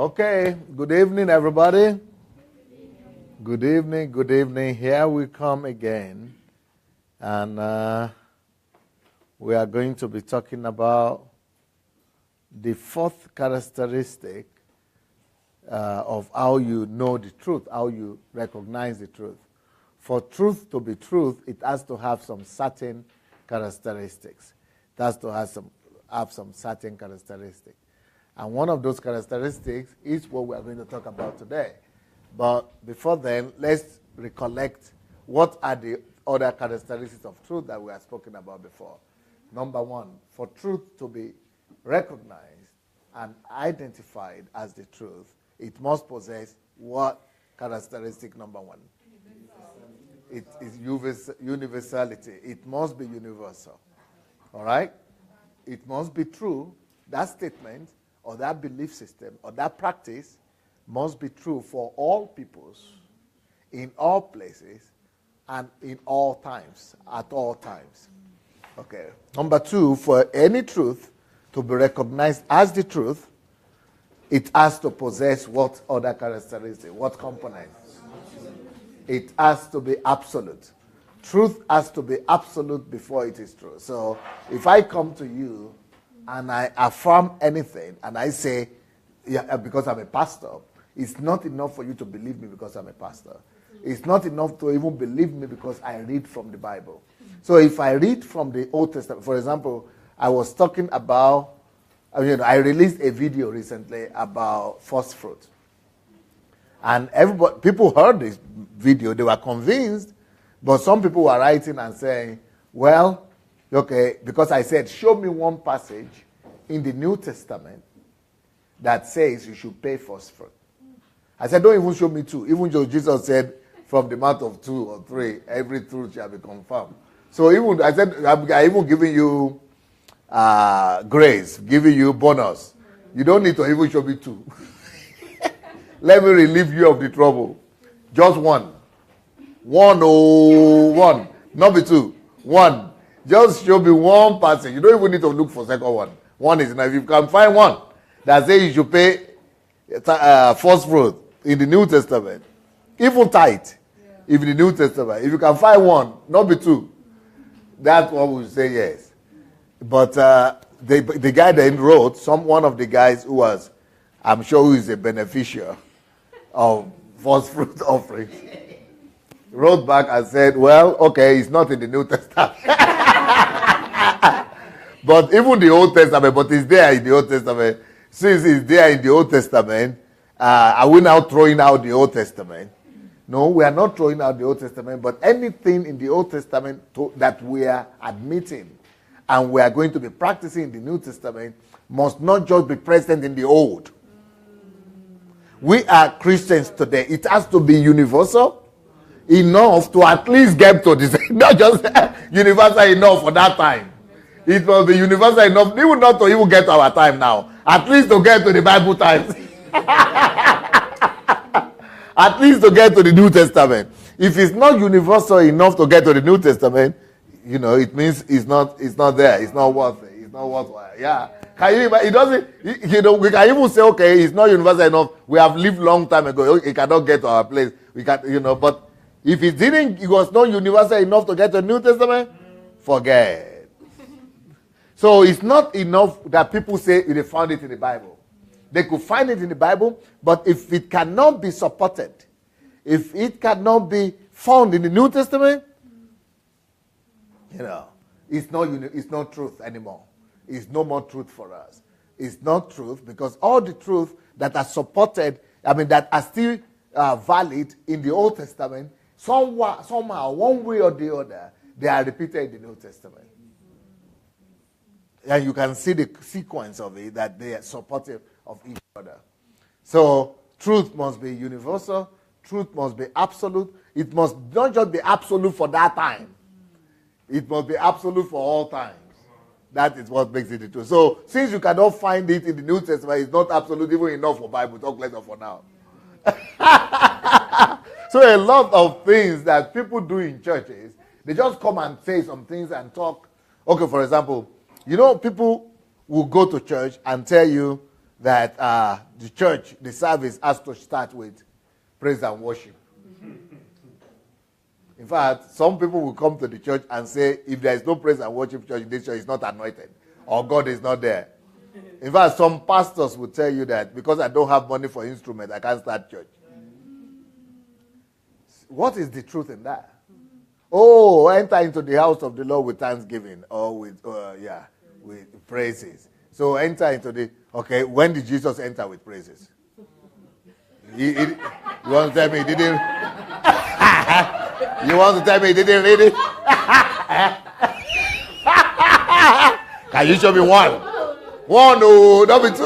Okay, good evening, everybody. Good evening, good evening. Here we come again. And we are going to be talking about the fourth characteristic of how you know the truth, how you recognize the truth. For truth to be truth, it has to have some certain characteristics. It has to have some certain characteristics. And one of those characteristics is what we are going to talk about today. But before then, let's recollect what are the other characteristics of truth that we have spoken about before. Number one, for truth to be recognized and identified as the truth, it must possess what characteristic number one? It is universality. It must be universal. All right? It must be true. That statement or that belief system or that practice must be true for all peoples, in all places, and in all times, at all times. Okay. Number two, for any truth to be recognized as the truth, it has to possess what other characteristics, what components? It has to be absolute. Truth has to be absolute before it is true. So if I come to you and I affirm anything and I say, yeah, because I'm a pastor, it's not enough for you to believe me because I'm a pastor. It's not enough to even believe me because I read from the Bible. So if I read from the Old Testament, for example, I was talking about, I released a video recently about first fruit. And people heard this video, they were convinced, but some people were writing and saying, well, okay, because I said, show me one passage in the New Testament that says you should pay first fruit. I said, don't even show me two. Even though Jesus said, from the mouth of two or three, every truth shall be confirmed. So even I said, I'm even giving you grace, giving you bonus. You don't need to even show me two. Let me relieve you of the trouble. Just one. One. Not be two. One. Just show me one passage. You don't even need to look for second one. One is enough. If you can find one that says you should pay first fruit in the New Testament, even tithe, if in the New Testament, if you can find one, not be two, that's what we say yes. But the guy that wrote, one of the guys who was, I'm sure who is a beneficiary of first fruit offerings, wrote back and said, well, okay, it's not in the New Testament. But even the Old Testament, but it's there in the Old Testament. Since it's there in the Old Testament, are we now throwing out the Old Testament? No, we are not throwing out the Old Testament, but anything in the Old Testament that we are admitting and we are going to be practicing in the New Testament must not just be present in the Old. We are Christians today. It has to be universal enough to at least get to this. Not just universal enough for that time. It must be universal enough, even not to even get to our time now. At least to get to the Bible times. At least to get to the New Testament. If it's not universal enough to get to the New Testament, it means it's not there. It's not worth it. It's not worthwhile. Yeah. Can you imagine? It doesn't, we can even say, okay, it's not universal enough. We have lived long time ago. It cannot get to our place. We can, but if it was not universal enough to get to the New Testament, forget. So it's not enough that people say they found it in the Bible. They could find it in the Bible, but if it cannot be supported, if it cannot be found in the New Testament, it's not truth anymore. It's no more truth for us. It's not truth because all the truth that are supported, that are still valid in the Old Testament, somehow, one way or the other, they are repeated in the New Testament. And you can see the sequence of it, that they are supportive of each other. So truth must be universal. Truth must be absolute. It must not just be absolute for that time. It must be absolute for all times. That is what makes it the truth. So since you cannot find it in the New Testament, it's not absolute even enough for Bible. Talk later for now. So a lot of things that people do in churches, they just come and say some things and talk. Okay, for example, people will go to church and tell you that the church, the service has to start with praise and worship. In fact, some people will come to the church and say, if there is no praise and worship church, this church is not anointed, or God is not there. In fact, some pastors will tell you that because I don't have money for instruments, I can't start church. What is the truth in that? Oh, enter into the house of the Lord with thanksgiving, or with praises. So enter into the, okay, when did Jesus enter with praises? You want to tell me he didn't? You want to tell me he didn't read it? Can you show me one? One, no, don't be two.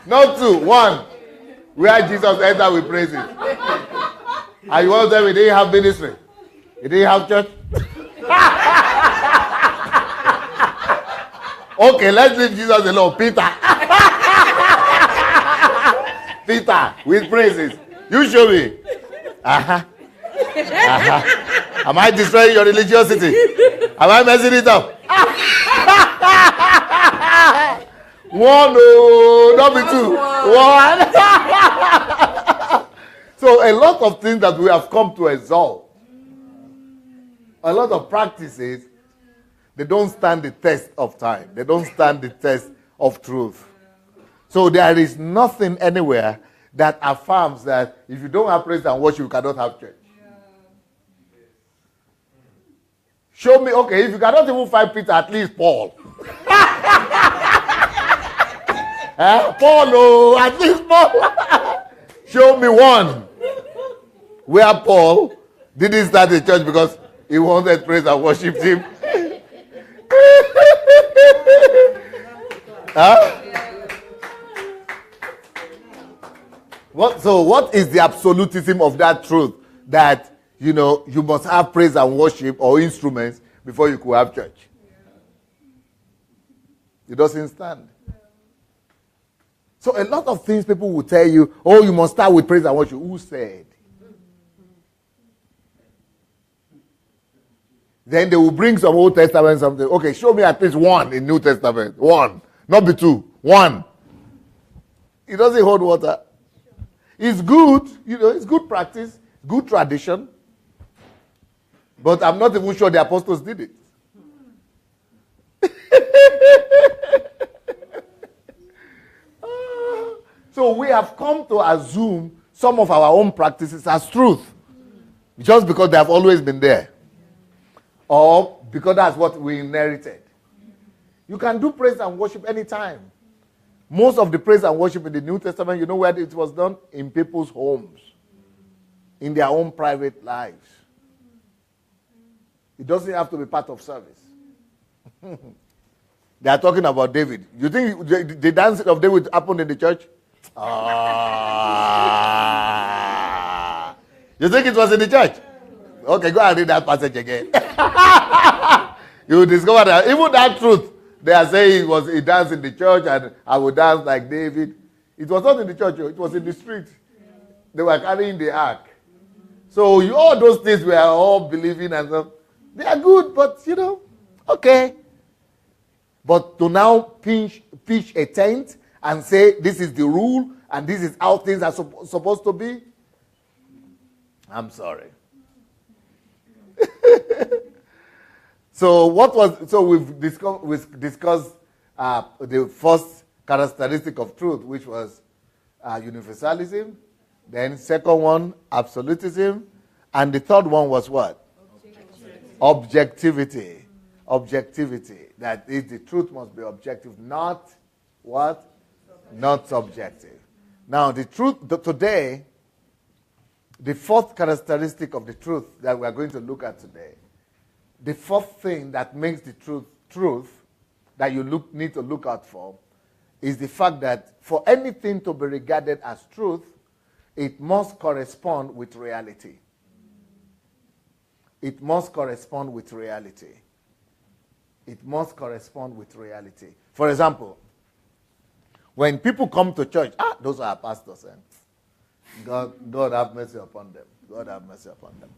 Not two, one. Where Jesus entered with praises. And you want to tell me he didn't have ministry? He didn't have church? Okay, let's leave Jesus alone. Peter. Peter, with praises. You show me. Am I destroying your religiosity? Am I messing it up? One, no, not be two. One. So a lot of things that we have come to exalt, a lot of practices, they don't stand the test of time. They don't stand the test of truth. So there is nothing anywhere that affirms that if you don't have praise and worship, you cannot have church. Show me, okay, if you cannot even find Peter, at least Paul. Paul, oh, at least Paul. Show me one where Paul didn't start the church because he wanted praise and worship him. What is the absolutism of that truth that, you must have praise and worship or instruments before you could have church? It doesn't stand. So a lot of things people will tell you, oh, you must start with praise and worship. Who said? Then they will bring some Old Testament something. Okay, show me at least one in New Testament. One. Not be two. One. It doesn't hold water. It's good. It's good practice. Good tradition. But I'm not even sure the apostles did it. So we have come to assume some of our own practices as truth. Just because they have always been there. Or because that's what we inherited. You can do praise and worship anytime. Most of the praise and worship in the New Testament, you know where it was done? In people's homes. In their own private lives. It doesn't have to be part of service. They are talking about David. You think the dance of David happened in the church? You think it was in the church? Okay, go and read that passage again. You will discover that even that truth, they are saying he danced in the church and I would dance like David. It was not in the church, it was in the street. They were carrying the ark. So all those things we are all believing and stuff, they are good, but okay. But to now pitch a tent and say this is the rule and this is how things are supposed to be, I'm sorry. So we've discussed the first characteristic of truth, which was universalism. Then second one, absolutism. And the third one was what? Objectivity. Objectivity. That is, the truth must be objective, not what? Not subjective. Now, the truth, today, the fourth characteristic of the truth that we are going to look at today, the fourth thing that makes the truth that you need to look out for is the fact that for anything to be regarded as truth, it must correspond with reality. It must correspond with reality. It must correspond with reality. For example, when people come to church, those are our pastors. God have mercy upon them. God have mercy upon them.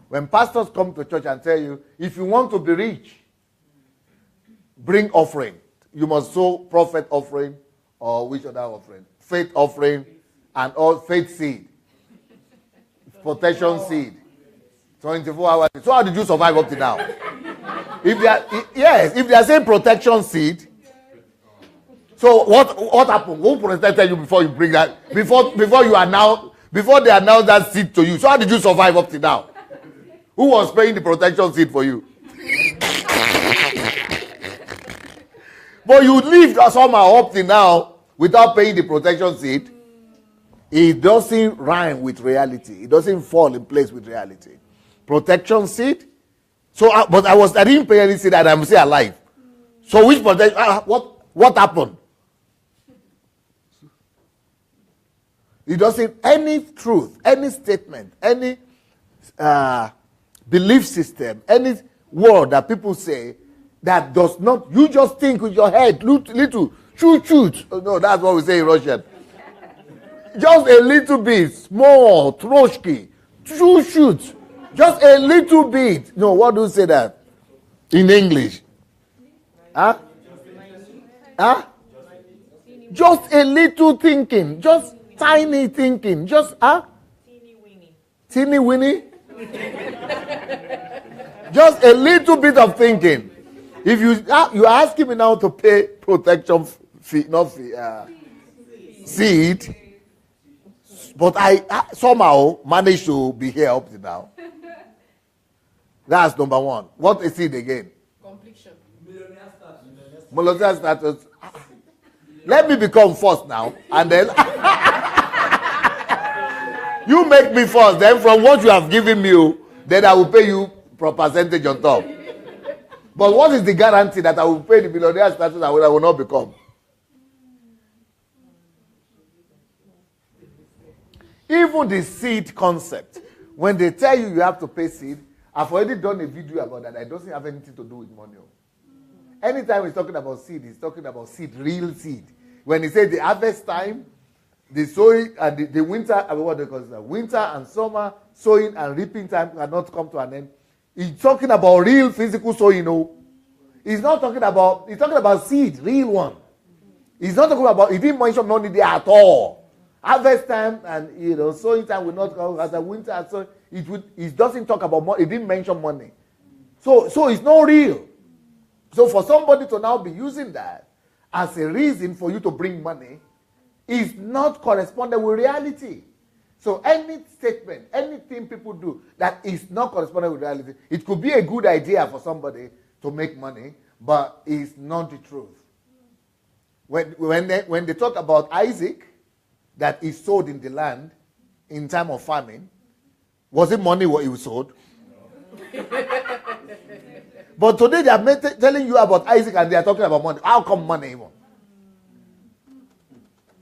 When pastors come to church and tell you, if you want to be rich, bring offering you must sow prophet offering or which other offering? Faith offering and all faith seed. Protection seed. 24 hours. So how did you survive up to now? If they are saying protection seed, so what happened? Who protected you before you bring that? Before they announced that seed to you. So how did you survive up to now? Who was paying the protection seed for you? But you lived somehow up to now without paying the protection seed. It doesn't rhyme with reality. It doesn't fall in place with reality. Protection seed. So, but I didn't pay any seed and I'm still alive. So which protection? What happened? It doesn't, any truth, any statement, any belief system, any word that people say that does not, you just think with your head, little, shoot. No, that's what we say in Russian. Just a little bit, small, troshki, shoot. Just a little bit. No, what do you say that in English? Huh? Just a little thinking. Just tiny thinking. Just, teeny weeny. Just a little bit of thinking. If you're asking me now to pay protection fee, not fee, seed, but I somehow managed to be here up to now. That's number one. What is it again? Completion. Millionaire status. Let me become first now, and then you make me first. Then from what you have given me, then I will pay you per percentage on top. But what is the guarantee that I will pay the millionaire status and I will not become? Even the seed concept, when they tell you have to pay seed, I've already done a video about that. It doesn't have anything to do with money. Anytime he's talking about seed, he's talking about seed, real seed. When he says the harvest time, the sowing and the winter, what they call it, winter and summer, sowing and reaping time cannot come to an end. He's talking about real physical sowing. He's not talking about, he's talking about seed, real one. He's not talking about, he didn't mention money there at all. Harvest time and sowing time will not come as a winter and so it doesn't talk about money. It didn't mention money. So it's not real. So for somebody to now be using that as a reason for you to bring money is not corresponding with reality. So any statement, anything people do that is not corresponding with reality, it could be a good idea for somebody to make money, but it's not the truth. When they talk about Isaac, that is sold in the land in time of famine, was it money what he was sold? But today they are telling you about Isaac and they are talking about money. How come money even?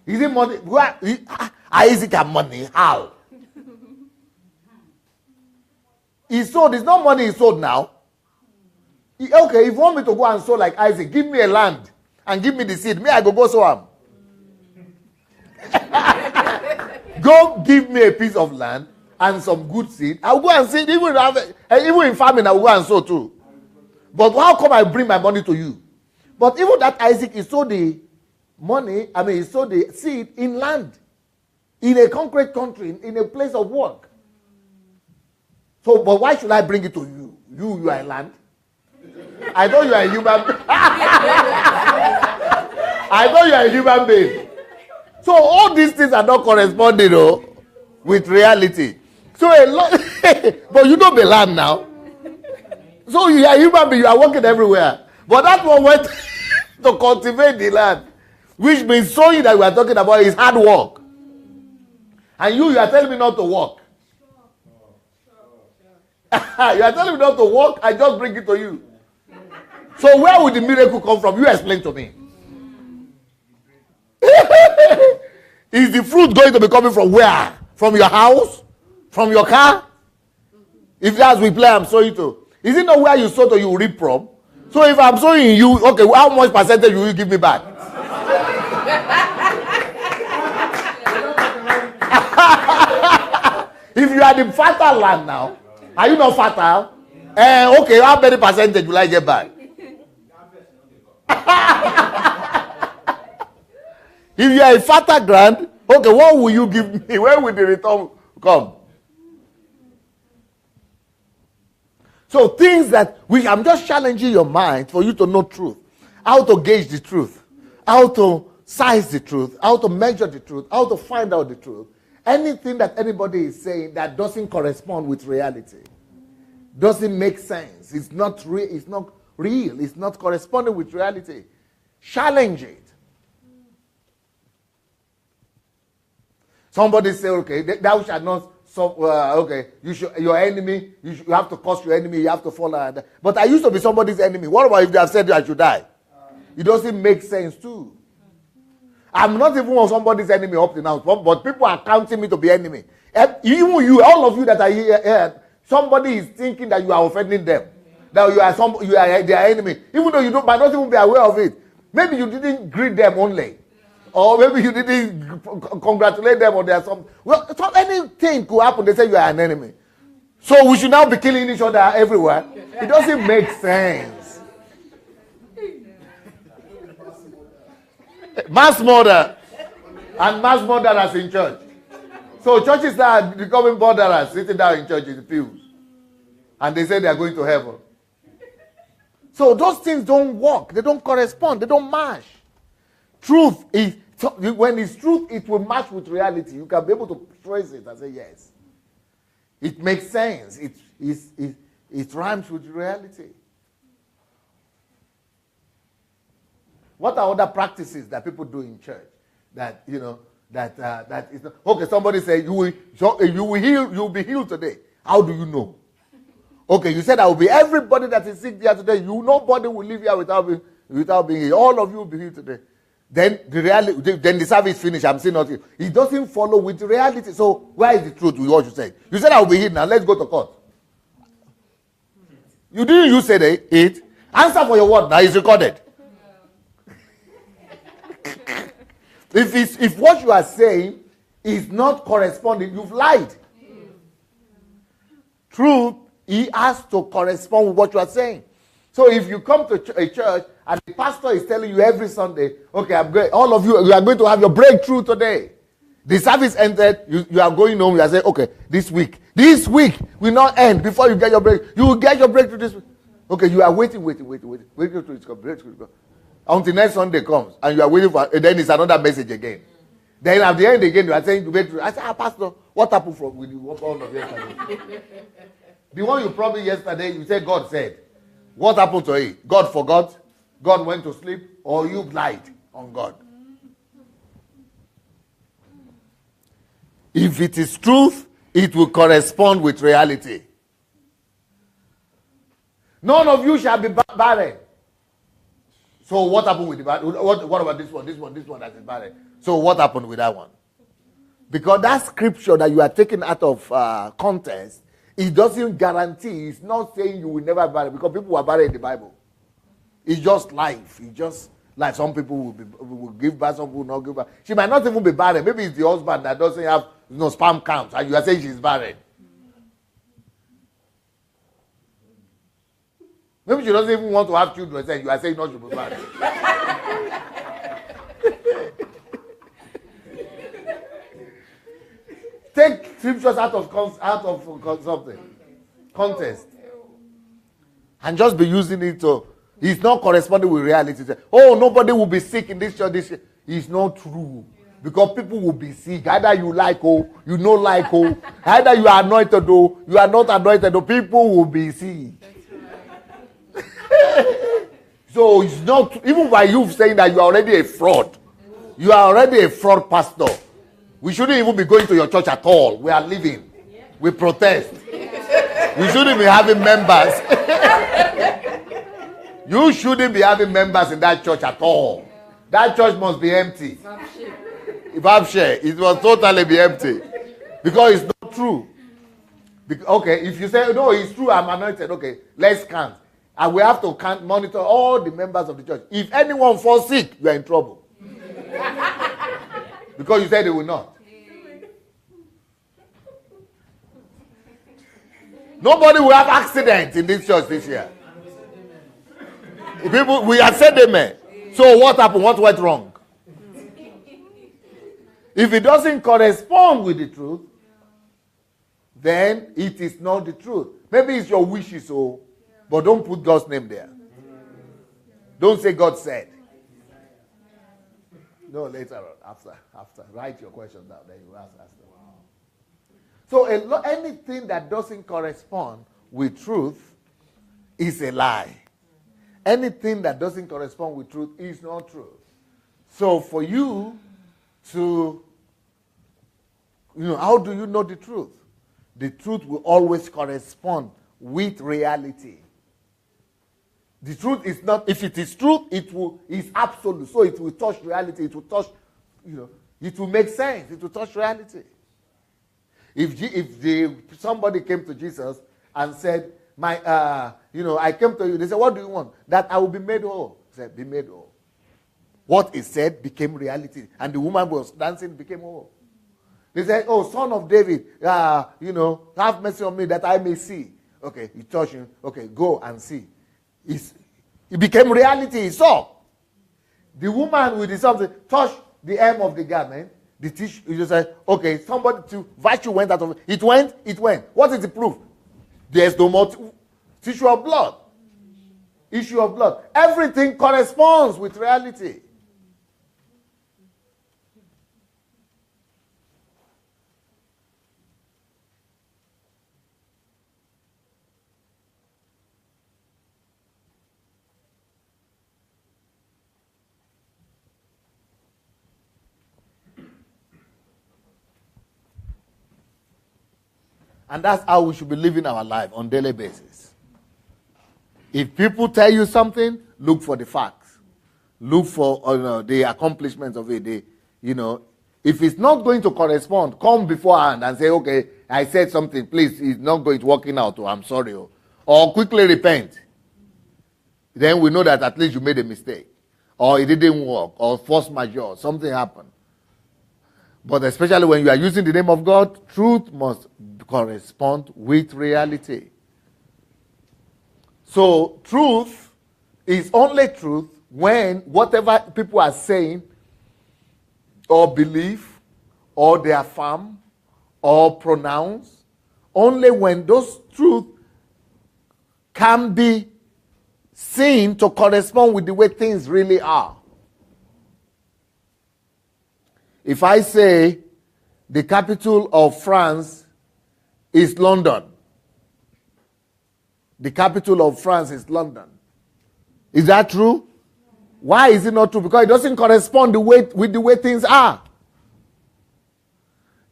Is it money? Isaac and money? How? He sold. It's not money he sold now. Okay, if you want me to go and sow like Isaac, give me a land and give me the seed. Me, I go sow am. Go give me a piece of land and some good seed. I'll go and seed. Even in farming, I will go and sow too. But how come I bring my money to you? But even that Isaac, he sold the money, he sold the seed in land. In a concrete country, in a place of work. So, but why should I bring it to you? You are a land. I know you are a human being. I know you are a human being. So all these things are not corresponding with reality. So a lot, but you don't be land now. So you are a human being, you are working everywhere. But that one went to cultivate the land, which means sowing that we are talking about is hard work. And you are telling me not to work. You are telling me not to work, I just bring it to you. So where would the miracle come from? You explain to me. Is the fruit going to be coming from where? From your house? From your car? If that's we play, I'm sowing to. Is it not where you sow to you reap from? So if I'm sowing you, okay, how much percentage will you give me back? If you are the fertile land now, are you not fertile? Okay, how many percentage will I get back? If you are a fatter grant, okay, what will you give me? Where will the return come? So things that I'm just challenging your mind for you to know truth. How to gauge the truth. How to size the truth. How to measure the truth. How to find out the truth. Anything that anybody is saying that doesn't correspond with reality. Doesn't make sense. It's not real. It's not real. It's not corresponding with reality. Challenge it. Somebody say, okay, thou shalt not. So, okay, your enemy, you have to curse your enemy, you have to follow. But I used to be somebody's enemy. What about if they have said I should die? It doesn't make sense too. I'm not even somebody's enemy up to now, but people are counting me to be enemy. Even you, all of you that are here, somebody is thinking that you are offending them. That you are their enemy. Even though you might not even be aware of it. Maybe you didn't greet them only. Or maybe you didn't congratulate them or there's some. Well, so anything could happen. They say you are an enemy. So we should now be killing each other everywhere. It doesn't make sense. Mass murder. And mass murderers in church. So churches are becoming murderers sitting down in church in the pews. And they say they are going to heaven. So those things don't work. They don't correspond. They don't match. Truth is, when it's truth, it will match with reality. You can be able to trace it and say, yes. It makes sense. It rhymes with reality. What are other practices that people do in church that, that is not, okay, somebody say, you will be healed today. How do you know? Okay, you said I will be, everybody that is sick here today, nobody will leave here without being healed. All of you will be healed today. Then the service finished. I'm still not healed. It doesn't follow with reality. So where is the truth with what you said? You said I will be healed now. Let's go to court. You said it. Answer for your word now. It's recorded. If what you are saying is not corresponding, you've lied. Truth, it has to correspond with what you are saying. So if you come to a church and the pastor is telling you every Sunday, okay, all of you are going to have your breakthrough today. The service ended, you are going home, you are saying, okay, this week will not end before you get your break. You will get your breakthrough this week. Okay, you are waiting. Breakthrough is coming. Until next Sunday comes and you are waiting for, and then it's another message again. Then at the end again, you are saying, I said, Pastor, what happened with the one of yesterday? The one you promised yesterday, you said God said. What happened to it? God forgot? God went to sleep? Or you lied on God? If it is truth, it will correspond with reality. None of you shall be barren. So what happened with the barren? What about this one that is barren? So what happened with that one? Because that scripture that you are taking out of context, it doesn't guarantee, it's not saying you will never be barren, because people were barren in the Bible. It's just life. It's just life. Some people will give birth, some people will not give birth. She might not even be barren. Maybe it's the husband that doesn't have sperm count, and you are saying she's barren. Maybe she doesn't even want to have children, and you are saying no, she will be barren. Take scriptures out of something, context, and just be using it to. It's not corresponding with reality. Oh, nobody will be sick in this church. It's not true, because people will be sick. Either you like you know like either you are anointed you are not anointed people will be sick. So it's not even by you saying that you are already a fraud. You are already a fraud pastor. We shouldn't even be going to your church at all. We are leaving. We protest. We shouldn't be having members. You shouldn't be having members in that church at all. That church must be empty. It must totally be empty. Because it's not true. Okay, if you say, no, it's true, I'm anointed. Okay, let's count. And we have to monitor all the members of the church. If anyone falls sick, you are in trouble. Because you said they will not. Nobody will have accidents in this church this year. People, we have said amen. So what happened? What went wrong? If it doesn't correspond with the truth, then it is not the truth. Maybe it's your wishes, but don't put God's name there. Don't say God said. No, later on, after. Write your questions down, then you ask them. So anything that doesn't correspond with truth is a lie. Anything that doesn't correspond with truth is not truth. So for you to, how do you know the truth? The truth will always correspond with reality. The truth is not, if it is truth, it's absolute. So it will touch reality. It will touch, it will make sense. It will touch reality. If somebody came to Jesus and said, I came to you, they said, what do you want? That I will be made whole. He said, be made whole. What he said became reality. And the woman was dancing, became whole. They said, oh, son of David, have mercy on me that I may see. Okay, you touch him. Okay, go and see. It became reality. He saw. The woman with the something touched the hem of the garment. The tissue, you just said, okay, virtue went out of it. It went. What is the proof? There's no more tissue of blood. Issue of blood. Everything corresponds with reality. And that's how we should be living our life on a daily basis. If people tell you something, look for the facts. Look for the accomplishments of it. If it's not going to correspond, come beforehand and say, okay, I said something, please, it's not going to working out, or I'm sorry. Or quickly repent. Then we know that at least you made a mistake. Or it didn't work. Or force majeure. Something happened. But especially when you are using the name of God, truth must correspond with reality. So truth is only truth when whatever people are saying or believe or they affirm or pronounce, only when those truths can be seen to correspond with the way things really are. If I say the capital of France is London, the capital of France is London, is that true? Why is it not true? Because it doesn't correspond with the way things are.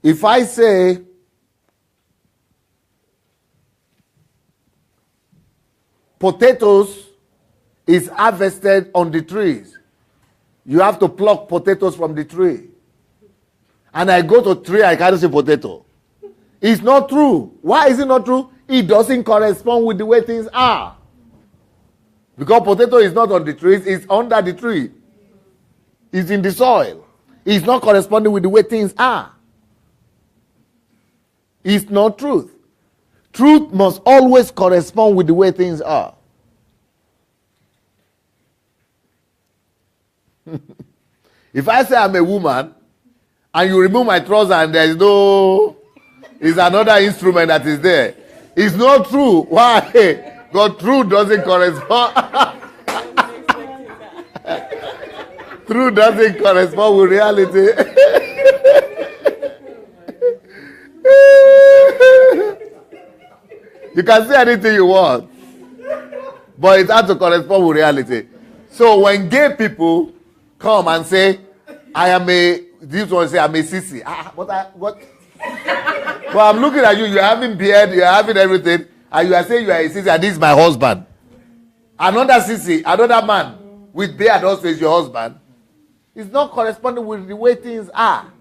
If I say potatoes is harvested on the trees, you have to pluck potatoes from the tree. And I go to a tree, I can't see potato. It's not true. Why is it not true? It doesn't correspond with the way things are. Because potato is not on the trees, it's under the tree. It's in the soil. It's not corresponding with the way things are. It's not truth. Truth must always correspond with the way things are. If I say I'm a woman, and you remove my trouser and there is it's another instrument that is there. It's not true. Why? Because truth doesn't correspond. Truth doesn't correspond with reality. You can say anything you want, but it has to correspond with reality. So when gay people come and say, this one say I'm a sissy. What? But I'm looking at you. You're having beard. You're having everything, and you are saying you are a sissy. And this is my husband. Another sissy, another man with beard also is your husband. It's not corresponding with the way things are.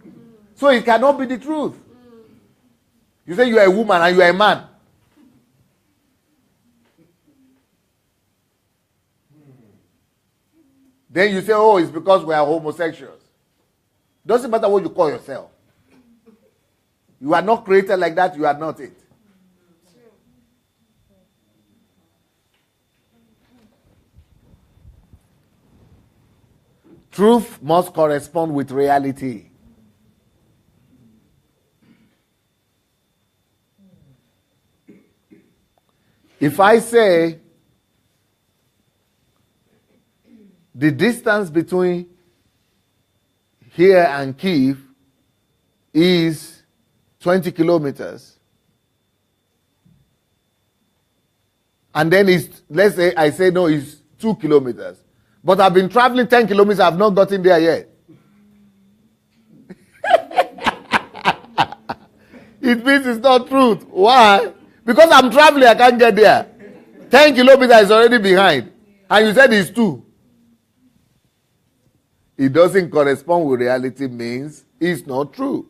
So it cannot be the truth. You say you are a woman and you are a man. Then you say, oh, it's because we are homosexuals. Doesn't matter what you call yourself. You are not created like that. You are not it. Truth must correspond with reality. If I say the distance between here and Kiev is 20 kilometers, and then let's say I say no, it's 2 kilometers, but I've been traveling 10 kilometers, I've not gotten there yet. It means it's not truth. Why? Because I'm traveling, I can't get there. 10 kilometers is already behind. And you said it's 2. It doesn't correspond with reality means it's not true.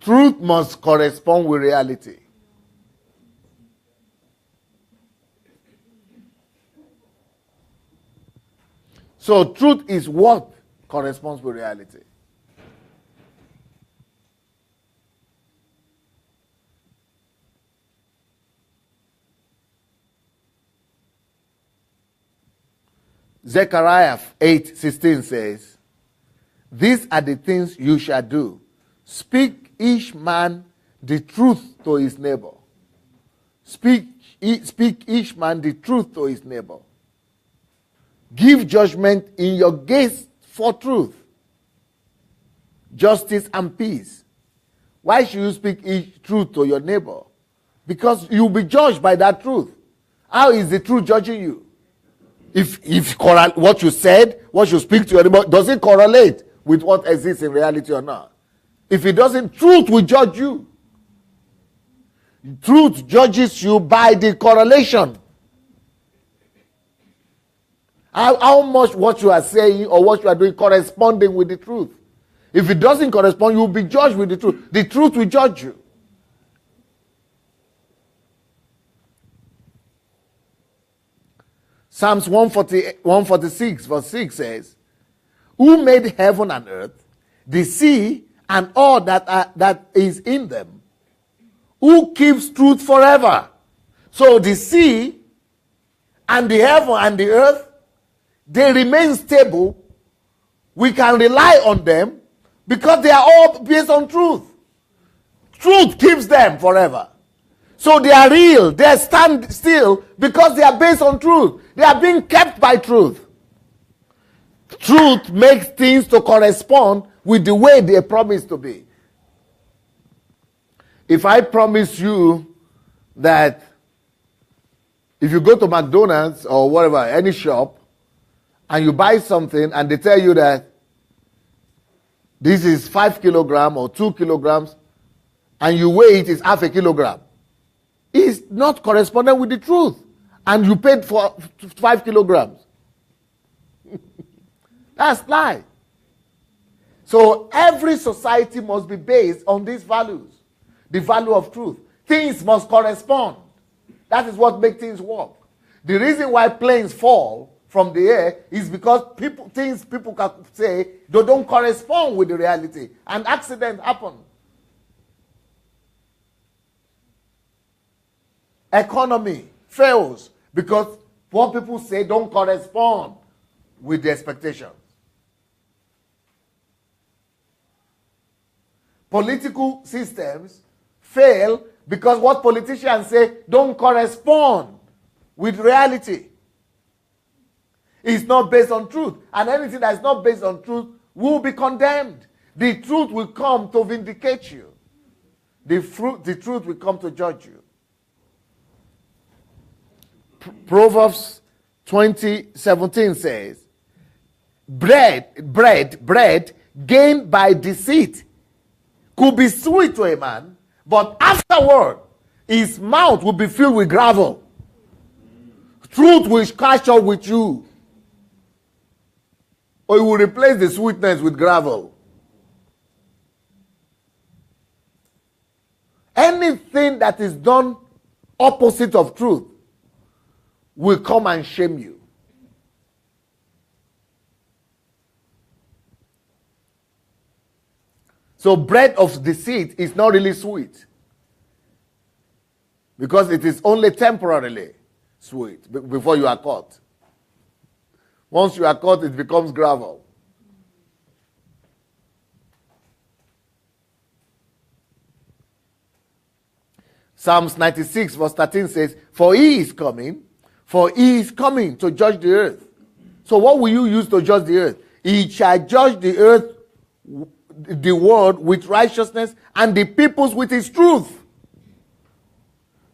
Truth must correspond with reality. So truth is what corresponds with reality. Zechariah 8:16 says, "These are the things you shall do. Speak each man the truth to his neighbor." Speak each man the truth to his neighbor. Give judgment in your gates for truth, justice, and peace. Why should you speak each truth to your neighbor? Because you'll be judged by that truth. How is the truth judging you? If what you said, what you speak to your neighbor, does it correlate with what exists in reality or not? If it doesn't, truth will judge you. Truth judges you by the correlation. How much what you are saying or what you are doing corresponding with the truth. If it doesn't correspond, you will be judged with the truth. The truth will judge you. Psalms 146 verse 6 says, "Who made heaven and earth, the sea, and all that is in them? Who keeps truth forever?" So the sea and the heaven and the earth, they remain stable. We can rely on them because they are all based on truth. Truth keeps them forever. So they are real. They stand still because they are based on truth. They are being kept by truth. Truth makes things to correspond with the way they are promised to be. If I promise you that if you go to McDonald's or whatever, any shop, and you buy something and they tell you that this is 5 kilograms or 2 kilograms, and you weigh it is half a kilogram, it's not corresponding with the truth. And you paid for 5 kilograms. That's lie. So every society must be based on these values. The value of truth. Things must correspond. That is what makes things work. The reason why planes fall from the air is because people can say they don't correspond with the reality. And accidents happen. Economy fails because what people say don't correspond with the expectations. Political systems fail because what politicians say don't correspond with reality. It's not based on truth. And anything that is not based on truth will be condemned. The truth will come to vindicate you. The truth will come to judge you. Proverbs 20:17 says, bread gained by deceit could be sweet to a man, but afterward his mouth will be filled with gravel. Truth will catch up with you, or it will replace the sweetness with gravel. Anything that is done opposite of truth will come and shame you. So bread of deceit is not really sweet, because it is only temporarily sweet before you are caught. Once you are caught, it becomes gravel. Psalms 96 verse 13 says, for he is coming to judge the earth. So what will you use to judge the earth? He shall judge the earth, the world with righteousness, and the peoples with his truth.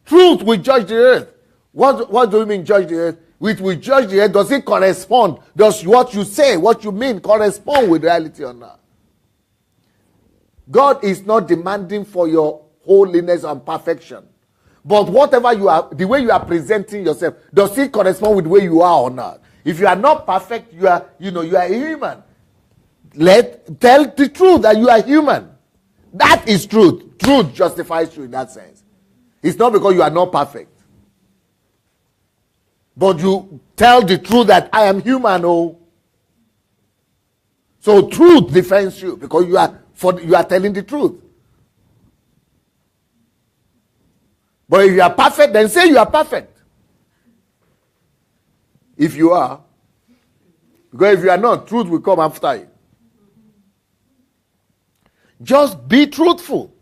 Truth will judge the earth. What do you mean judge the earth? Which will judge the earth. Does it correspond? Does what you say, what you mean, correspond with reality or not? God is not demanding for your holiness and perfection. But whatever you are, the way you are presenting yourself, does it correspond with the way you are or not? If you are not perfect, you are a human. Tell the truth that you are human. That is truth. Truth justifies you in that sense. It's not because you are not perfect. But you tell the truth that I am human. Oh. So truth defends you because you are telling the truth. But if you are perfect, then say you are perfect. If you are. Because if you are not, truth will come after you. Just be truthful.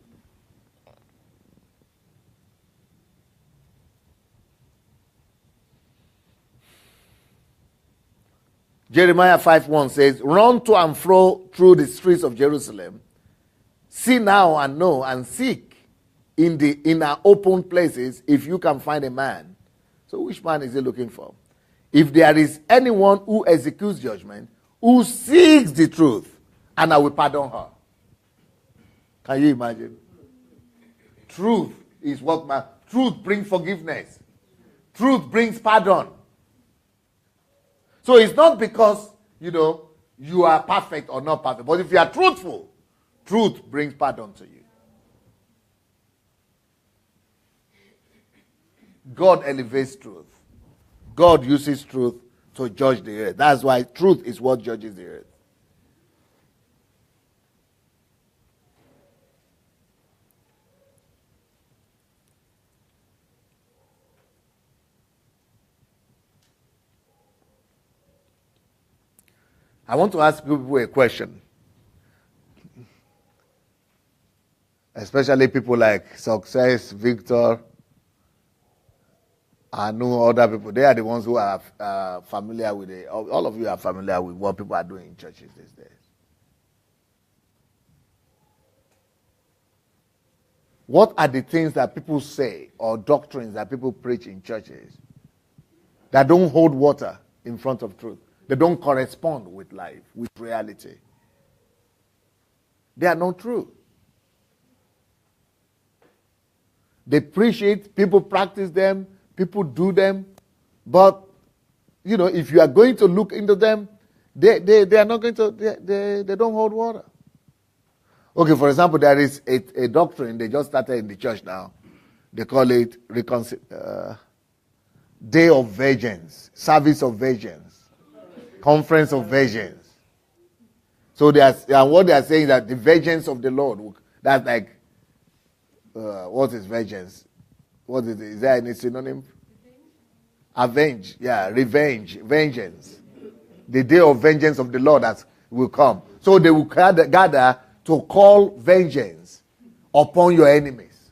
Jeremiah 5:1 says, run to and fro through the streets of Jerusalem. See now and know and seek in our open places if you can find a man. So which man is he looking for? If there is anyone who executes judgment, who seeks the truth, and I will pardon her. Can you imagine? Truth is truth brings forgiveness. Truth brings pardon. So it's not because, you are perfect or not perfect. But if you are truthful, truth brings pardon to you. God elevates truth. God uses truth to judge the earth. That's why truth is what judges the earth. I want to ask people a question. Especially people like Success, Victor, I know other people. They are the ones who are familiar with it. All of you are familiar with what people are doing in churches these days. What are the things that people say or doctrines that people preach in churches that don't hold water in front of truth? They don't correspond with life, with reality. They are not true. They preach it, people practice them, people do them, but if you are going to look into them, they are not going to. They don't hold water. Okay, for example, there is a doctrine they just started in the church now. They call it Day of Virgins, Service of Virgins, Conference of Virgins. So what they are saying is that the virgins of the Lord. That's like what is virgins? What is it? Is there any synonym? Avenge. Yeah, revenge. Vengeance. The day of vengeance of the Lord that will come. So they will gather to call vengeance upon your enemies.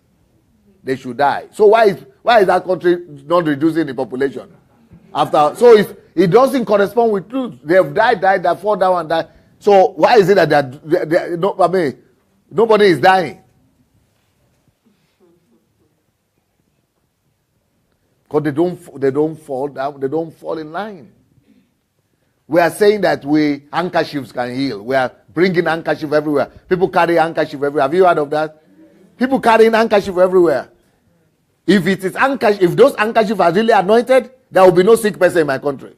They should die. So why is that country not reducing the population? So it doesn't correspond with truth. They have died, fall down and die. So why is it that nobody is dying? Because they don't fall down, they don't fall in line. We are saying that handkerchiefs can heal. We are bringing handkerchief everywhere. People carry handkerchief everywhere. Have you heard of that? People carrying handkerchief everywhere. If those handkerchiefs are really anointed, there will be no sick person in my country.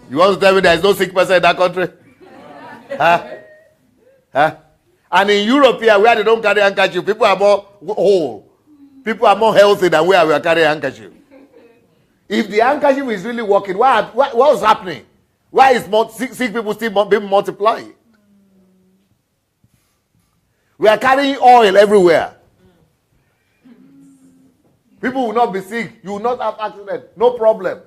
You want to tell me there is no sick person in that country? Huh? And in Europe here, where they don't carry handkerchief, people are more whole. People are more healthy than where we are carrying handkerchief. If the handkerchief is really working, what's happening? Why is sick people still being multiplied? We are carrying oil everywhere. People will not be sick. You will not have accident. No problem.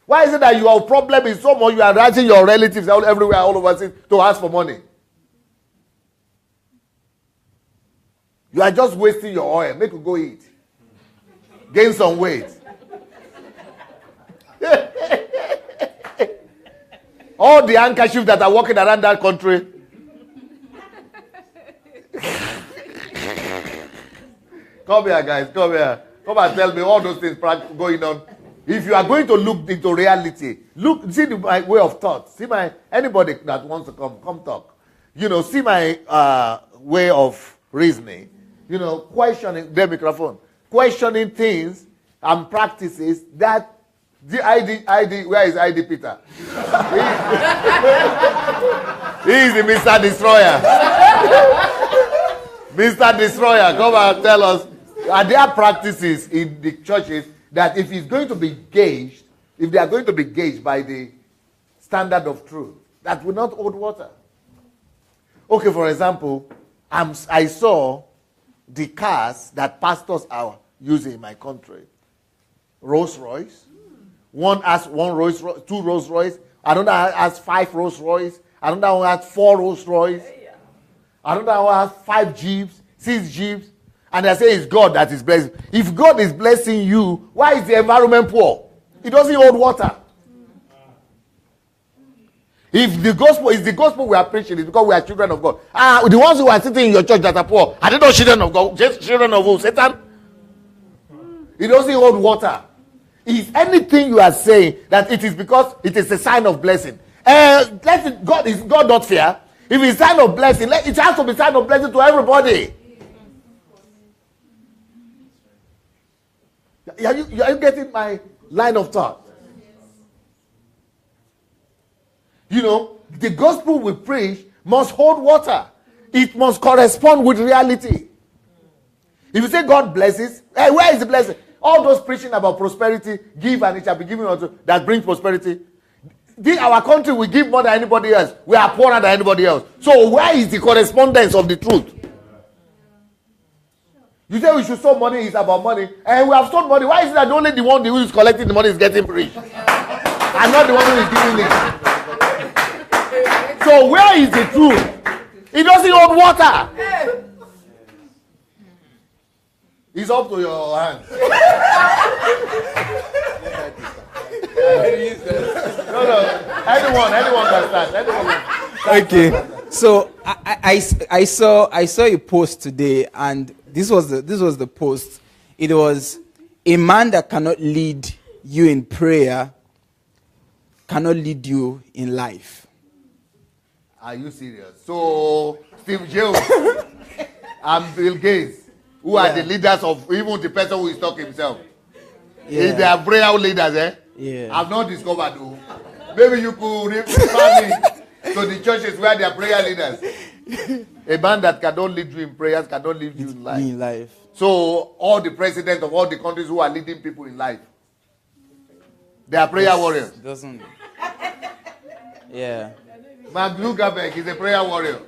Why is it that your problem is so much you are writing your relatives everywhere, all over to ask for money? You are just wasting your oil. Make you go eat. Gain some weight. All the handkerchiefs that are walking around that country. Come here, guys. Come here. Come and tell me all those things going on. If you are going to look into reality, see my way of thought. See anybody that wants to come talk. See my way of reasoning. Questioning the microphone. Questioning things and practices that the ID, where is ID Peter? He is the Mr. Destroyer. Mr. Destroyer, come and tell us, are there practices in the churches that if it's going to be gauged, if they are going to be gauged by the standard of truth, that will not hold water? Okay, for example, I saw the cars that pastors are using in my country. Rolls Royce. One has one Rolls Royce, 2 Rolls Royce. Another has 5 Rolls Royce. Another one has 4 Rolls Royce. Another one has 5 Jeeps, 6 Jeeps. And they say it's God that is blessing. If God is blessing you, why is the environment poor? It doesn't hold water. If the gospel is the gospel we are preaching, it's because we are children of God. The ones who are sitting in your church that are poor, are they not children of God? Just children of who? Satan? It doesn't hold water. Is anything you are saying that it is because it is a sign of blessing? God not fair? If it's a sign of blessing, it has to be a sign of blessing to everybody. Are you getting my line of thought? The gospel we preach must hold water. It must correspond with reality. If you say God blesses, where is the blessing? All those preaching about prosperity, give and it shall be given unto that brings prosperity. Our country will give more than anybody else. We are poorer than anybody else. So where is the correspondence of the truth? You say we should sow money, it's about money. And we have sold money. Why is it that only the one who is collecting the money is getting rich? And not the one who is giving it? So where is the truth? It doesn't hold water. It's up to your hands. No. Anyone can start. Okay. So I saw a post today, and this was the post. It was, a man that cannot lead you in prayer cannot lead you in life. Are you serious? So Steve Jobs and Bill Gates, who are the leaders of even the person who is talking himself. Yeah. They are prayer leaders, eh? Yeah. I've not discovered who. Maybe you could refer me to the churches where they are prayer leaders. A man that cannot lead you in prayers cannot lead you in life. So all the presidents of all the countries who are leading people in life, they are prayer warriors. Doesn't. Yeah. Mark Zuckerberg is a prayer warrior.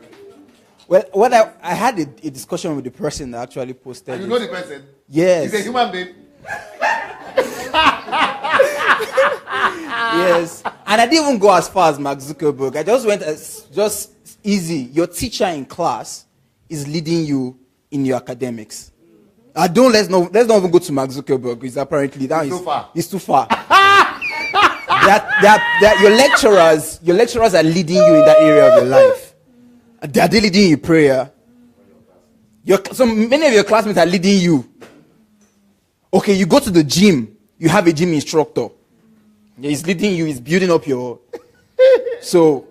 Well, I had a discussion with the person that actually posted. And you know the person? Yes. He's a human being. Yes. And I didn't even go as far as Mark Zuckerberg. I just went just easy. Your teacher in class is leading you in your academics. Let's not even go to Mark Zuckerberg, because apparently it's too far. that your lecturers are leading you in that area of your life. They are leading you in prayer. So many of your classmates are leading you. Okay, you go to the gym. You have a gym instructor. He's leading you. He's building up your. So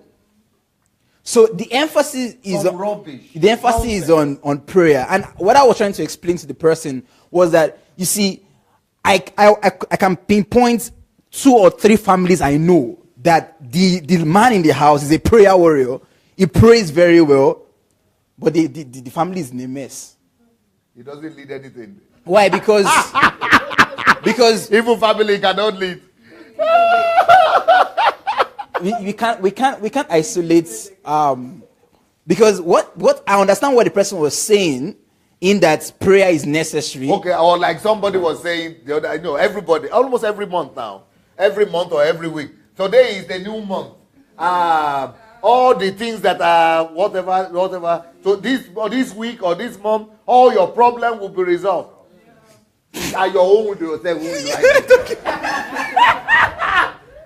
the emphasis is on rubbish. The emphasis is on prayer. And what I was trying to explain to the person was that, you see, I can pinpoint 2 or 3 families I know that the man in the house is a prayer warrior. He prays very well, but the family is in a mess. He doesn't lead anything. Why? Because even family cannot lead. we can't isolate, because what I understand what the person was saying, in that prayer is necessary. Okay, or like somebody was saying the other, everybody, almost every month now, every month or every week. Today is the new month. all the things that are whatever. So this week or this month, all your problem will be resolved. And your own with yourself.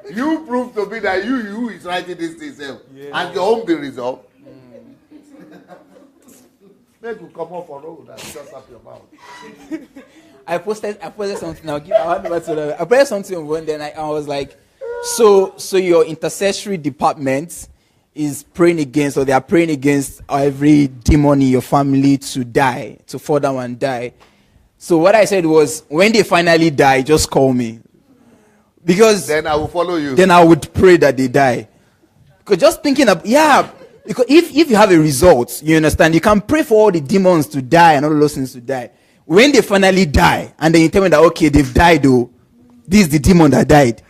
You prove to me that you is writing this yourself, and your own be resolved. Make you come off for road and just up your mouth. I posted something. I posted something one day, and I was like, so your intercessory department is praying against, or they are praying against every demon in your family to die, to fall down and die. So what I said was, when they finally die, just call me. Because then I will follow you. Then I would pray that they die. Because just thinking of, because if you have a result, you understand, you can pray for all the demons to die and all those things to die. When they finally die, and then you tell me that, okay, they've died though, this is the demon that died.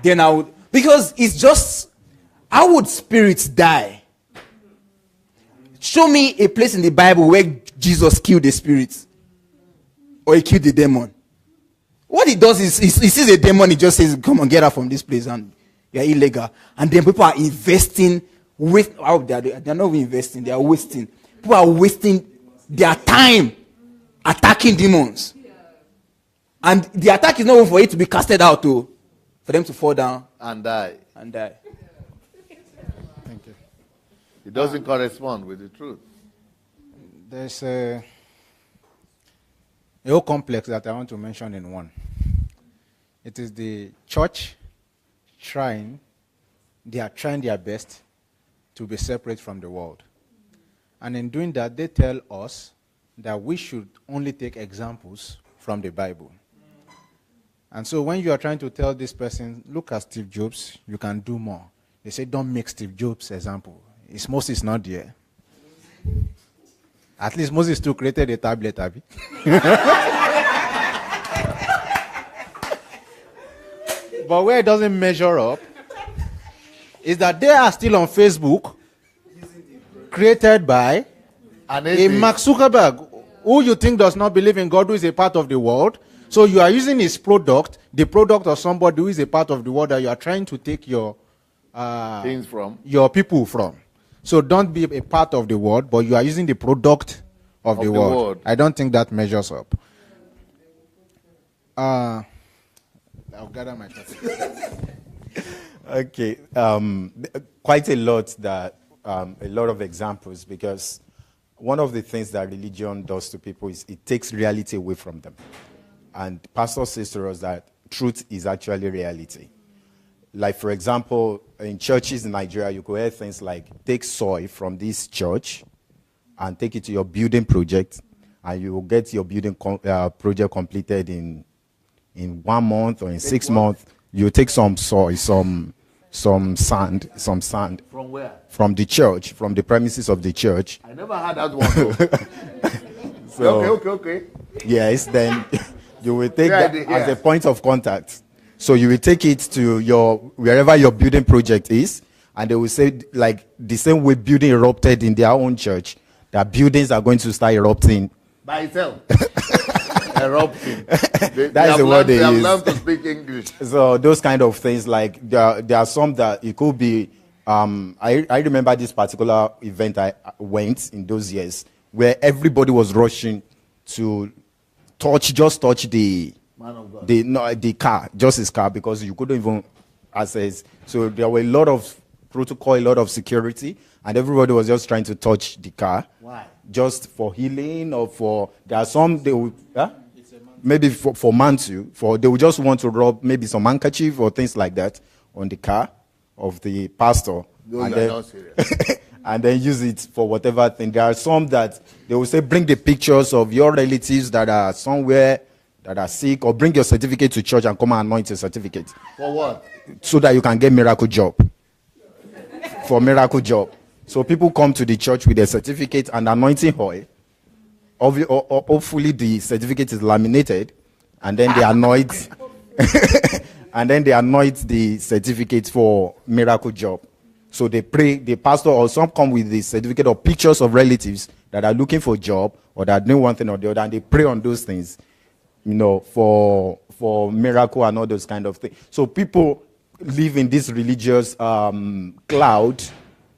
Then I would, because it's just, how would spirits die? Show me a place in the Bible where Jesus killed the spirits. Or he killed the demon. What he does is, he sees a demon, he just says, come on, get out from this place, and you're illegal. And then people are investing with, they're not even investing, they are wasting. People are wasting their time attacking demons. And the attack is not for it to be casted out, too. For them to fall down. And die. Thank you. It doesn't correspond with the truth. There's a whole complex that I want to mention in one. It is the church they are trying their best to be separate from the world. And in doing that, they tell us that we should only take examples from the Bible. And so when you are trying to tell this person, look at Steve Jobs, you can do more. They say, don't make Steve Jobs example. Moses not there. At least Moses too created a tablet, Abby. But where it doesn't measure up is that they are still on Facebook, created by a Mark Zuckerberg, who you think does not believe in God, who is a part of the world. So you are using his product, the product of somebody who is a part of the world that you are trying to take your things from, your people from. So don't be a part of the world, but you are using the product of the world. I don't think that measures up. I'll gather my thoughts. Okay, quite a lot of examples, because one of the things that religion does to people is it takes reality away from them. And Pastor says to us that truth is actually reality. Like, for example, in churches in Nigeria, you could hear things like, take soil from this church and take it to your building project, and you will get your building project completed in 1 month or in 6 months. You take some soil, some sand. From where? From the church, from the premises of the church. I never had that one. So, okay. Yes, then you will take that as a point of contact. So you will take it to wherever your building project is, and they will say, like, the same way building erupted in their own church, that buildings are going to start erupting by itself. Erupting. That's the word they use. They have learned to speak English. So those kind of things, like there are some that it could be. I remember this particular event I went in those years where everybody was rushing to touch the man of God. the car, just his car, because you couldn't even access. So there were a lot of protocol, a lot of security, and everybody was just trying to touch the car. Why? Just for healing, or there are some they would maybe for mantle, they would just want to rub maybe some handkerchief or things like that on the car of the pastor, and then, not serious. and then use it for whatever thing. There are some that they will say, bring the pictures of your relatives that are somewhere that are sick, or bring your certificate to church and come and anoint your certificate. For what? So that you can get miracle job. For miracle job. So people come to the church with their certificate and anointing oil. Hopefully the certificate is laminated, and then they anoint and then they anoint the certificate for miracle job. So they pray, the pastor or some come with the certificate or pictures of relatives that are looking for a job or that are doing one thing or the other, and they pray on those things, for miracle and all those kind of things. So people live in this religious cloud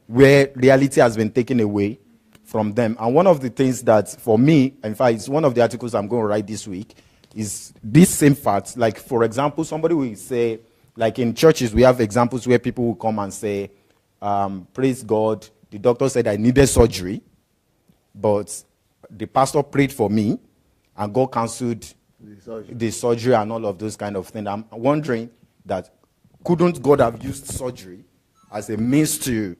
where reality has been taken away from them. And one of the things that, for me, in fact, it's one of the articles I'm going to write this week, is this same fact. Like, for example, somebody will say, like in churches, we have examples where people will come and say, praise God, the doctor said I needed surgery, but the pastor prayed for me, and God cancelled the surgery and all of those kind of things. I'm wondering that, couldn't God have used surgery as a means to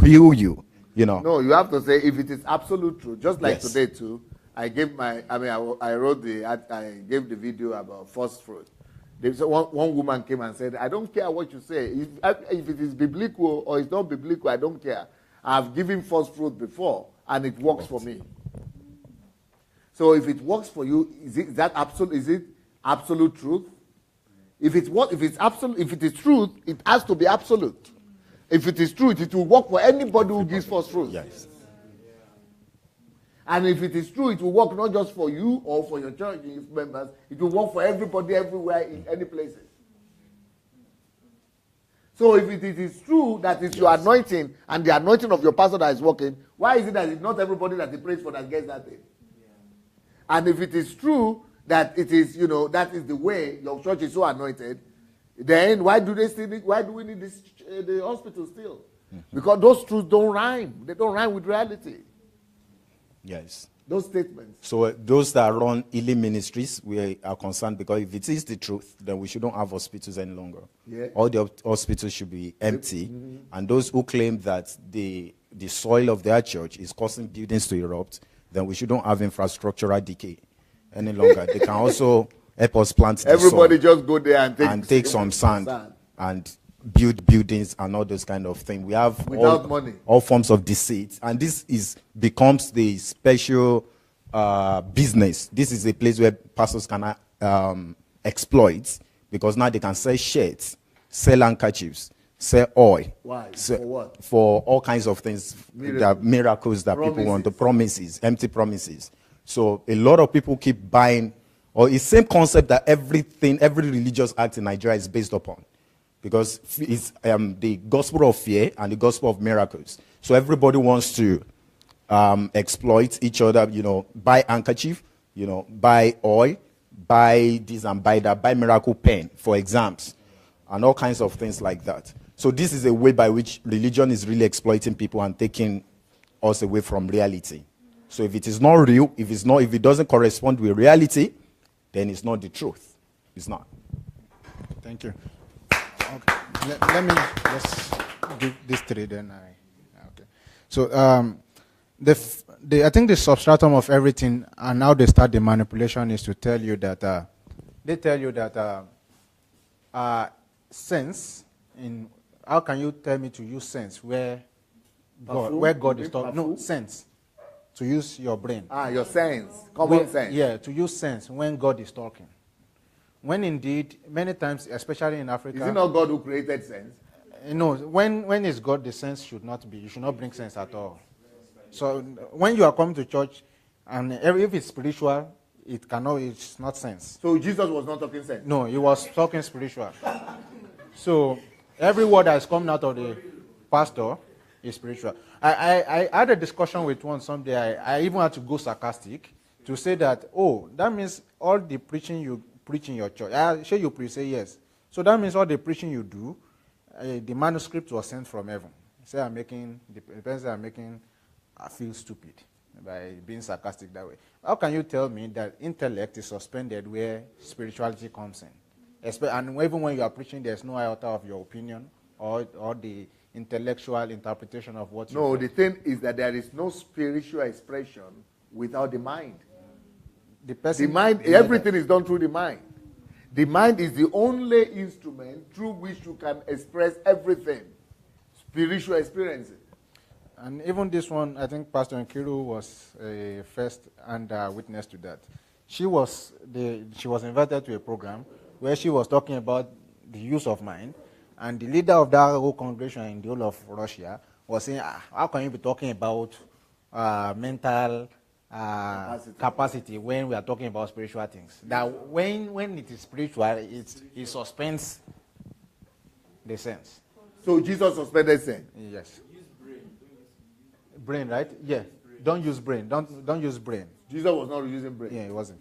heal you? You know? No, you have to say if it is absolute truth. Just like Yes. today too, I gave I wrote I gave the video about first fruit. One woman came and said, I don't care what you say. If it is biblical or it's not biblical, I don't care. I've given first fruit before, and it works for me. So if it works for you, is it absolute truth? If it is truth, it has to be absolute. If it is truth, it will work for anybody who gives first fruit. Yes. And if it is true, it will work not just for you or for your church members. It will work for everybody, everywhere, in any places. So if it is true that it's your anointing and the anointing of your pastor that is working, why is it that it's not everybody that he prays for that gets that thing? Yeah. And if it is true that it is, that is the way your church is so anointed, then why do we need the hospital still? Mm-hmm. Because those truths don't rhyme. They don't rhyme with reality. Yes. Those statements. So those that run healing ministries, we are concerned, because if it is the truth, then we shouldn't have hospitals any longer. Yeah. All the hospitals should be empty. Mm-hmm. And those who claim that the soil of their church is causing buildings to erupt, then we shouldn't have infrastructural decay any longer. They can also help us plant the Everybody soil just go there and take some sand and build buildings and all those kind of things. We have without money, all forms of deceit, and this becomes the special business. This is a place where pastors can exploit, because now they can sell shirts, sell handkerchiefs, sell oil. Why? For what? For all kinds of things, miracles that people want, the promises, empty promises. So a lot of people keep buying, or it's the same concept that every religious act in Nigeria is based upon. Because it's the gospel of fear and the gospel of miracles. So everybody wants to exploit each other, buy handkerchief, buy oil, buy this and buy that, buy miracle pen for exams, and all kinds of things like that. So this is a way by which religion is really exploiting people and taking us away from reality. So if it is not real, if it doesn't correspond with reality, then it's not the truth. It's not. Thank you. Okay. Let me just give this three, then okay. So I think the substratum of everything, and now they start the manipulation, is to tell you that sense in. How can you tell me to use sense where God is talking? No, sense. To use your brain. Your sense, common sense. Yeah, to use sense when God is talking. When indeed, many times, especially in Africa... Is it not God who created sense? No, when is God, the sense should not be. You should not bring sense at all. So when you are coming to church, and if it's spiritual, it's not sense. So Jesus was not talking sense? No, he was talking spiritual. So every word that is coming out of the pastor is spiritual. I had a discussion with one someday. I even had to go sarcastic to say that, that means all the preaching you preach in your church. I sure you preach, say yes. So that means all the preaching you do, the manuscript was sent from heaven. Say the person I'm making, I feel stupid by being sarcastic that way. How can you tell me that intellect is suspended where spirituality comes in? And even when you are preaching, there's no iota of your opinion or the intellectual interpretation of what you No, the thing is that there is no spiritual expression without the mind. The mind, everything is done through the mind. The mind is the only instrument through which you can express everything. Spiritual experiences. And even this one, I think Pastor Nkiru was a first-hand witness to that. She was invited to a program where she was talking about the use of mind, and the leader of that whole congregation in the whole of Russia was saying, how can you be talking about mental capacity when we are talking about spiritual things? That when it is spiritual, it suspends the sense. So Jesus suspended sin. Yes. Brain, right? Yeah. Don't use brain. Don't use brain. Jesus was not using brain. Yeah, it wasn't.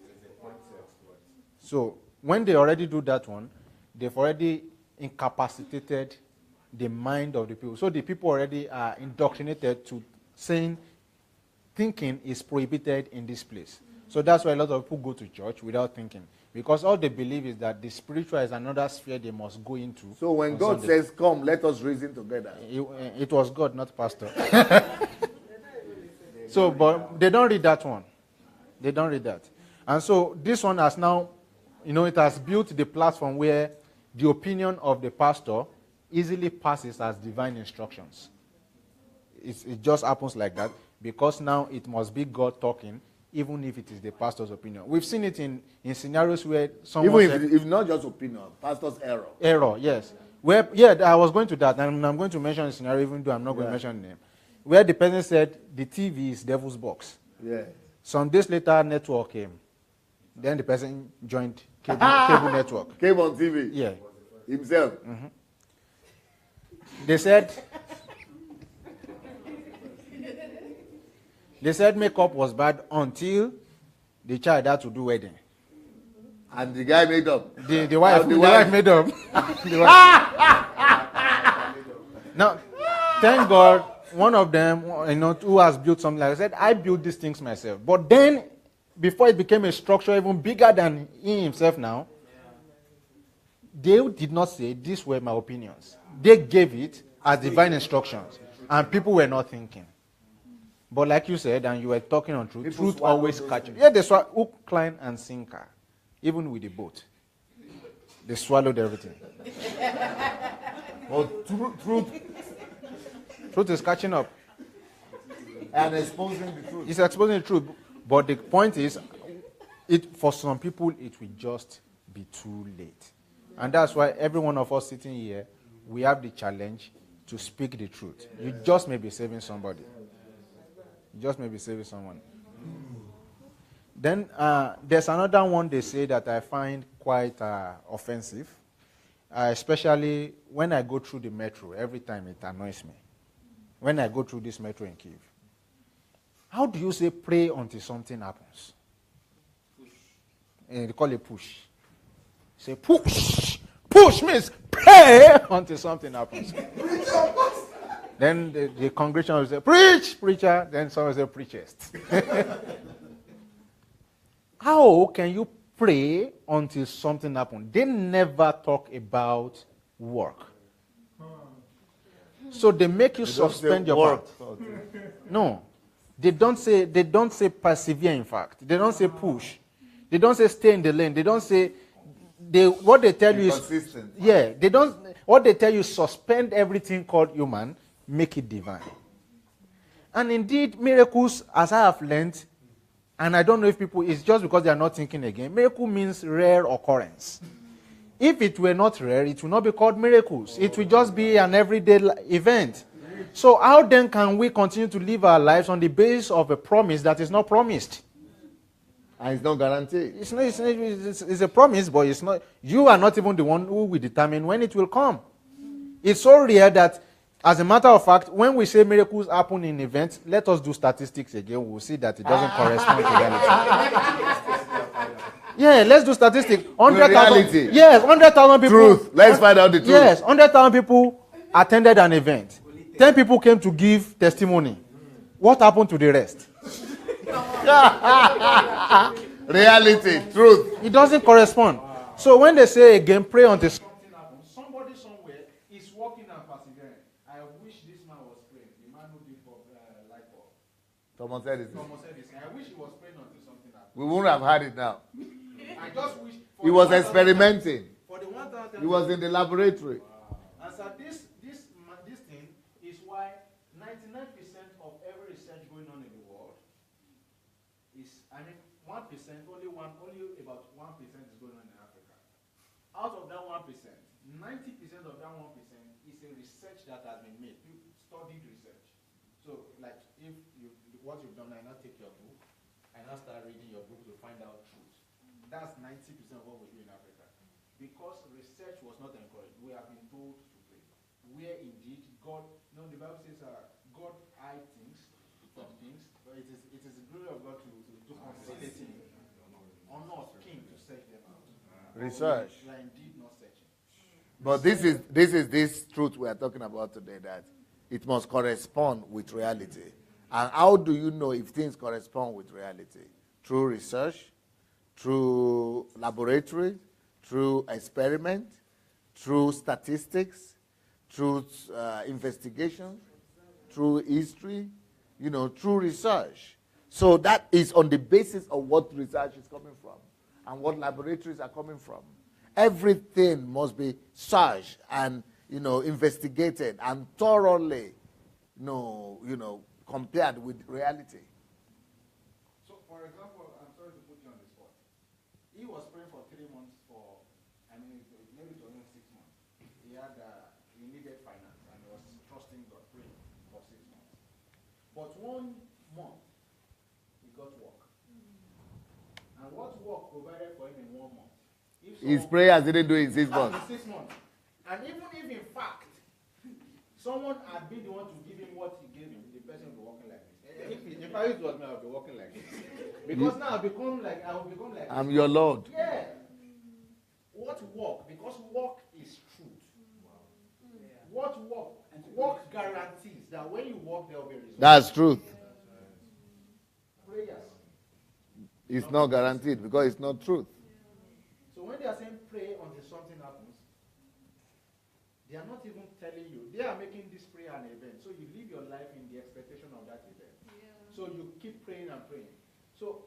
So when they already do that one, they've already incapacitated the mind of the people. So the people already are indoctrinated to saying thinking is prohibited in this place. So that's why a lot of people go to church without thinking. Because all they believe is that the spiritual is another sphere they must go into. So when on God Sunday. says, come, let us reason together. It was God, not pastor. So, but they don't read that one. They don't read that. And so this one has now, it has built the platform where the opinion of the pastor easily passes as divine instructions. It just happens like that because now it must be God talking, even if it is the pastor's opinion. We've seen it in scenarios where someone Even if not just opinion, pastor's error. Error, yes. Where, yeah, I was going to that, and I'm going to mention a scenario, even though I'm not going to mention the name, where the person said the TV is devil's box. Yeah. Some days later, network came. Then the person joined cable network. Came on TV. Yeah. Himself. Mm-hmm. They said makeup was bad until the child had to do wedding. And the guy made up. The wife made up. Now, thank God, one of them, who has built something like I said, I built these things myself. But then, before it became a structure even bigger than he himself now, they did not say these were my opinions. They gave it as divine instructions, and people were not thinking. But like you said, and you were talking on truth, truth always catches. Yeah, they swallowed hook, line, and sinker, even with the boat. They swallowed everything. But Truth is catching up. And exposing the truth. It's exposing the truth. But the point is, for some people, it will just be too late. And that's why every one of us sitting here, we have the challenge to speak the truth. You just may be saving somebody. You just may be saving someone. Then there's another one they say that I find quite offensive, especially when I go through the metro. Every time it annoys me. When I go through this metro in Kyiv. How do you say pray until something happens? Push. They call it push. Say push. Push means pray until something happens. Then the congregation will say, preach, preacher. Then someone will say, preachest. How can you pray until something happens? They never talk about work. So they make you suspend your work. No. They don't say persevere, in fact. They don't say push. They don't say stay in the lane. They don't say what they tell you is what they tell you is suspend everything called human, make it divine. And indeed, miracles, as I have learned, and I don't know if people, it's just because they are not thinking again, miracle means rare occurrence. If it were not rare, it will not be called miracles. It will just be an everyday event. So how then can we continue to live our lives on the basis of a promise that is not promised? And it's not guaranteed. It's a promise, but it's not. You are not even the one who will determine when it will come. It's so rare that, as a matter of fact, when we say miracles happen in events, let us do statistics again. We'll see that it doesn't correspond to reality. Yeah, let's do statistics. 100,000. Yes, 100,000 people. Truth. Let's find out the truth. Yes, 100,000 people attended an event. 10 people came to give testimony. What happened to the rest? Reality, truth. It doesn't correspond. So when they say again, pray until something happens, somebody somewhere is walking and persevering. I wish this man was praying. The man who did light bulb. Thomas said it. I wish he was praying until something happened. We wouldn't have had it now. I just wish. He was experimenting. For the 1,000. He was in the laboratory. And so this thing is why 99% of every research going on in the world is, 1%, only about 1% is going on in Africa. Out of that 1%, 90% of that 1% is a research that has been made, studied research. So, like, if what you've done, I now take your book, and now start reading your book to find out truth. That's 90% of what we do in Africa. Because research was not encouraged, we have been told to pray. where indeed God, the Bible says God hide things from things, but it is the glory of God to conceal things. On us, king, to search them out. Research. We are indeed not searching. But this truth we are talking about today, that it must correspond with reality. And how do you know if things correspond with reality? Through research, through laboratory, through experiment, through statistics, through investigation, through history, through research. So that is on the basis of what research is coming from and what laboratories are coming from. Everything must be searched and investigated and thoroughly compared with reality. So, for example, I'm sorry to put you on the spot. He was praying for 3 months maybe it was only 6 months. He needed finance and he was trusting God, praying for 6 months. But 1 month, he got work. And what work provided for him in 1 month? His prayers didn't do it in 6 months. In 6 months. And even if in fact, someone had been the one to give him what he gave him, the person will be walking like this. If I was me, I would be walking like this. Because now I will become like I'm your Lord. Yeah. What work? Because work is truth. What work? Work guarantees that when you work, there will be results. That's truth. Prayers. It's not guaranteed because it's not truth. So when they are saying pray until something happens, they are not even telling you. They are making this prayer an event. So you live your life in the expectation of that event. Yeah. So you keep praying and praying. So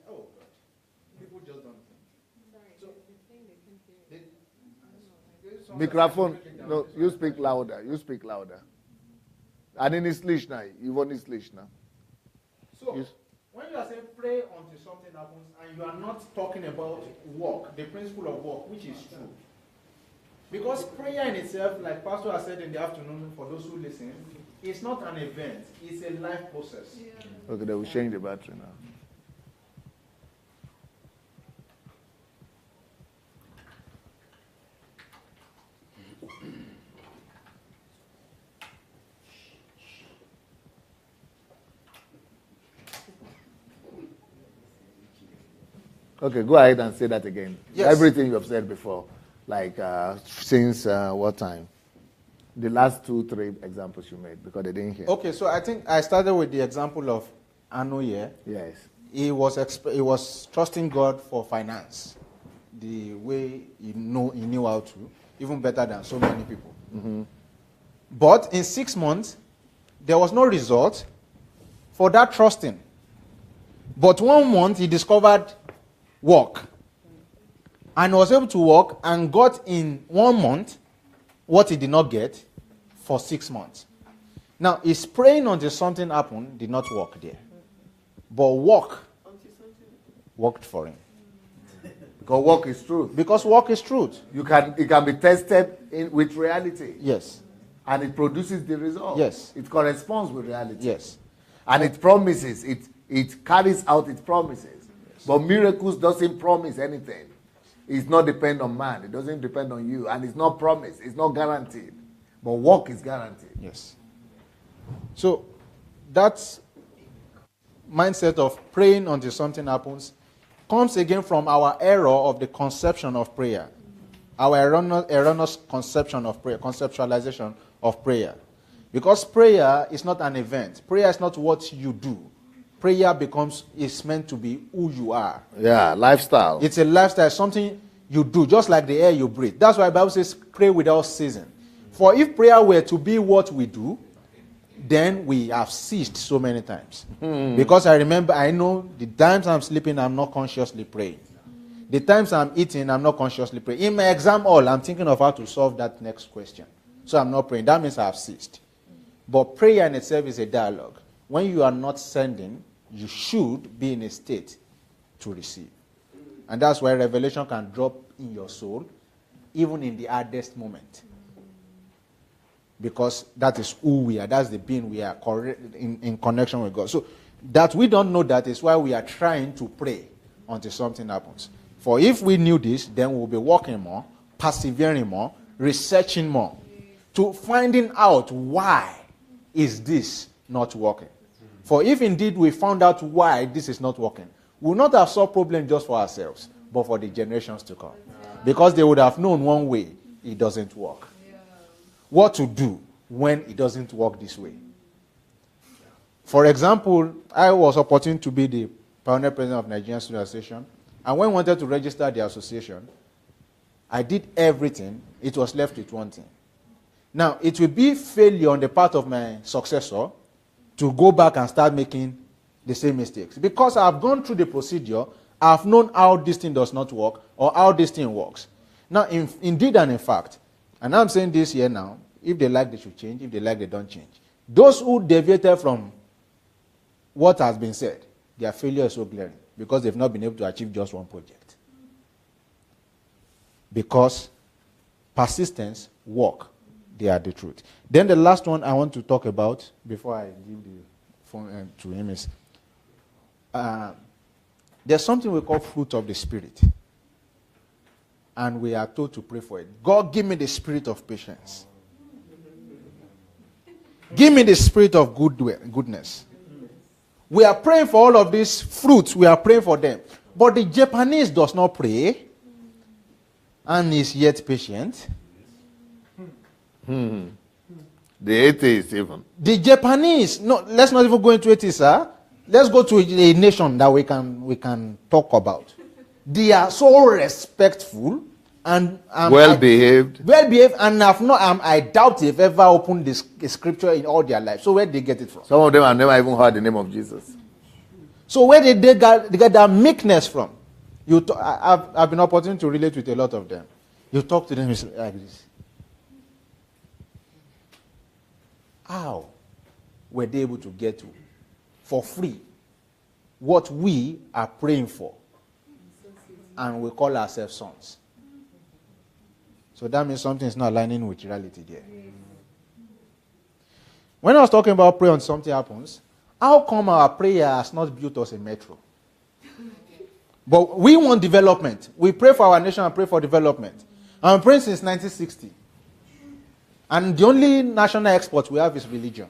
oh God, people just don't think. Sorry, so Microphone. No, you speak louder. You speak louder. And in English now. You want English now. So when you are saying pray until something happens, and you are not talking about work, the principle of work, which is true. Because prayer in itself, like Pastor has said in the afternoon, for those who listen, it's not an event. It's a life process. Yeah. Okay, they will change the battery now. Okay, go ahead and say that again. Yes. Everything you have said before, like since what time? The last 2-3 examples you made, because they didn't hear. Okay, so I think I started with the example of Anoye. Yes. He was trusting God for finance, the way he knew how to, even better than so many people. Mm-hmm. But in 6 months, there was no result for that trusting. But 1 month, he discovered work. And was able to work and got in 1 month what he did not get for 6 months. Now, his praying until something happened did not work there. But work worked for him. Because work is truth. Because work is truth. It can be tested with reality. Yes. And it produces the result. Yes. It corresponds with reality. Yes. And it promises, it carries out its promises. Yes. But miracles doesn't promise anything. It's not depend on man. It doesn't depend on you. And it's not promised. It's not guaranteed. But work is guaranteed. Yes. So that mindset of praying until something happens comes again from our error of the conception of prayer. Our erroneous conception of prayer, conceptualization of prayer. Because prayer is not an event. Prayer is not what you do. Prayer is meant to be who you are. Yeah, lifestyle. It's a lifestyle, something you do, just like the air you breathe. That's why the Bible says, pray without ceasing. For if prayer were to be what we do, then we have ceased so many times. Because I know the times I'm sleeping, I'm not consciously praying. The times I'm eating, I'm not consciously praying. In my exam hall, I'm thinking of how to solve that next question. So I'm not praying. That means I have ceased. But prayer in itself is a dialogue. When you are not sending, you should be in a state to receive. And that's why revelation can drop in your soul, even in the hardest moment. Because that is who we are. That's the being we are in connection with God. So that we don't know that is why we are trying to pray until something happens. For if we knew this, then we'll be working more, persevering more, researching more, to finding out why is this not working. For if indeed we found out why this is not working, we will not have solved problem just for ourselves, but for the generations to come. Because they would have known one way it doesn't work. What to do when it doesn't work this way. For example, I was opportune to be the pioneer president of Nigerian Student Association, and when I wanted to register the association, I did everything. It was left with one thing. Now, it will be failure on the part of my successor to go back and start making the same mistakes. Because I've gone through the procedure, I've known how this thing does not work or how this thing works. Now, indeed and in fact, and I'm saying this here now, if they like, they should change. If they like, they don't change. Those who deviated from what has been said, their failure is so glaring because they've not been able to achieve just one project. Because persistence, work, they are the truth. Then the last one I want to talk about before I give the phone to him is there's something we call fruit of the Spirit. And we are told to pray for it. God, give me the spirit of patience. Give me the spirit of goodness. We are praying for all of these fruits. We are praying for them. But the Japanese does not pray and is yet patient. The atheists even. The Japanese, no, let's not even go into it, sir. Let's go to a nation that we can talk about. They are so respectful and well behaved. And I doubt they've ever opened this scripture in all their life. So where did they get it from? Some of them have never even heard the name of Jesus. So where did they get that meekness from? I've been opportune to relate with a lot of them. You talk to them like this. How were they able to get to, for free, what we are praying for? And we call ourselves sons. So that means something is not aligning with reality there. When I was talking about prayer and something happens, how come our prayer has not built us a metro? But we want development. We pray for our nation and pray for development. I'm praying since 1960. And the only national export we have is religion.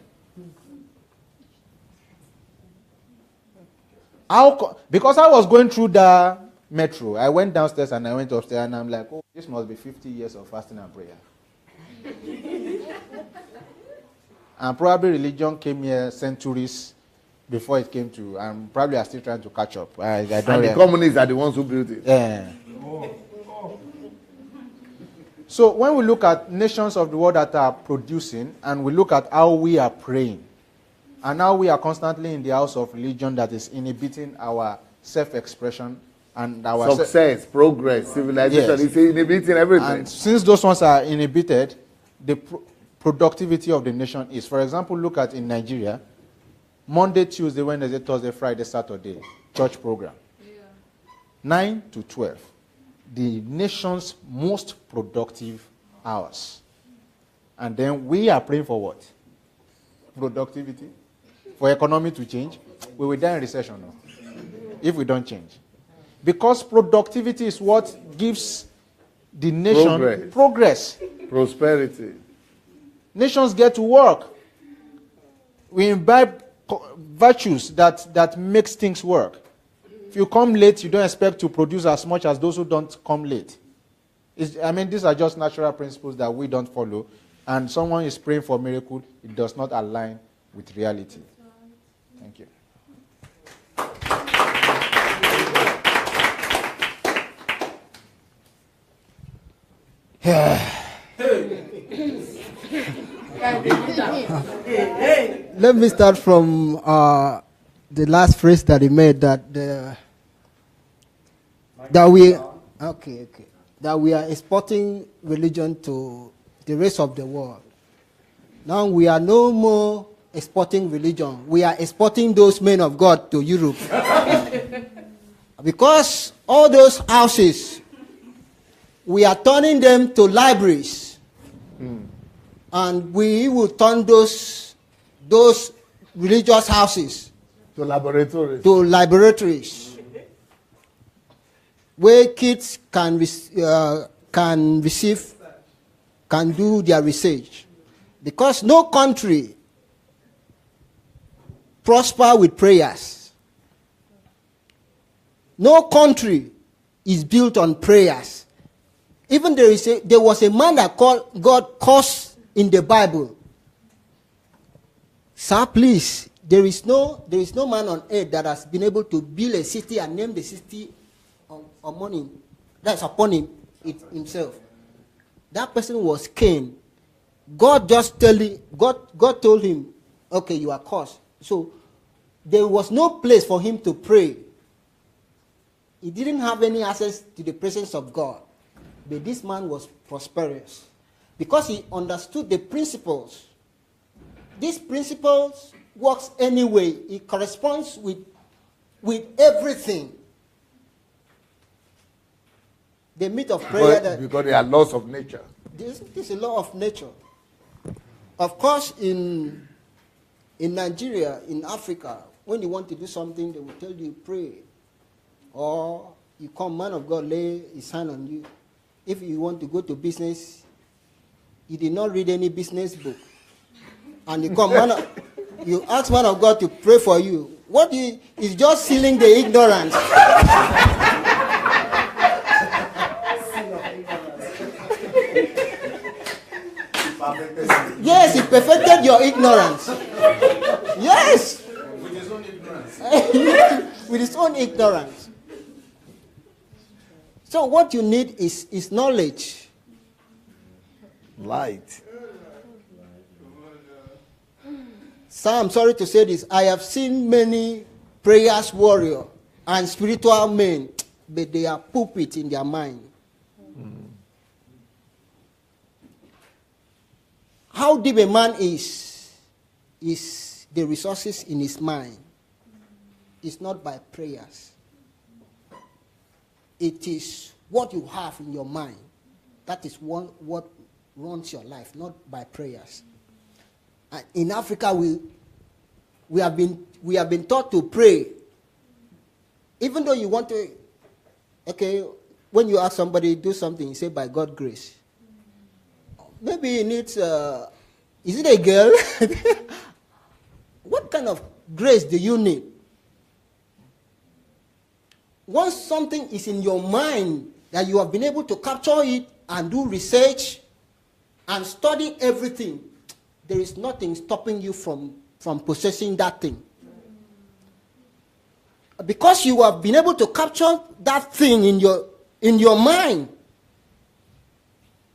Because I was going through the metro, I went downstairs and I went upstairs and I'm like, oh, this must be 50 years of fasting and prayer. And probably religion came here centuries before it came to, and probably are still trying to catch up. I don't And the communists are the ones who built it. Yeah. So when we look at nations of the world that are producing, and we look at how we are praying, and how we are constantly in the house of religion that is inhibiting our self-expression and our success, progress, civilization, Yes. it's inhibiting everything. And since those ones are inhibited, the productivity of the nation is. For example, look at in Nigeria, Monday, Tuesday, Wednesday, Thursday, Friday, Saturday, church program. 9 to 12. The nation's most productive hours. And then we are praying for what? Productivity. For economy to change. We will die in recession now, if we don't change. Because productivity is what gives the nation progress. Prosperity. Nations get to work. We imbibe virtues that makes things work. If you come late, you don't expect to produce as much as those who don't come late. These are just natural principles that we don't follow. And someone is praying for a miracle, it does not align with reality. Thank you. Let me start from the last phrase that he made, that we are exporting religion to the rest of the world. Now we are no more exporting religion. We are exporting those men of God to Europe. Because all those houses, we are turning them to libraries. And we will turn those religious houses to laboratories. Where kids can do their research Because no country prosper with prayers. No country is built on prayers. Even there was a man that called God cursed in the Bible. Sir, please, there is no man on earth that has been able to build a city and name the city upon him. That's upon him himself. That person was Cain. God told him, okay, you are cursed. So there was no place for him to pray. He didn't have any access to the presence of God. But this man was prosperous because he understood the principles. These principles works anyway. It corresponds with everything. The myth of prayer because they are laws of nature. This is a law of nature. Of course, in Nigeria, in Africa, when you want to do something, they will tell you pray. Or you come, man of God, lay his hand on you. If you want to go to business, you did not read any business book. And you come, you ask man of God to pray for you. It's just sealing the ignorance. Yes, he perfected your ignorance. Yes. With his own ignorance. With his own ignorance. So what you need is knowledge. Light. Sir, I'm sorry to say this. I have seen many prayers warrior and spiritual men, but they are pulpit in their mind. How deep a man is the resources in his mind. It's not by prayers. It is what you have in your mind. That is what runs your life, not by prayers. And in Africa, we have been taught to pray. Even though you want to, okay, when you ask somebody to do something, you say by God's grace. Maybe he needs, is it a girl? What kind of grace do you need? Once something is in your mind that you have been able to capture it and do research and study everything, there is nothing stopping you from possessing that thing. Because you have been able to capture that thing in your mind,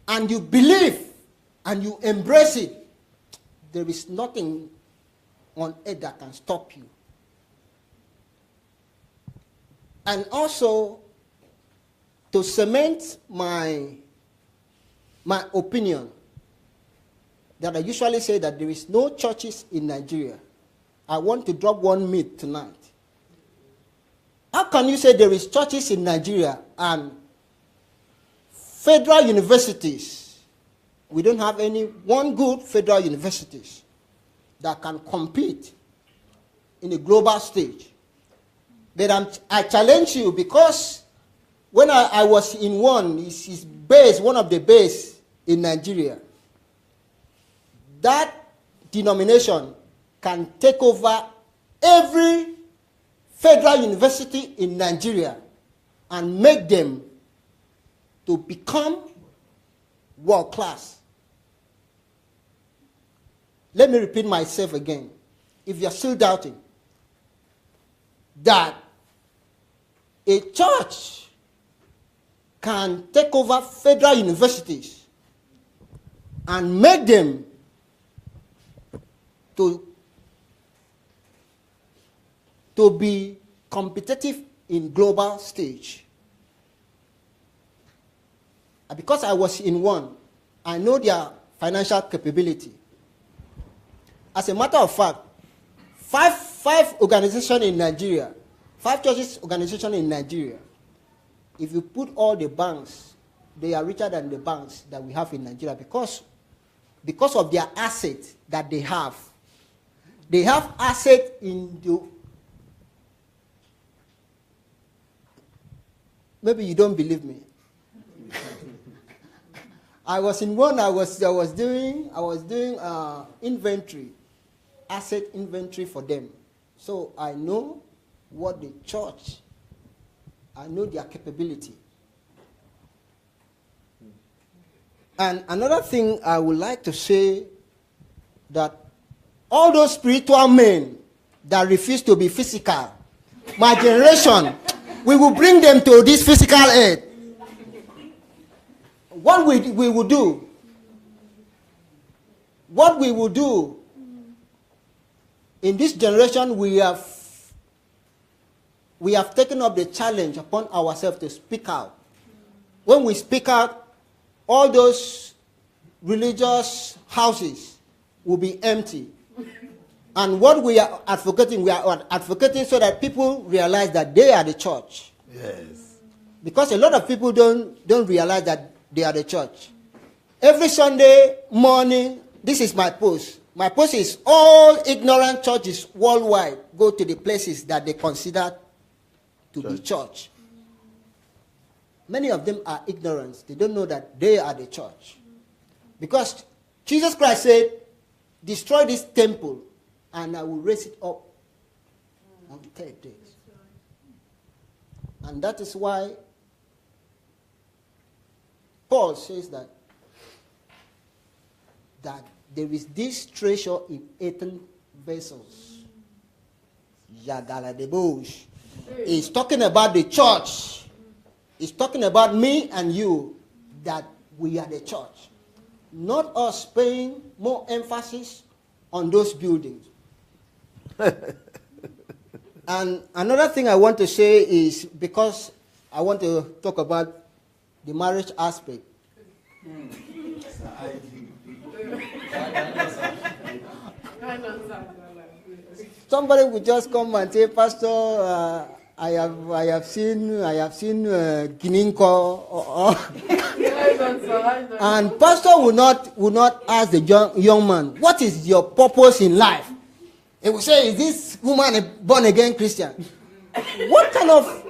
and you believe and you embrace it, there is nothing on earth that can stop you. And also, to cement my opinion, that I usually say that there is no churches in Nigeria, I want to drop one myth tonight. How can you say there is churches in Nigeria and federal universities? We don't have one good federal universities that can compete in a global stage. But I challenge you, because when I was in one of the base in Nigeria, that denomination can take over every federal university in Nigeria and make them to become world class. Let me repeat myself again. If you're still doubting that a church can take over federal universities and make them to be competitive in global stage. Because I was in one, I know their financial capability. As a matter of fact, five organizations in Nigeria, 5 churches organization in Nigeria, if you put all the banks, they are richer than the banks that we have in Nigeria because of their assets that they have. They have assets in the... Maybe you don't believe me. I was in one. I was doing inventory, asset inventory for them. So I know what the church. I know their capability. And another thing I would like to say, that all those spiritual men that refuse to be physical, my generation, we will bring them to this physical earth. What we will do, in this generation, we have taken up the challenge upon ourselves to speak out. When we speak out, all those religious houses will be empty. And what we are advocating so that people realize that they are the church. Yes. Because a lot of people don't realize that they are the church. Every Sunday morning, this is my post. My post is all ignorant churches worldwide go to the places that they consider to be church. Many of them are ignorant. They don't know that they are the church. Because Jesus Christ said, destroy this temple and I will raise it up on the third day. And that is why Paul says that there is this treasure in earthen vessels. Yagala de Bush. He's talking about the church. He's talking about me and you, that we are the church. Not us paying more emphasis on those buildings. And another thing I want to say is, because I want to talk about the marriage aspect. Somebody would just come and say, Pastor, I have seen Gininko, and pastor will not ask the young man, what is your purpose in life? He will say, is this woman a born again Christian? What kind of,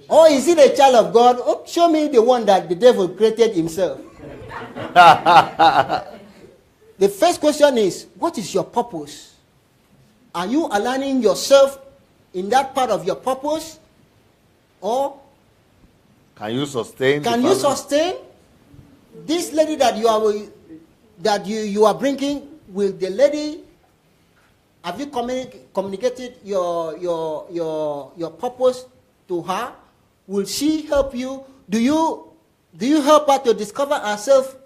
or is it a child of God? Oh, show me the one that the devil created himself. The first question is, what is your purpose? Are you aligning yourself in that part of your purpose? Or can you sustain? This lady that you are bringing? Will the lady, have you communicated your purpose to her? Will she help you? Do you help her to discover herself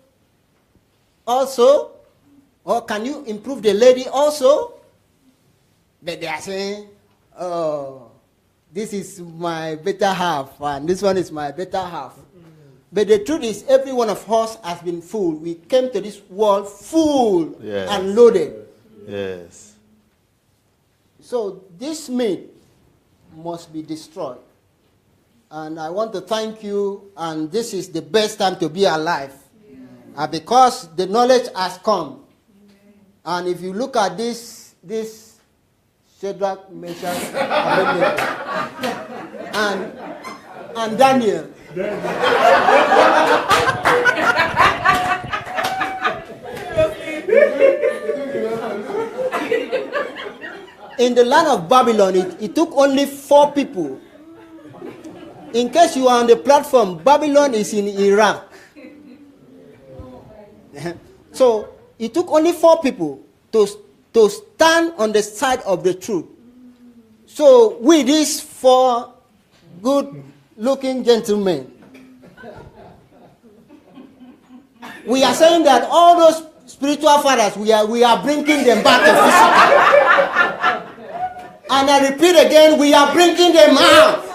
also? Or can you improve the lady also? But they are saying, oh, this is my better half, and this one is my better half. But the truth is, every one of us has been full. We came to this world full and loaded. Yes. So this myth must be destroyed. And I want to thank you, and this is the best time to be alive. Because the knowledge has come. And if you look at this Shadrach, Meshach, Abednego, and Daniel. In the land of Babylon, it took only 4 people. In case you are on the platform, Babylon is in Iraq. So it took only 4 people to stand on the side of the truth. So we, these 4 good-looking gentlemen, we are saying that all those spiritual fathers, we are bringing them back to physical. And I repeat again, we are bringing them out.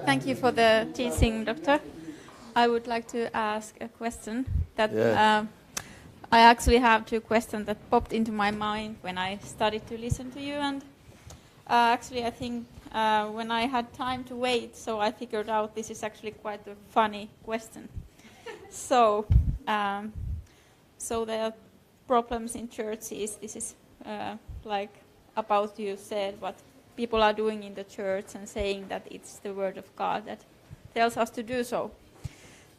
Thank you for the teaching, Doctor. I would like to ask a question that I actually have 2 questions that popped into my mind when I started to listen to you. And actually, I think when I had time to wait, so I figured out this is actually quite a funny question. So there are problems in churches. This is like about you said what people are doing in the church and saying that it's the word of God that tells us to do so.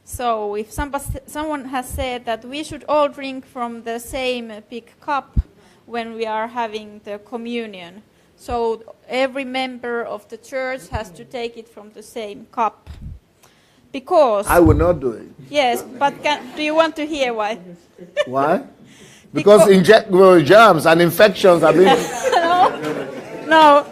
So if someone has said that we should all drink from the same big cup when we are having the communion, so every member of the church has to take it from the same cup. Because I will not do it. yes, but do you want to hear why? Why? Because germs and infections have been... No.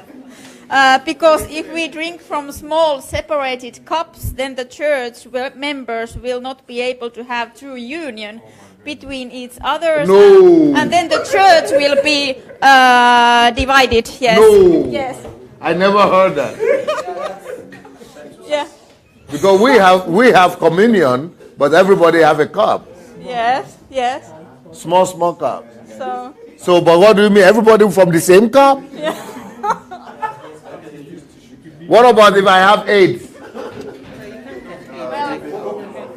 Because if we drink from small separated cups, then the church members will not be able to have true union between each other. No. And then the church will be divided. Yes. No. Yes. I never heard that. Yeah. Because we have communion, but everybody have a cup. Yes. Yes. Small cup. So, but what do you mean? Everybody from the same cup? yeah. What about if I have AIDS?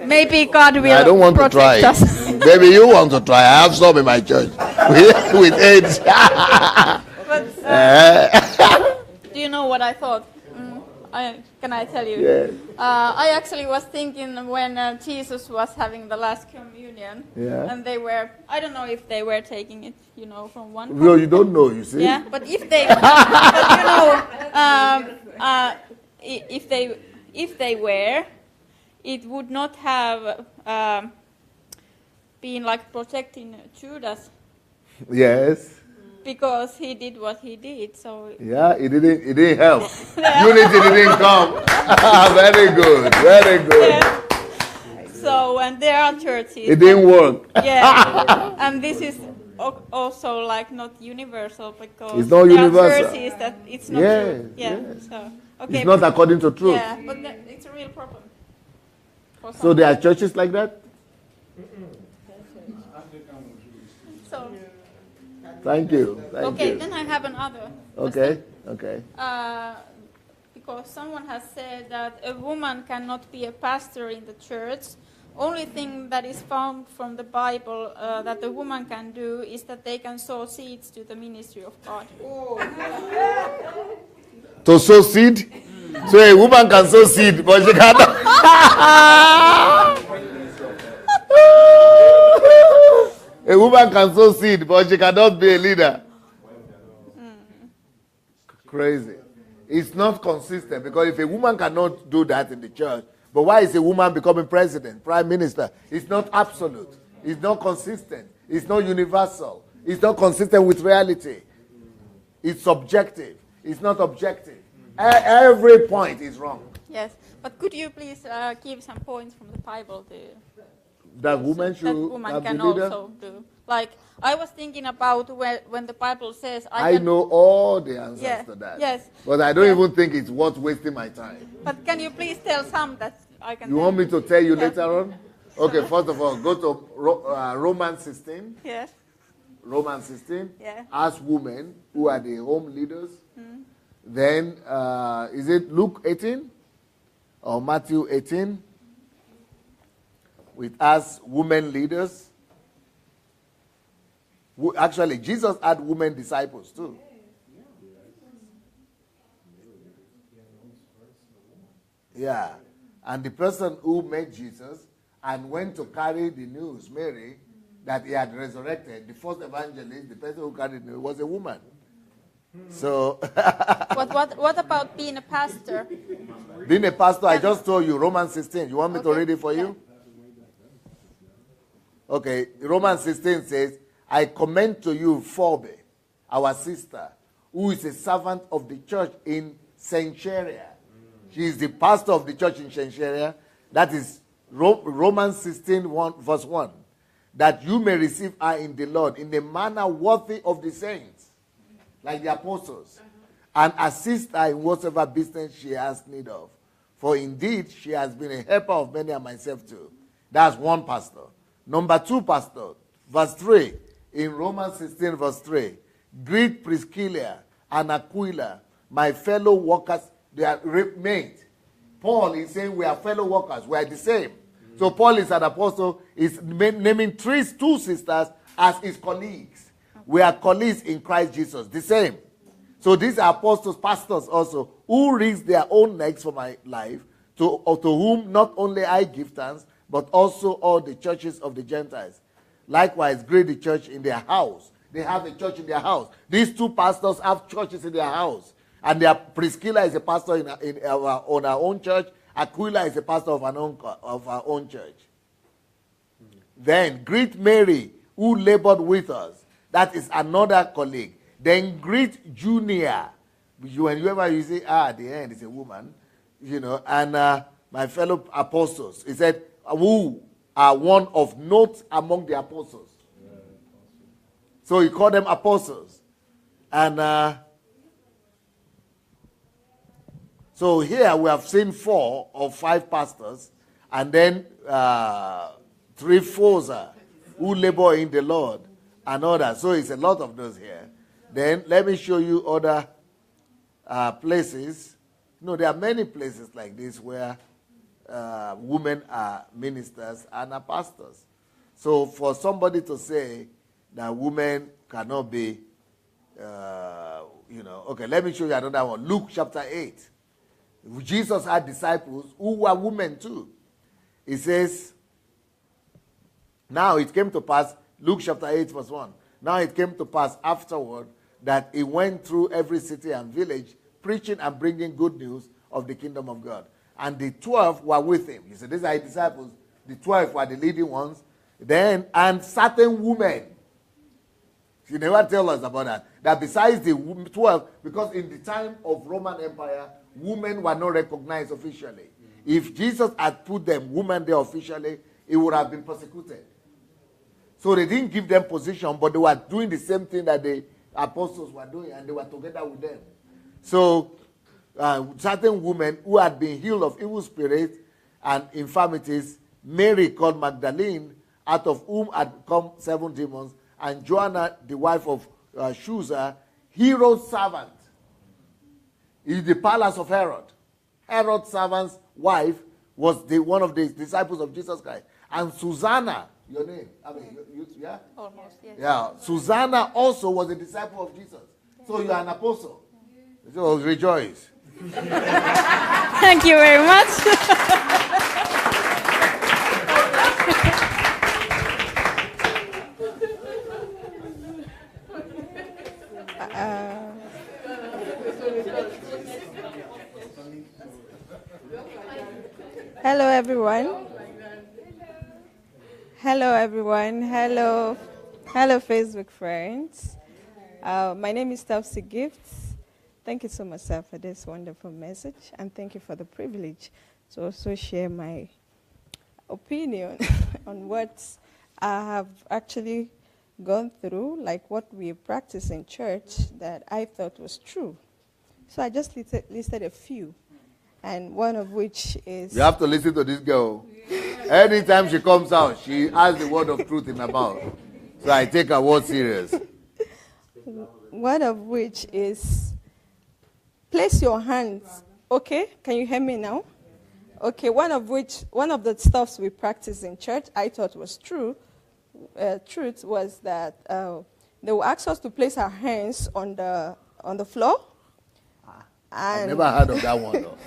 Maybe God will I don't want to try protect us. it. Maybe you want to try. I have some in my church with AIDS. But, do you know what I thought? Can I tell you? Yeah. I actually was thinking when Jesus was having the last communion, and they were, I don't know if they were taking it, from one cup. Well, you don't know, you see. Yeah, but if they, if they were, it would not have been like protecting Judas. Yes. Because he did what he did, so... Yeah, it didn't help. Unity didn't come. Very good. Yeah. So, and there are churches... It didn't work. Yeah, and this is also like not universal, because it's not there universal. are churches that it's not true. Yeah, yes. so, okay, it's not according to truth. Yeah, but it's a real problem. So there are churches like that? So... Thank you. Okay, then I have another. Okay. Because someone has said that a woman cannot be a pastor in the church. Only thing that is found from the Bible that a woman can do is that they can sow seeds to the ministry of God. To sow seed? So a woman can sow seed, but she cannot. A woman can sow seed, but she cannot be a leader. Crazy. It's not consistent, because if a woman cannot do that in the church, but why is a woman becoming president, prime minister? It's not absolute. It's not consistent. It's not universal. It's not consistent with reality. It's subjective. It's not objective. Every point is wrong. Yes, but could you please give some points from the Bible that woman should that woman can be leader? also do? Like, I was thinking about when the Bible says... I know all the answers to that. Yes. But I don't even think it's worth wasting my time. But can you please tell some that I can... You want me to tell you later on? Okay, first of all, go to Romans 16. Yes. Romans 16. Yeah. Ask women who are the home leaders. Then, is it Luke 18 or Matthew 18? With us women leaders. Actually, Jesus had women disciples too. Yeah. And the person who met Jesus and went to carry the news, Mary, that he had resurrected, the first evangelist, the person who carried the news, was a woman. So... what about being a pastor? Being a pastor, I just told you, Romans 16. You want me to read it for you? Okay, Romans 16 says, I commend to you Phoebe, our sister, who is a servant of the church in Cenchrea. She is the pastor of the church in Cenchrea. That is Romans 16, verse 1. That you may receive her in the Lord in a manner worthy of the saints, like the apostles, and assist her in whatever business she has need of. For indeed, she has been a helper of many and myself too. That's one pastor. Number two pastor, verse 3, in Romans 16, verse 3. Greet Priscilla and Aquila, my fellow workers. They are made. Paul is saying we are fellow workers. We are the same. So Paul is an apostle. He's naming two sisters as his colleagues. We are colleagues in Christ Jesus, the same. So these are apostles, pastors also, who risk their own necks for my life, to whom not only I give thanks, but also all the churches of the Gentiles. Likewise, greet the church in their house. They have a church in their house. These two pastors have churches in their house. And Priscilla is a pastor on our own church. Aquila is a pastor of our own church. Then greet Mary, who labored with us. That is another colleague. Then greet Junia. Whenever you say, at the end, it's a woman. And my fellow apostles. He said, who are one of note among the apostles. So he called them apostles. And so here we have seen 4 or 5 pastors, and then 3 fosa who labor in the Lord, and others. So it's a lot of those here. Then let me show you other places. There are many places like this where women are ministers and are pastors. So for somebody to say that women cannot be, okay, let me show you another one. Luke chapter 8. Jesus had disciples who were women too. He says, now it came to pass, Luke chapter 8 verse 1. Now it came to pass afterward that he went through every city and village, preaching and bringing good news of the kingdom of God. And the 12 were with him. He said, these are his disciples. The 12 were the leading ones. Then, and certain women. She never tell us about that. That besides the 12, because in the time of Roman Empire, women were not recognized officially. If Jesus had put them, women there officially, it would have been persecuted. So they didn't give them position, but they were doing the same thing that the apostles were doing, and they were together with them. So certain women who had been healed of evil spirits and infirmities, Mary called Magdalene, out of whom had come 7 demons, and Joanna, the wife of Chuza, Herod's servant, in the palace of Herod. Herod's servant's wife was one of the disciples of Jesus Christ. And Susanna, your name, yeah? Almost, yes. Yeah, Susanna also was a disciple of Jesus. So you are an apostle. So rejoice. Thank you very much. Hello, everyone. Hello, everyone. Hello, Facebook friends. My name is Tausi Gifts. Thank you so much, sir, for this wonderful message, and thank you for the privilege to also share my opinion on what I have actually gone through, like what we practice in church that I thought was true. So I just listed a few, and one of which is... You have to listen to this girl. Anytime she comes out, she has the word of truth in her mouth. So I take her word serious. One of which is, place your hands. Okay, can you hear me now? Okay, one of the stuffs we practice in church I thought was true. Truth was that they will ask us to place our hands on the floor. I've never heard of that one though.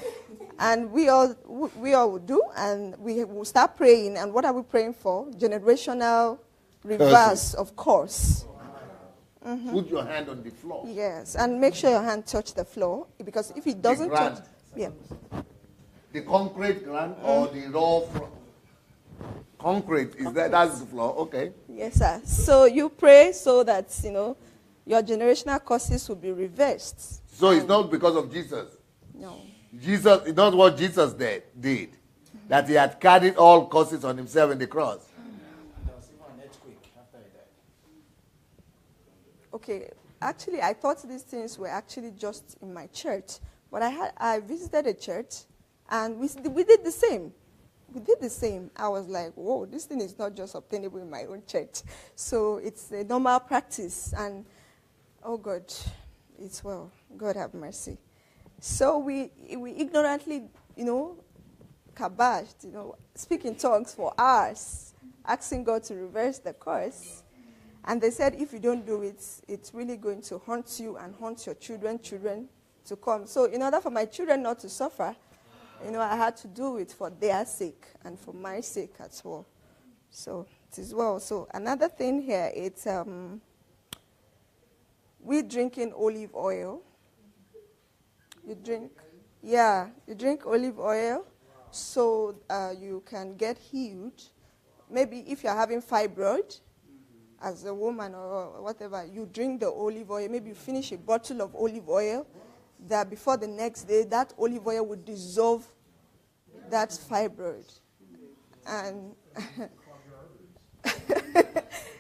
And we all would do, and we will start praying. And what are we praying for? Generational reverse, of course. Mm-hmm. Put your hand on the floor. Yes, and make sure your hand touch the floor, because if it doesn't touch, yeah. The concrete ground or the raw concrete that's the floor. Okay. Yes, sir. So you pray so that your generational curses will be reversed. So it's not because of Jesus. No. Jesus, it's not what Jesus did. That he had carried all curses on himself in the cross. Okay, actually, I thought these things were actually just in my church, but I visited a church, and we did the same. We did the same. I was like, whoa, this thing is not just obtainable in my own church. So it's a normal practice, and oh God, it's well. God have mercy. So we ignorantly, kabashed, speak in tongues for hours, asking God to reverse the curse. And they said if you don't do it, it's really going to haunt you and haunt your children to come. So in order for my children not to suffer, I had to do it for their sake and for my sake as well. So it is well. So another thing here, it's we drinking olive oil. You drink olive oil so you can get healed. Maybe if you're having fibroid, as a woman or whatever, you drink the olive oil. Maybe you finish a bottle of olive oil, that before the next day, that olive oil would dissolve that fibroid. And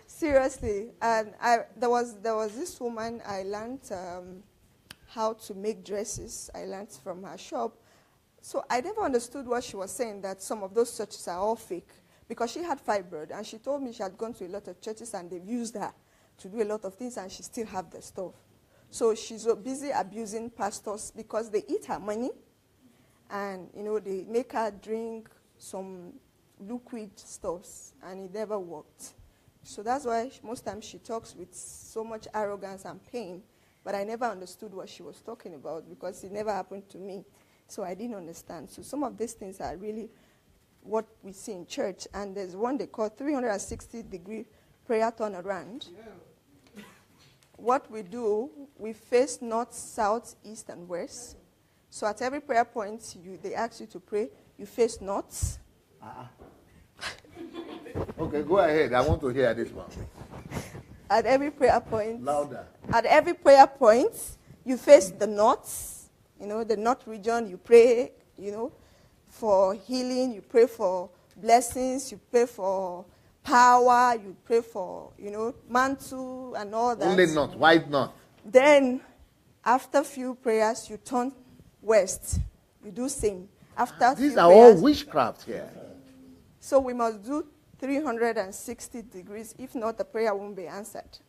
seriously, and there was this woman, I learned how to make dresses. I learned from her shop. So I never understood what she was saying, that some of those churches are all fake, because she had fibroid, and she told me she had gone to a lot of churches and they've used her to do a lot of things, and she still have the stuff. So she's so busy abusing pastors because they eat her money, and they make her drink some liquid stuffs, and it never worked. So that's why most times she talks with so much arrogance and pain, but I never understood what she was talking about because it never happened to me. So I didn't understand. So some of these things are really what we see in church, and there's one they call 360-degree prayer turnaround. Yeah. What we do, we face north, south, east, and west. So at every prayer point, they ask you to pray, you face north. Okay, go ahead. I want to hear this one. At every prayer point. Louder. At every prayer point, you face the north, the north region. You pray, for healing. You pray for blessings. You pray for power. You pray for, mantle and all that. Only north, white north. Then, after few prayers, you turn west. You do same. After These few are prayers, all witchcraft here. So we must do 360 degrees. If not, the prayer won't be answered.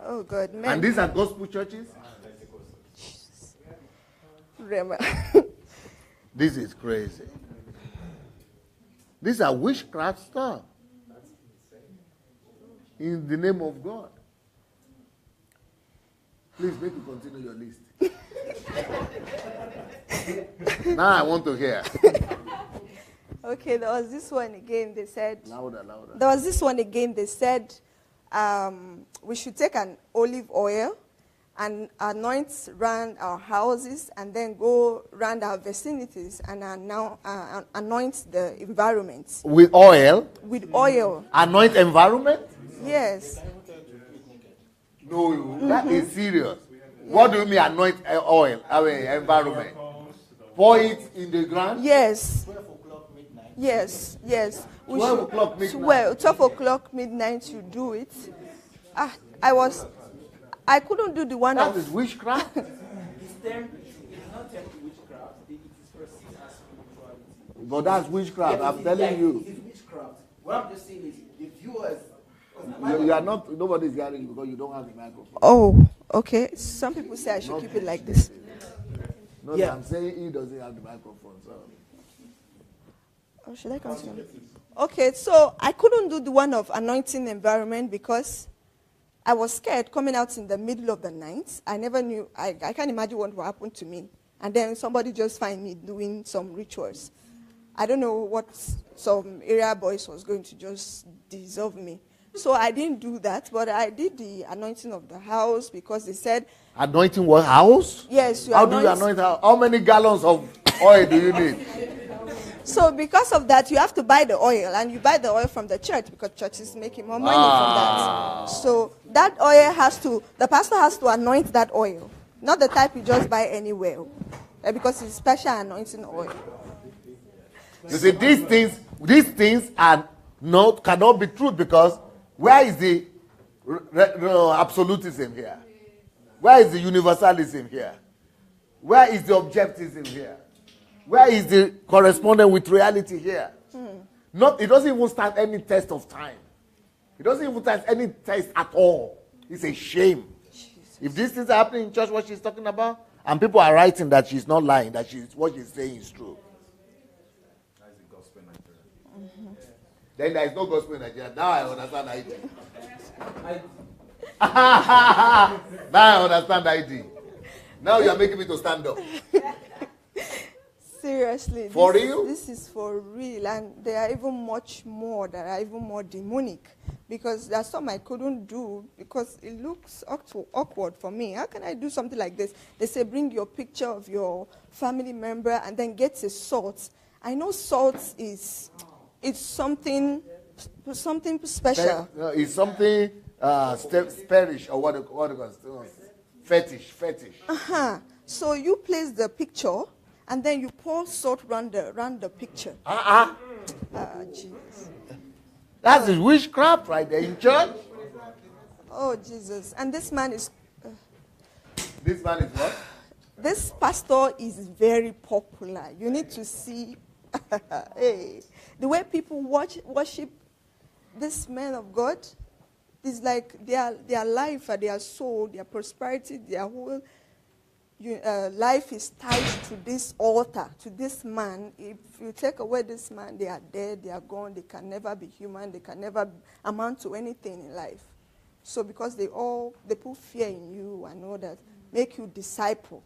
Oh, God, man. And these are gospel churches? This is crazy. These are witchcraft stuff. In the name of God. Please make you continue your list. Now I want to hear. Okay, there was this one again. They said. Louder. There was this one again. They said we should take an olive oil and anoint around our houses, and then go around our vicinities and anoint the environment. With oil? With oil. Anoint environment? Yes. No, that is serious. What do you mean anoint oil? Environment. Pour it in the ground? Yes. Yes. 12 o'clock midnight. 12 o'clock midnight, you do it. I couldn't do the one That of... is witchcraft? But that's witchcraft, I'm telling you. It's witchcraft. What I'm just saying is, the viewers... You are not, nobody's hearing you because you don't have a microphone. Oh, okay. Some people say I should keep it like this. No, Yeah. I'm saying he doesn't have the microphone. So. Oh, should I continue? Okay, so I couldn't do the one of anointing environment because I was scared coming out in the middle of the night. I never knew, I can't imagine what would happen to me. And then somebody just find me doing some rituals. I don't know what some area boys was going to just dissolve me. So I didn't do that, but I did the anointing of the house because they said... Anointing what house? Yes. How do you anoint house? How many gallons of oil do you need? So because of that, you have to buy the oil, and you buy the oil from the church because church is making more money from that. So that oil the pastor has to anoint that oil, not the type you just buy anywhere, because it's special anointing oil. You see, these things cannot be true because where is the absolutism here? Where is the universalism here? Where is the objectivism here? Where is the correspondence with reality here? It doesn't even stand any test of time. It doesn't even stand any test at all. It's a shame. Jesus. If these things are happening in church, what she's talking about, and people are writing that she's not lying, that what she's saying is true. Then there is no gospel in Nigeria. Now I understand ID. Now I understand ID. Now you are making me to stand up. Seriously. For real? This is for real. And there are even much more that are even more demonic. Because there's some I couldn't do because it looks awkward for me. How can I do something like this? They say bring your picture of your family member and then get a salt. I know salt is something special. It's something perish or what do you call it? Fetish. Uh-huh. So you place the picture and then you pour salt around the picture. Jesus. That's witchcraft right there in church. Oh, Jesus. And this man is... This man is what? This pastor is very popular. You need to see hey, the way people worship this man of God is like their life, their soul, their prosperity, their whole life is tied to this altar, to this man. If you take away this man, they are dead, they are gone, they can never be human, they can never amount to anything in life. So because they put fear in you and all that, make you disciple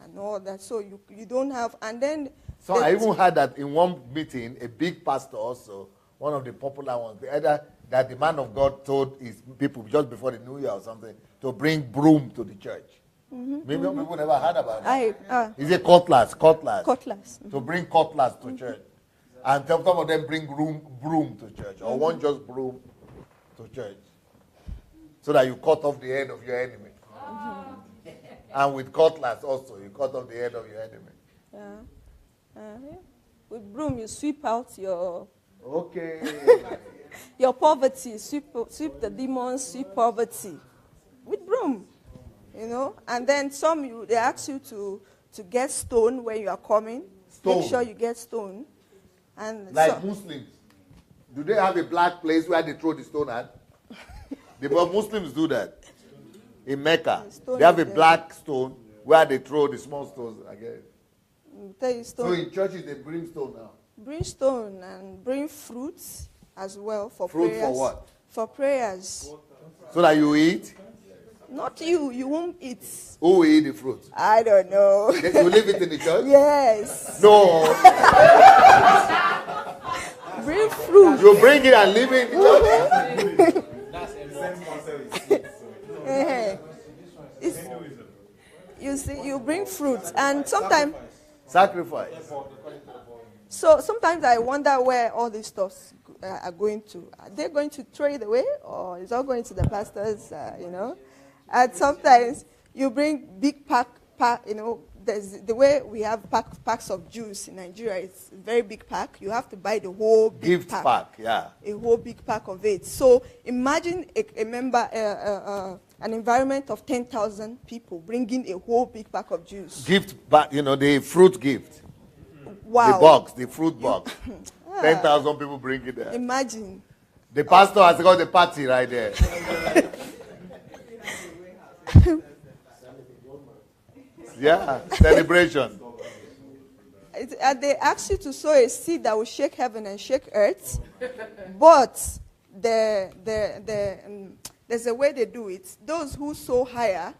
and all that. So you don't have, and then... So I even heard that in one meeting, a big pastor also, one of the popular ones, that the man of God told his people just before the New Year or something to bring broom to the church. Maybe people never heard about it. Is it cutlass? Cutlass. To bring cutlass to church. And some of them bring broom to church. Or one just broom to church. So that you cut off the head of your enemy. And with cutlass also, you cut off the head of your enemy. Yeah. With broom, you sweep out your... Okay. Your poverty, sweep the demons, sweep poverty. With broom. You know, and then they ask you to get stone when you are coming. Stone. Make sure you get stone. And like Muslims, do they have a black place where they throw the stone at? But Muslims do that. In Mecca, they have a black stone where they throw the small stones again. So in churches they bring stone now. Bring stone and bring fruits as well for Fruit prayers. for what? For prayers. So that you eat? Not you won't eat. Who will eat the fruit? I don't know. You leave it in the church? Yes. No. Bring fruit. You bring it and leave it in the church? You see, you bring fruits and sometimes... Sacrifice. So sometimes I wonder where all these stuffs are going to. Are they going to throw it away or is all going to the pastors, And sometimes you bring big pack, there's the way we have packs of juice in Nigeria, it's a very big pack. You have to buy the whole big gift pack, yeah. A whole big pack of it. So imagine an environment of 10,000 people bringing a whole big pack of juice. Gift pack, the fruit gift. Wow. The fruit box. 10,000 people bring it there. Imagine. The pastor has got the party right there. Yeah, celebration. They ask you to sow a seed that will shake heaven and shake earth, but there's a way they do it. Those who sow higher,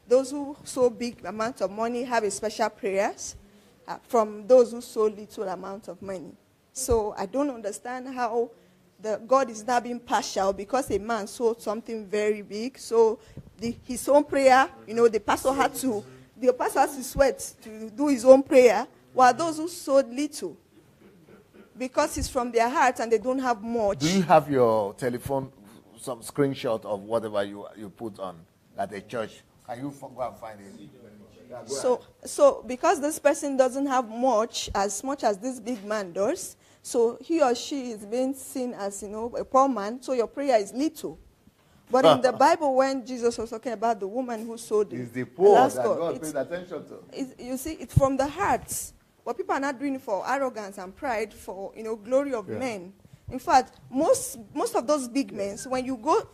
those who sow big amounts of money have a special prayers from those who sow little amount of money. So I don't understand how God is now being partial because a man sowed something very big. So his own prayer, the pastor has to sweat to do his own prayer, while those who sowed little, because it's from their heart and they don't have much. Do you have your telephone, some screenshot of whatever you put on at a church? Can you go and find it? Yeah, so because this person doesn't have much as this big man does, so he or she is being seen as, a poor man, so your prayer is little. But in the Bible, when Jesus was talking about the woman who sowed it's the poor that God pays attention to. You see, it's from the heart. But people are not doing it for arrogance and pride, for glory of men. In fact, most of those big men, when you go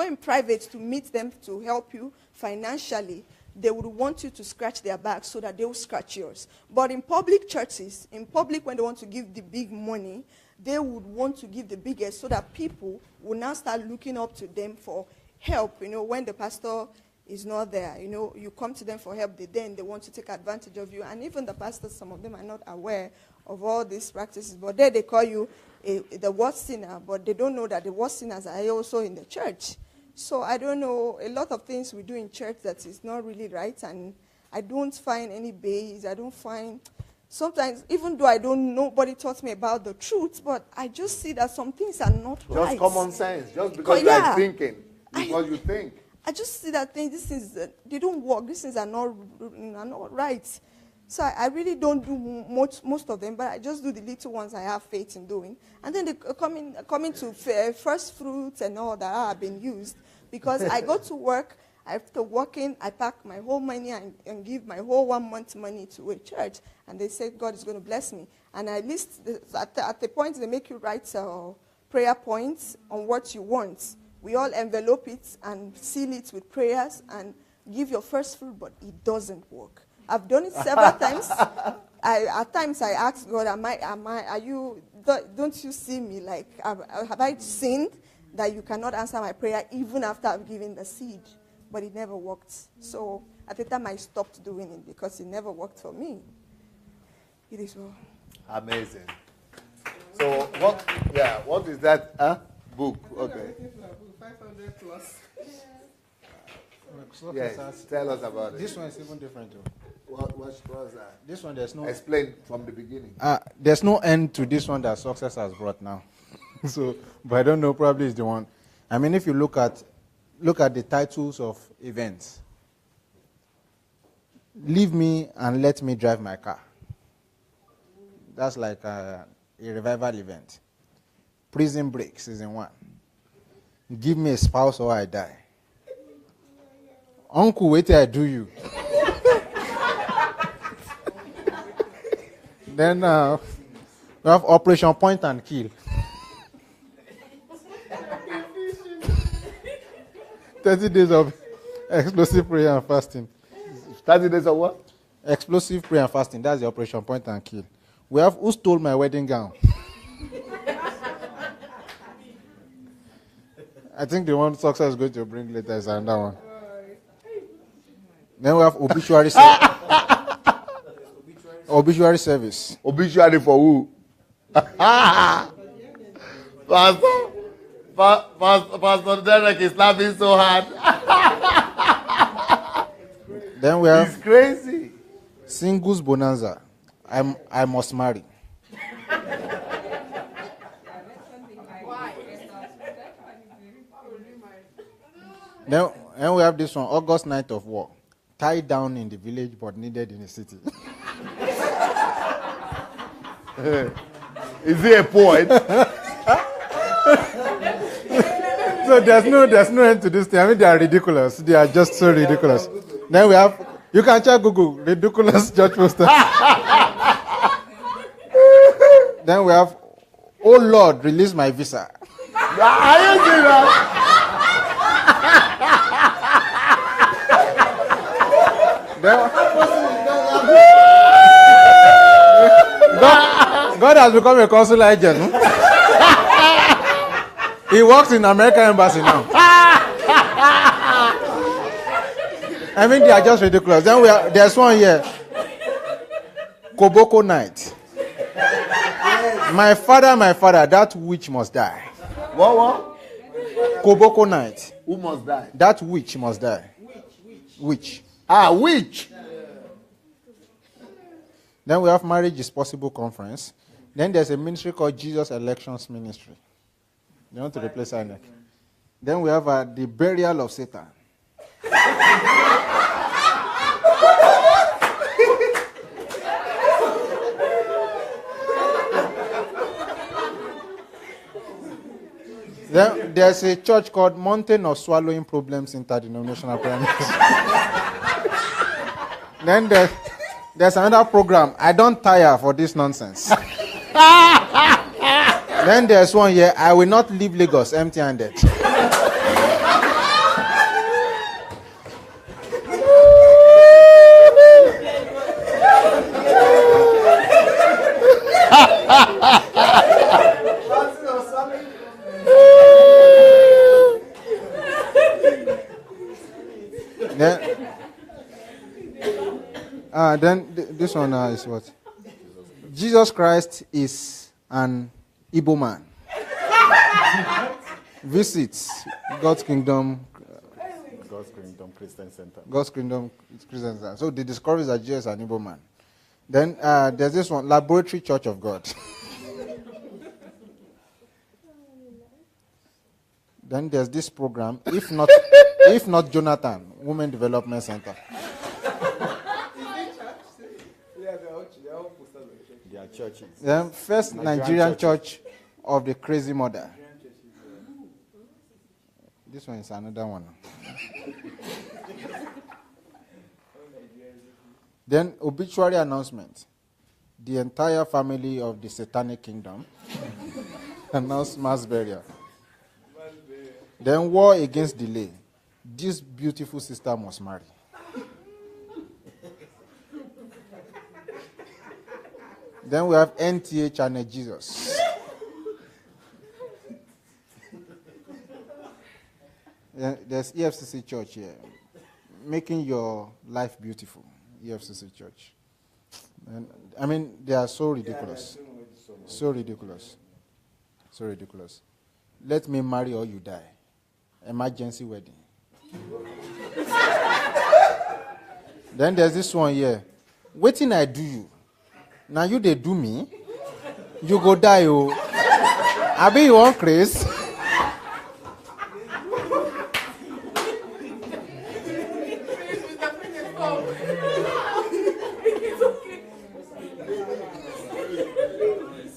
in private to meet them to help you financially, they would want you to scratch their back so that they will scratch yours. But in public churches, in public when they want to give the big money, they would want to give the biggest so that people will now start looking up to them for help. When the pastor is not there, you come to them for help, then they want to take advantage of you. And even the pastors, some of them are not aware of all these practices, but there they call you the worst sinner, but they don't know that the worst sinners are also in the church. So I don't know, a lot of things we do in church that is not really right, and I don't find any base. I don't find, sometimes, even though nobody taught me about the truth, but I just see that some things are not right. Just common sense, just because you're thinking, because you think. I just see that things, they don't work. These things are not right. So I really don't do most of them, but I just do the little ones I have faith in doing. And then they coming to first fruits and all that have been used, because I go to work, after working, I pack my whole money and give my whole 1 month money to a church, and they say God is going to bless me. And I list, at the point they make you write prayer points on what you want. We all envelope it and seal it with prayers and give your first fruit, but it doesn't work. I've done it several times. At times I ask God, don't you see me? Like, have I sinned that you cannot answer my prayer even after I've given the seed? But it never worked. So at the time I stopped doing it because it never worked for me. It is well. Amazing. So what is that book? Okay. 500 plus. Yes, tell us about it. This one is even different too. What was that? This one, there's no... Explain from the beginning. There's no end to this one that success has brought now. So, but I don't know, probably it's the one. I mean, if you look at the titles of events. Leave me and let me drive my car. That's like a revival event. Prison Break, season 1. Give me a spouse or I die. Uncle, wait till I do you. Then we have Operation Point and Kill. 30 days of explosive prayer and fasting. 30 days of what? Explosive prayer and fasting. That's the Operation Point and Kill. We have Who Stole My Wedding Gown? I think the one success is going to bring later is another one. Then we have obituary service. Obituary service. Obituary for who? Pastor Derek is laughing so hard. Then we have... It's crazy. Singles bonanza. I must marry. Then we have this one, August Night of War. Tied down in the village but needed in the city. Is he a poet? So there's no end to this thing. I mean, they are ridiculous. They are just so ridiculous. Then we have, you can check Google, ridiculous church poster. Then we have, oh Lord, release my visa. Are you serious? God has become a consular agent. He works in American embassy now. I mean, they are just ridiculous. Then there's one here. Koboko night. My father, that witch must die. What? Koboko night. Who must die? That witch must die. Witch. Witch. Then we have Marriage is Possible conference. Then there's a ministry called Jesus Elections Ministry. They want to replace INEC. Then we have the burial of Satan. Then there's a church called Mountain of Swallowing Problems Interdenominational Prayer Ministry. Then there's another program. I don't tire for this nonsense. Then there's one here. I will not leave Lagos empty-handed. This one is what? Jesus Christ is an Igbo man. Visits God's Kingdom. God's Kingdom Christian Center. God's Kingdom Christian Center. So they discovered that Jesus is an Igbo man. Then there's this one, Laboratory Church of God. Then there's this program, if not Jonathan, Women Development Center. They are churches. Then First Nigerian Church of the Crazy Mother. This one is another one. Then obituary announcement. The entire family of the Satanic Kingdom announced mass burial. Then war against delay. This beautiful sister must marry. Then we have NTA Channel Jesus. There's EFCC Church here. Making your life beautiful. EFCC Church. And, I mean, they are so ridiculous. So ridiculous. So ridiculous. Let me marry or you die. Emergency wedding. Then there's this one here. Waiting I do you. Now you they do me. You go die, oh. I be you want Chris.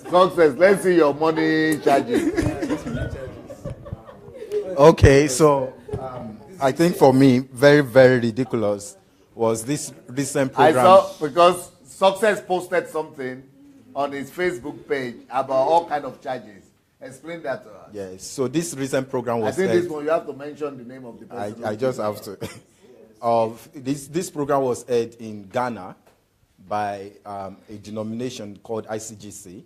Success. Let's see your money charges. Okay, so I think for me, very, very ridiculous was this recent program. I saw, because Success posted something on his Facebook page about all kind of charges. Explain that to us. Yes, so this recent program was I think this one you have to mention the name of the person. I just have to. This program was aired in Ghana by a denomination called ICGC.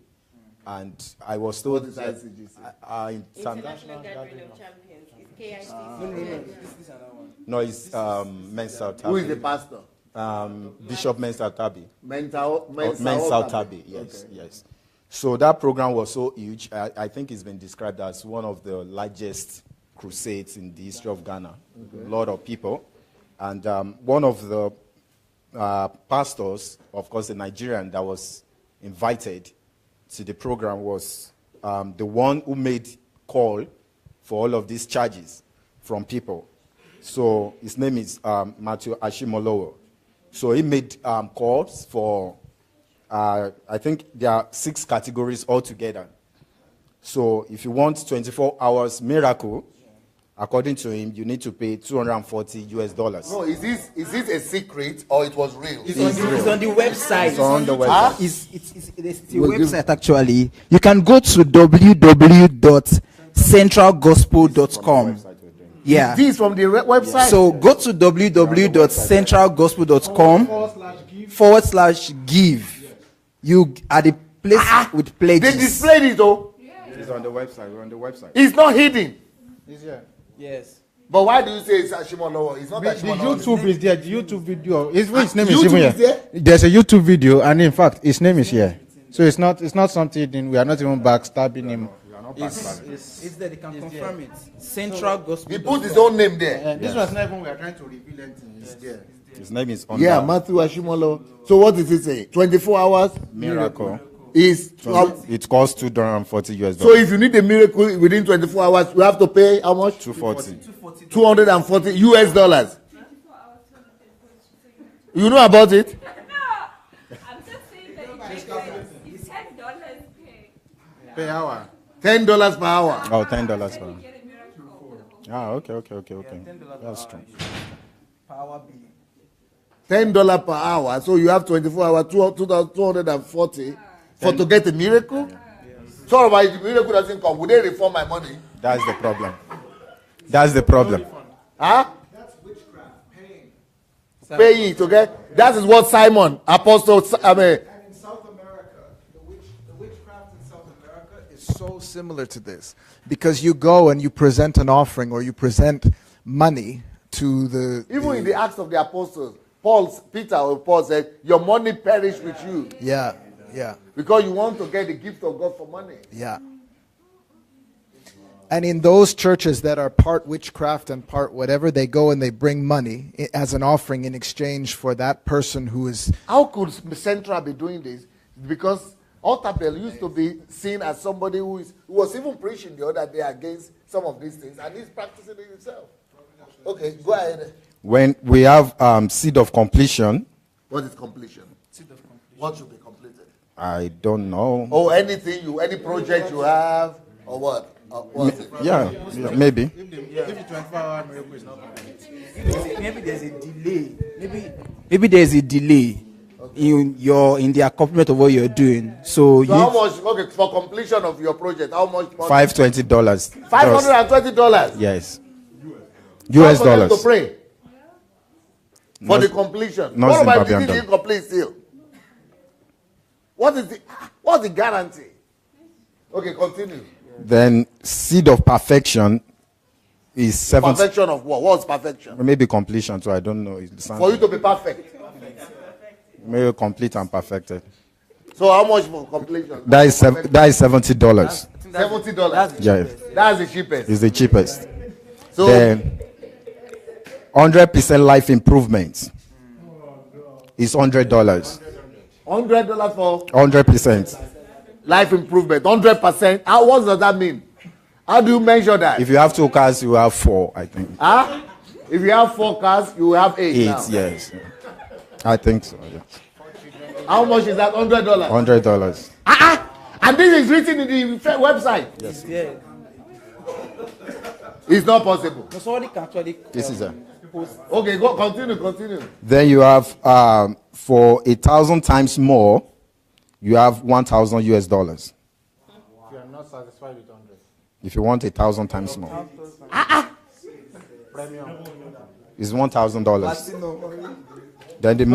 And I was told... What is ICGC? International Gathering of Champions. It's KICC. No, it's Mensah Tabi. Who is the pastor? Bishop Mensah Tabi. Mensah Tabi, yes, okay. Yes. So that program was so huge. I think it's been described as one of the largest crusades in the history of Ghana. Okay. A lot of people. And one of the pastors, of course, a Nigerian that was invited to the program was the one who made call for all of these charges from people. So his name is Matthew Ashimolowo. So he made calls for, I think there are 6 categories altogether. So if you want 24 hours miracle, according to him, you need to pay $240 US. No, is this a secret or it was real? It's on the website. It's on the website. Huh? It's the website actually. You can go to www.centralgospel.com. Yeah. This from the website? So go to www.centralgospel.com/give. You are the place with pledges. They displayed it though. It's on the website. We're on the website. It's not hidden. It's here. Yes. But why do you say it's Ashimolowo? It's not The Ashimolowo. YouTube is there. The YouTube video. His name is YouTube even is here. There's a YouTube video, and in fact, his name is here. So it's not something. We are not even backstabbing him. It's there. They can confirm it. Central Gospel. He put his own name there. And this was not even we are trying to reveal anything. It's there. His name is on Yeah, Matthew Ashimolowo. So what does it say? 24 hours Miracle. is. It costs $240 US. So if you need a miracle within 24 hours, you have to pay how much? $240. $240 US. You know about it? No, I'm just saying that it's $10 Per hour. $10 per hour. Oh, $10 per hour. Ah, okay. That's true. Power bill. $10 per hour. So you have 24 hours, 240 for to get a miracle? So if the miracle doesn't come, would they refund my money? That's the problem. That's the problem. Huh? That's witchcraft. Paying to get. That is what Simon, Apostle, And in South America, the witchcraft South America is so similar to this because you go and you present an offering or you present money to the. Even in the Acts of the Apostles, Peter or Paul said, "Your money perish with you." Yeah, yeah. Because you want to get the gift of God for money. Yeah. And in those churches that are part witchcraft and part whatever, they go and they bring money as an offering in exchange for that person who is. How could Central be doing this? Because Otabel used to be seen as somebody who was even preaching the other day against some of these things, and he's practicing it himself. Okay, go ahead. When we have seed of completion. What is completion? Seed of completion. What should be completed? I don't know. Oh, any project you have, or what? Yeah, maybe. If the 24-hour miracle is not complete, maybe there's a delay. Maybe there's a delay in the accomplishment of what you're doing. So how much? Okay, for completion of your project, how much? $520. $520. Yes. US dollars. To pray for the completion. What about if it didn't complete still? What's the guarantee? Okay, continue. Then seed of perfection is 70. Perfection of what? What's perfection? Maybe completion, so I don't know. For you to be perfect. Maybe complete and perfected. So how much for completion? That is $70. $70. Yeah. That's the cheapest. It's the cheapest. So then 100% life improvement is $100. $100 for 100%. life improvement, 100%. What does that mean? How do you measure that? If you have 2 cars, you have 4, I think. If you have 4 cars, you have 8 8, now. yes. I think so. Yeah. How much is that? $100? $100. And this is written in the website. Yes. Yeah. It's not possible. No, somebody can actually. This is a. Okay, go continue. Then you have for 1,000 times more, you have $1,000 US. If you are not satisfied with 100. If you want 1,000 times more, Premium. it's $1,000. Then the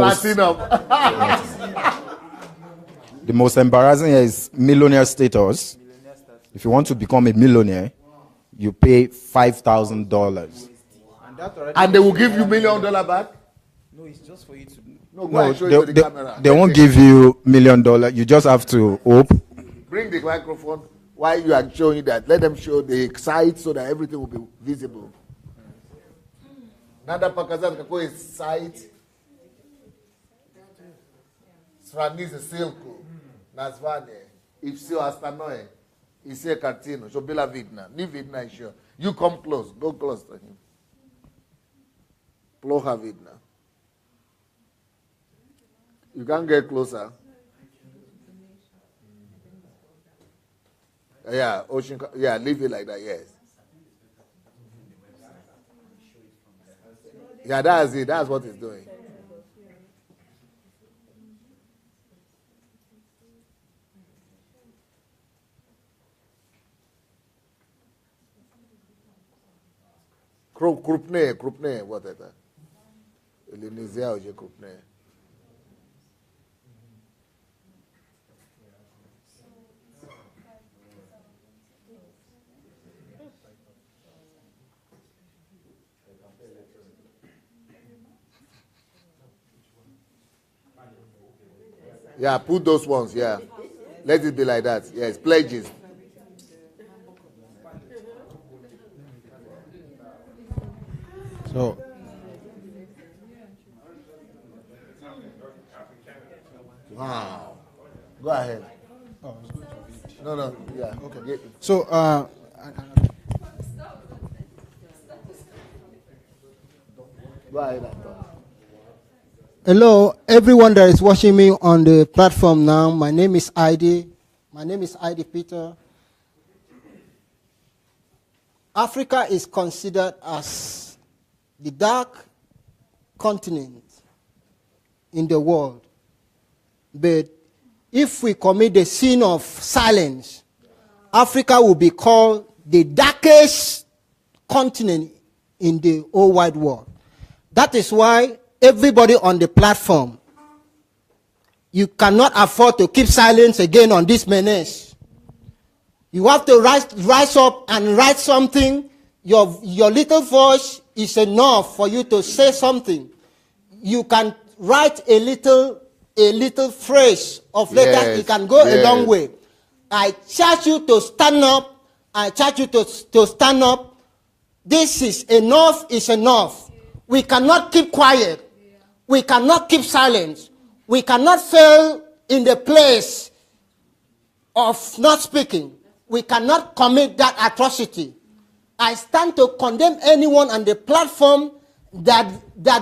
most embarrassing is millionaire status. If you want to become a millionaire, you pay $5,000. And they will give you $1 million back? No, it's just for you to. No, go and show it to the camera. They won't give you $1 million. You just have to hope. Bring the microphone while you are showing that. Let them show the site so that everything will be visible. Nada pakazat kako je site. Stranice silku. Nazvane. If si ostanoje. I se kartinu. Što bila vidna. Ni vidna еще. You come close. Go close to him. Ploha vidna. You can't get closer. Yeah, ocean. Yeah, leave it like that. Yes. Yeah, that's it. That's what it's doing. Krupne, what is that? Elinizia oje krupne. Yeah, put those ones, yeah. Let it be like that. Yes, pledges. So, Wow. Go ahead. oh, No, yeah. Okay. so Go ahead, Anton. Hello, everyone that is watching me on the platform now. My name is Heidi. Peter. Africa is considered as the dark continent in the world. But if we commit the sin of silence, Africa will be called the darkest continent in the whole wide world. That is why everybody on the platform, you cannot afford to keep silence again on this menace. You have to rise up and write something. Your little voice is enough for you to say something. You can write a little phrase of letters. Yes, It can go a long yes. way. I charge you to stand up. I charge you to stand up. This is enough. Is enough. We cannot keep quiet. We cannot keep silence. We cannot fail in the place of not speaking. We cannot commit that atrocity. I stand to condemn anyone on the platform that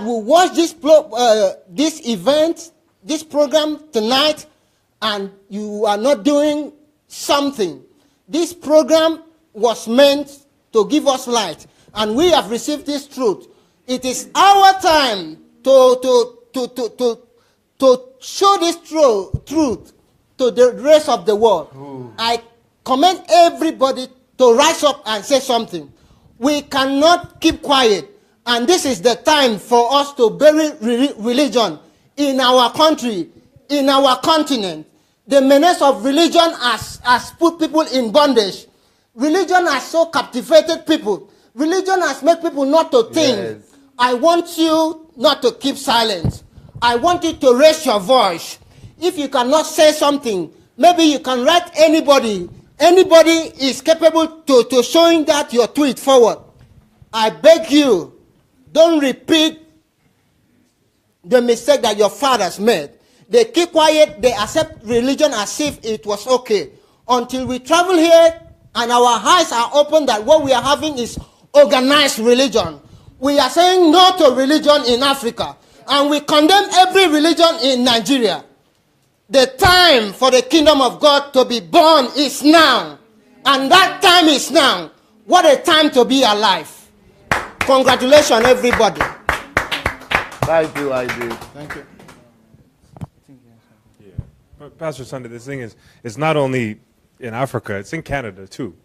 will watch this event, this program tonight, and you are not doing something. This program was meant to give us light, and we have received this truth. It is our time to show this truth to the rest of the world. Ooh. I commend everybody to rise up and say something. We cannot keep quiet, and this is the time for us to bury religion in our country, in our continent. The menace of religion has put people in bondage. Religion has so captivated people. Religion has made people not to think. Yes. I want you not to keep silent. I want you to raise your voice. If you cannot say something, maybe you can write anybody. Anybody is capable to showing that your tweet forward. I beg you, don't repeat the mistake that your fathers made. They keep quiet, they accept religion as if it was okay. Until we travel here and our eyes are open that what we are having is organized religion. We are saying no to religion in Africa, and we condemn every religion in Nigeria. The time for the kingdom of God to be born is now. And that time is now. What a time to be alive. Congratulations, everybody. Thank you, I do. Thank you. Yeah. Pastor Sunday, this thing is, it's not only in Africa, it's in Canada too.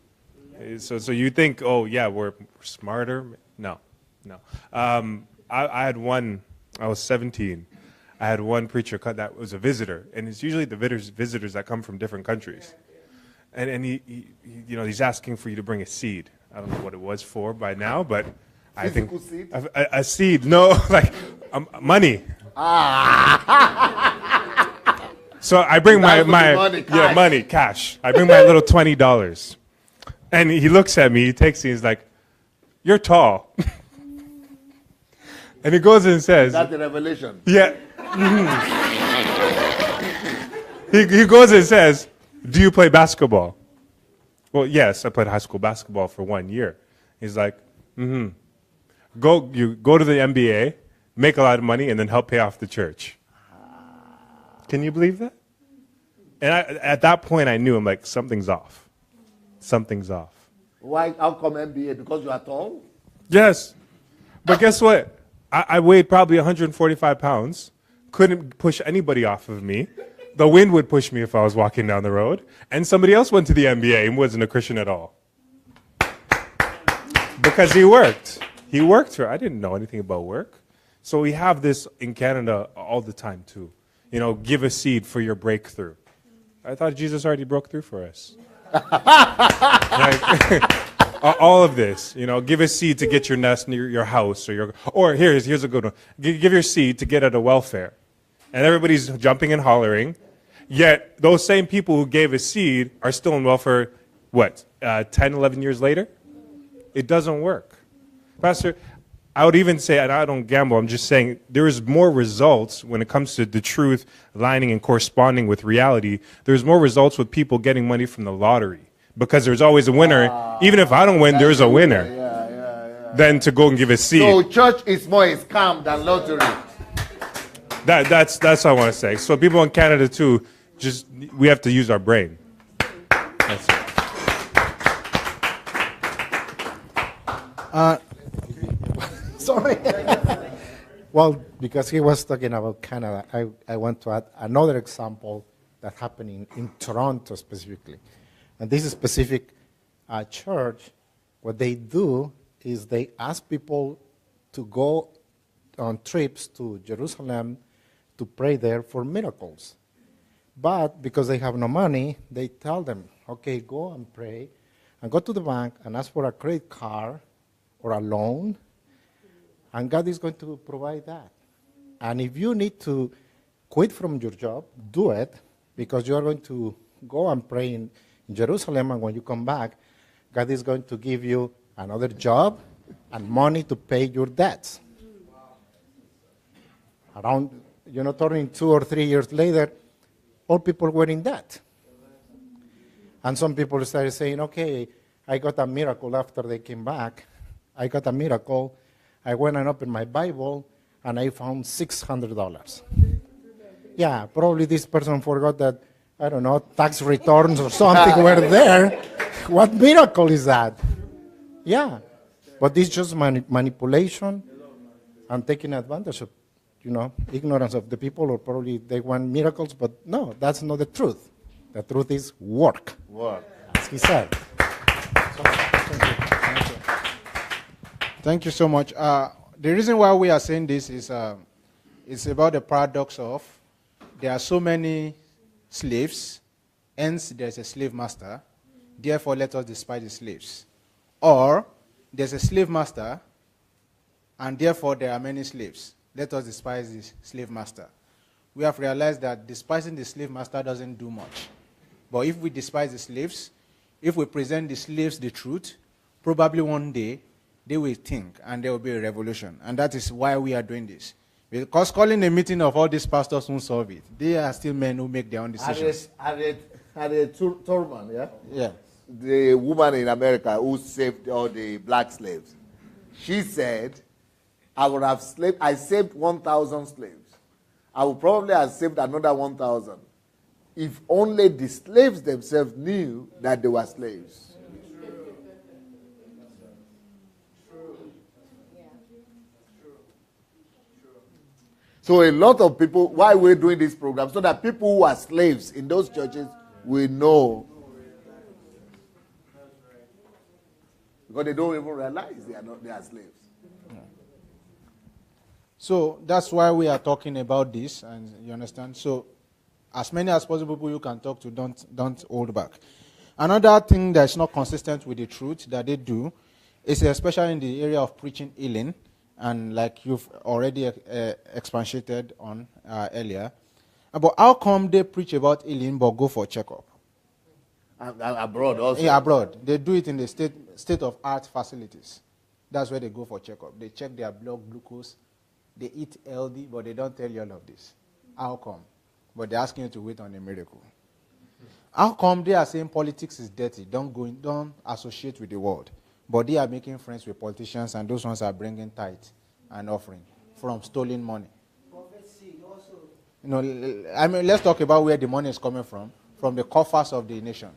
So you think, oh yeah, we're smarter? No. I had one, I was 17. I had one preacher that was a visitor, and it's usually the visitors that come from different countries. And he he's asking for you to bring a seed. I don't know what it was for by now, but I think seed? A seed. No, like money. So I bring my money, cash. I bring my little $20, and he looks at me. He takes it. He's like, "You're tall." And he goes and says, "That's the revelation." Yeah. He goes and says, "Do you play basketball?" Well, yes, I played high school basketball for 1 year. He's like, "Mm-hmm. You go to the NBA, make a lot of money, and then help pay off the church." Can you believe that? And at that point, I knew, I'm like, something's off. Something's off. Why? How come NBA? Because you are tall? Yes. But guess what? I weighed probably 145 pounds. Couldn't push anybody off of me. The wind would push me if I was walking down the road. And somebody else went to the NBA and wasn't a Christian at all. Because he worked. He worked for it. I didn't know anything about work. So we have this in Canada all the time too. Give a seed for your breakthrough. I thought Jesus already broke through for us. All of this, give a seed to get your nest near your house or here's a good one. Give your seed to get out of welfare. And everybody's jumping and hollering. Yet those same people who gave a seed are still in welfare, 10, 11 years later? It doesn't work. Pastor, I would even say, and I don't gamble, I'm just saying there is more results when it comes to the truth aligning and corresponding with reality. There's more results with people getting money from the lottery. Because there's always a winner. Even if I don't win, there's a winner. Than to go and give a seed. So church is more a scam than lottery. That's what I want to say. So people in Canada too, we have to use our brain. That's it. Sorry. Well, because he was talking about Canada, I want to add another example that happened in Toronto specifically. And this specific church, what they do is they ask people to go on trips to Jerusalem to pray there for miracles. But because they have no money, they tell them, okay, go and pray and go to the bank and ask for a credit card or a loan, and God is going to provide that. And if you need to quit from your job, do it, because you are going to go and pray in Jerusalem, and when you come back, God is going to give you another job and money to pay your debts. Around, turning 2 or 3 years later, all people were in debt. And some people started saying, okay, I got a miracle after they came back. I got a miracle. I went and opened my Bible, and I found $600. Yeah, probably this person forgot that, I don't know, tax returns or something were there. What miracle is that? Yeah, but it's just manipulation and taking advantage of, ignorance of the people, or probably they want miracles, but no, that's not the truth. The truth is work. Work. As he said. Thank you so much. The reason why we are saying this is it's about the paradox of there are so many slaves, hence there's a slave master, therefore let us despise the slaves. Or there's a slave master, and therefore there are many slaves. Let us despise the slave master. We have realized that despising the slave master doesn't do much. But if we despise the slaves, if we present the slaves the truth, probably one day they will think and there will be a revolution. And that is why we are doing this. Because calling a meeting of all these pastors won't solve it. They are still men who make their own decisions. Harriet Tubman, yeah? Yeah. The woman in America who saved all the black slaves. She said, I saved 1,000 slaves. I would probably have saved another 1,000 if only the slaves themselves knew that they were slaves. So a lot of people, why we're doing this program, so that people who are slaves in those churches will know. Because they don't even realize they are slaves. So that's why we are talking about this, and you understand? So as many as possible people you can talk to, don't hold back. Another thing that's not consistent with the truth that they do is especially in the area of preaching healing, and like you've already expatiated on earlier, about how come they preach about healing but go for checkup? Abroad also? Yeah, abroad. They do it in the state-of-art facilities. That's where they go for checkup. They check their blood glucose. They eat healthy, but they don't tell you all of this. How come? But they're asking you to wait on a miracle. How come they are saying politics is dirty? Don't associate with the world. But they are making friends with politicians, and those ones are bringing tithe and offering from stolen money. Let's talk about where the money is coming from the coffers of the nation.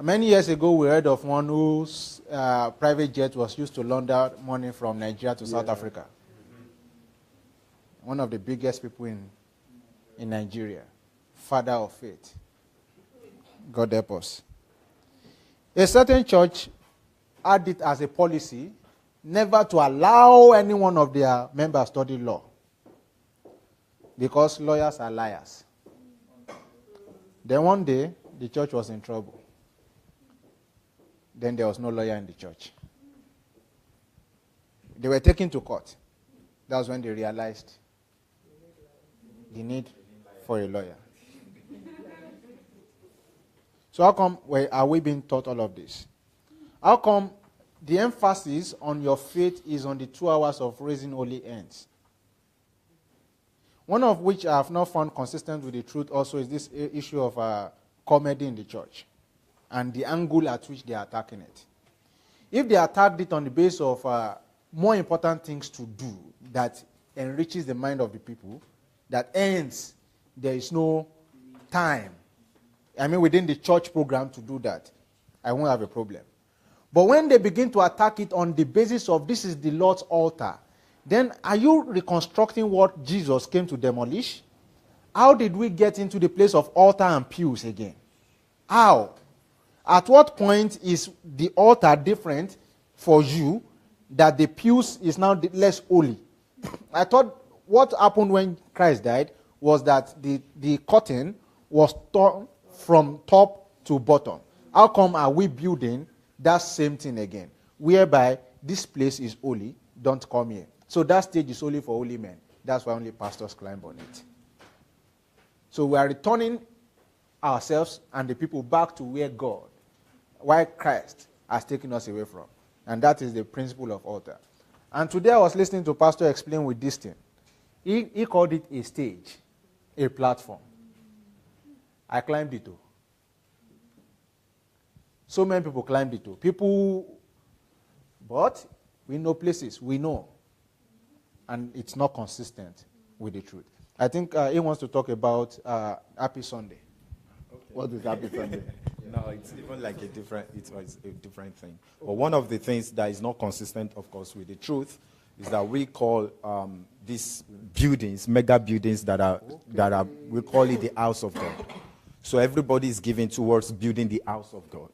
Many years ago, we heard of one whose private jet was used to launder money from Nigeria to South Africa. One of the biggest people in Nigeria, father of faith. God help us. A certain church had it as a policy never to allow any one of their members study law, because lawyers are liars. Then one day, the church was in trouble. Then there was no lawyer in the church. They were taken to court. That was when they realized the need for a lawyer. So how come are we being taught all of this? How come the emphasis on your faith is on the 2 hours of raising holy hands? One of which I have not found consistent with the truth also is this issue of comedy in the church and the angle at which they are attacking it. If they attacked it on the basis of more important things to do that enriches the mind of the people, that ends, there is no time, within the church program to do that, I won't have a problem. But when they begin to attack it on the basis of this is the Lord's altar, then are you reconstructing what Jesus came to demolish? How did we get into the place of altar and pews again? How? At what point is the altar different for you that the pews is now less holy? I thought what happened when Christ died was that the curtain was torn from top to bottom. How come are we building that same thing again? Whereby this place is holy, don't come here. So that stage is only for holy men. That's why only pastors climb on it. So we are returning ourselves and the people back to where Christ has taken us away from. And that is the principle of altar. And today I was listening to Pastor explain with this thing. He called it a stage, a platform. I climbed it too. So many people climbed it too. But we know places, we know. And it's not consistent with the truth. I think he wants to talk about Happy Sunday. Okay. What is Happy Sunday? No, it's even like a different thing. But one of the things that is not consistent, of course, with the truth is that we call these buildings, mega buildings we call it the house of God. So everybody is giving towards building the house of God.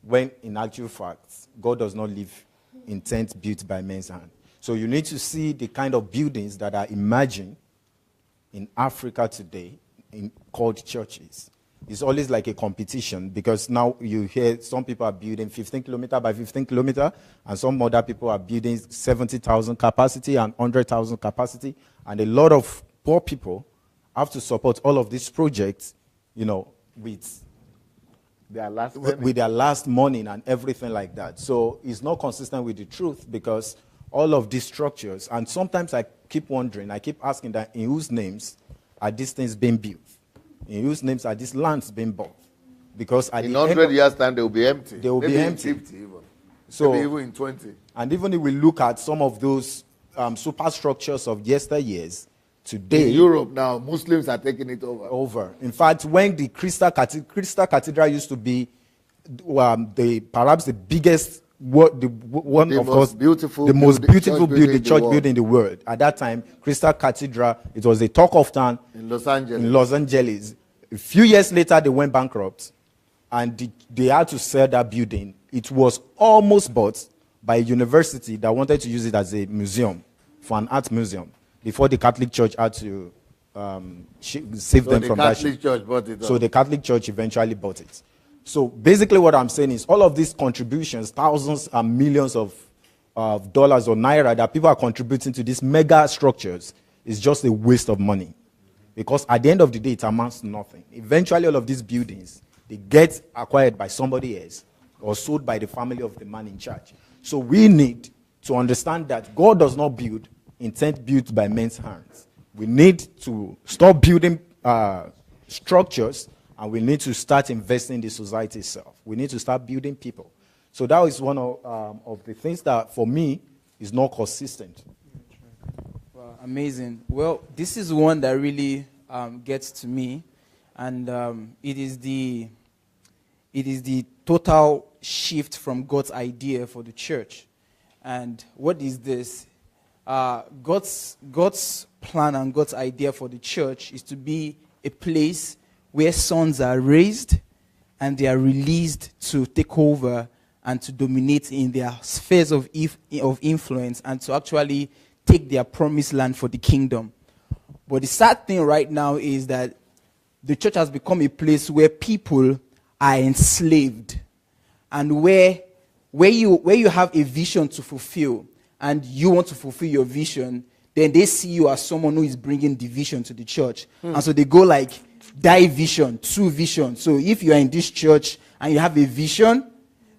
When in actual fact, God does not live in tents built by men's hand. So you need to see the kind of buildings that are emerging in Africa today called churches. It's always like a competition because now you hear some people are building 15 kilometer by 15 kilometer and some other people are building 70,000 capacity and 100,000 capacity. And a lot of poor people have to support all of these projects, with their last money and everything like that. So it's not consistent with the truth because all of these structures, and sometimes I keep wondering, I keep asking that in whose names are these things being built? In whose names are these lands being bought? Because at in the 100 years' time, they will be empty. They will be empty. 50 even. So, maybe even in 20. And even if we look at some of those superstructures of yesteryears, today... In Europe now, Muslims are taking it over. In fact, when the Crystal Cathedral used to be perhaps the biggest... the most beautiful church building in the world. At that time, Crystal Cathedral, it was the talk of town in Los Angeles. A few years later, they went bankrupt, and they had to sell that building. It was almost bought by a university that wanted to use it as a museum, for an art museum, before the Catholic Church had to save them from that. So the Catholic Church eventually bought it. So basically what I'm saying is all of these contributions, thousands and millions of dollars or naira that people are contributing to these mega structures is just a waste of money. Because at the end of the day, it amounts to nothing. Eventually all of these buildings, they get acquired by somebody else or sold by the family of the man in charge. So we need to understand that God does not build intent built by men's hands. We need to stop building structures, and we need to start investing in the society itself. We need to start building people. So that is one of the things that, for me, is not consistent. Wow, amazing. Well, this is one that really gets to me, and it is the total shift from God's idea for the church. And what is this? God's plan and God's idea for the church is to be a place where sons are raised and they are released to take over and to dominate in their spheres of influence and to actually take their promised land for the kingdom. But the sad thing right now is that the church has become a place where people are enslaved, and where you have a vision to fulfill and you want to fulfill your vision, then they see you as someone who is bringing division to the church. And so they go like, die vision, true vision. So if you are in this church and you have a vision,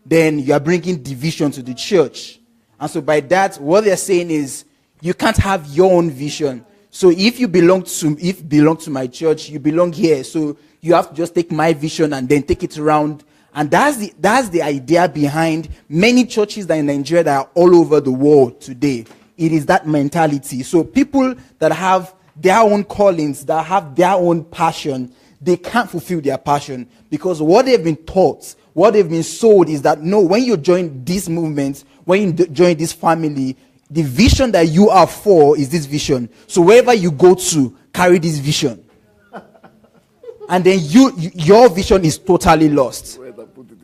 then you are bringing division to the church. And so by that, what they're saying is, you can't have your own vision. So if you belong to my church, you belong here. So you have to just take my vision and then take it around. And that's the idea behind many churches that in Nigeria that are all over the world today. It is that mentality. So people that have their own callings, that have their own passion, they can't fulfill their passion because what they've been taught, what they've been sold is that no, when you join this movement, when you join this family, the vision that you are for is this vision. So wherever you go to, carry this vision. And then your vision is totally lost.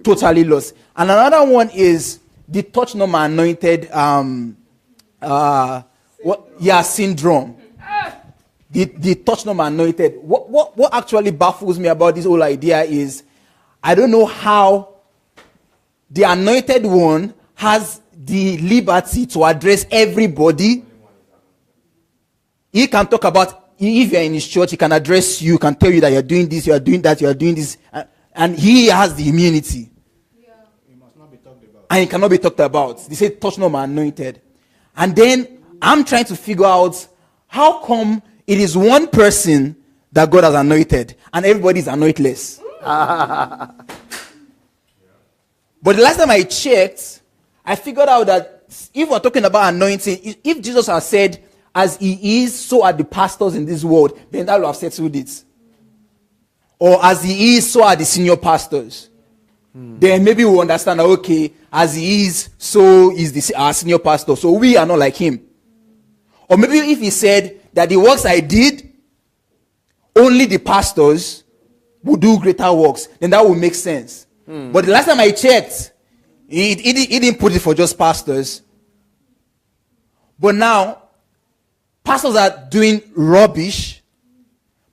Totally lost. And another one is the touch number anointed syndrome. the touch not anointed. What actually baffles me about this whole idea is I don't know how the anointed one has the liberty to address everybody. He can talk about, if you're in his church, he can address you, can tell you that you're doing this, you're doing that, you're doing this, and he has the immunity. Yeah. He must not be talked about. And he cannot be talked about. They say touch not my anointed. And then I'm trying to figure out how come it is one person that God has anointed and everybody is anointless. But the last time I checked, I figured out that if we're talking about anointing, if Jesus has said, as he is, so are the pastors in this world, then that will have settled it. Or as he is, so are the senior pastors. Then maybe we'll understand that, okay, as he is, so is our senior pastor. So we are not like him. Or maybe if he said that the works I did, only the pastors will do greater works, then that will make sense. But the last time I checked, he didn't put it for just pastors. But now, pastors are doing rubbish,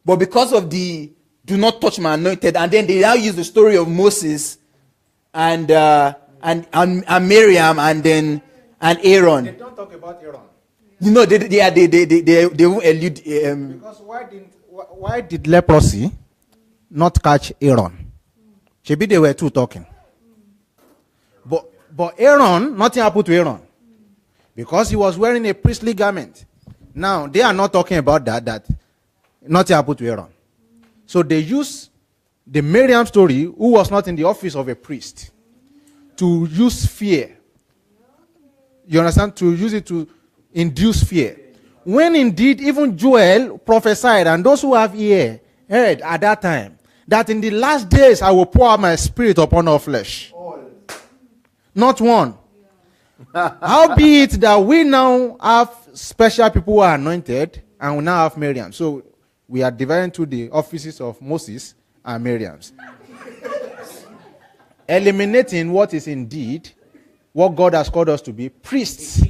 but because of the do not touch my anointed, and then they now use the story of Moses and Miriam and Aaron. They don't talk about Aaron. You know, they won't elude. Because why did leprosy not catch Aaron? Maybe they were two talking. But Aaron, nothing happened to Aaron. Because he was wearing a priestly garment. Now, they are not talking about that nothing happened to Aaron. So they use the Miriam story, who was not in the office of a priest, to use fear. You understand? To use it to induce fear. When indeed even Joel prophesied, and those who have ear heard at that time, that in the last days I will pour out my spirit upon all flesh. Not one. How be it that we now have special people who are anointed, and we now have Miriam. So we are divided into the offices of Moses and Miriam's. Eliminating what is indeed what God has called us to be, priests.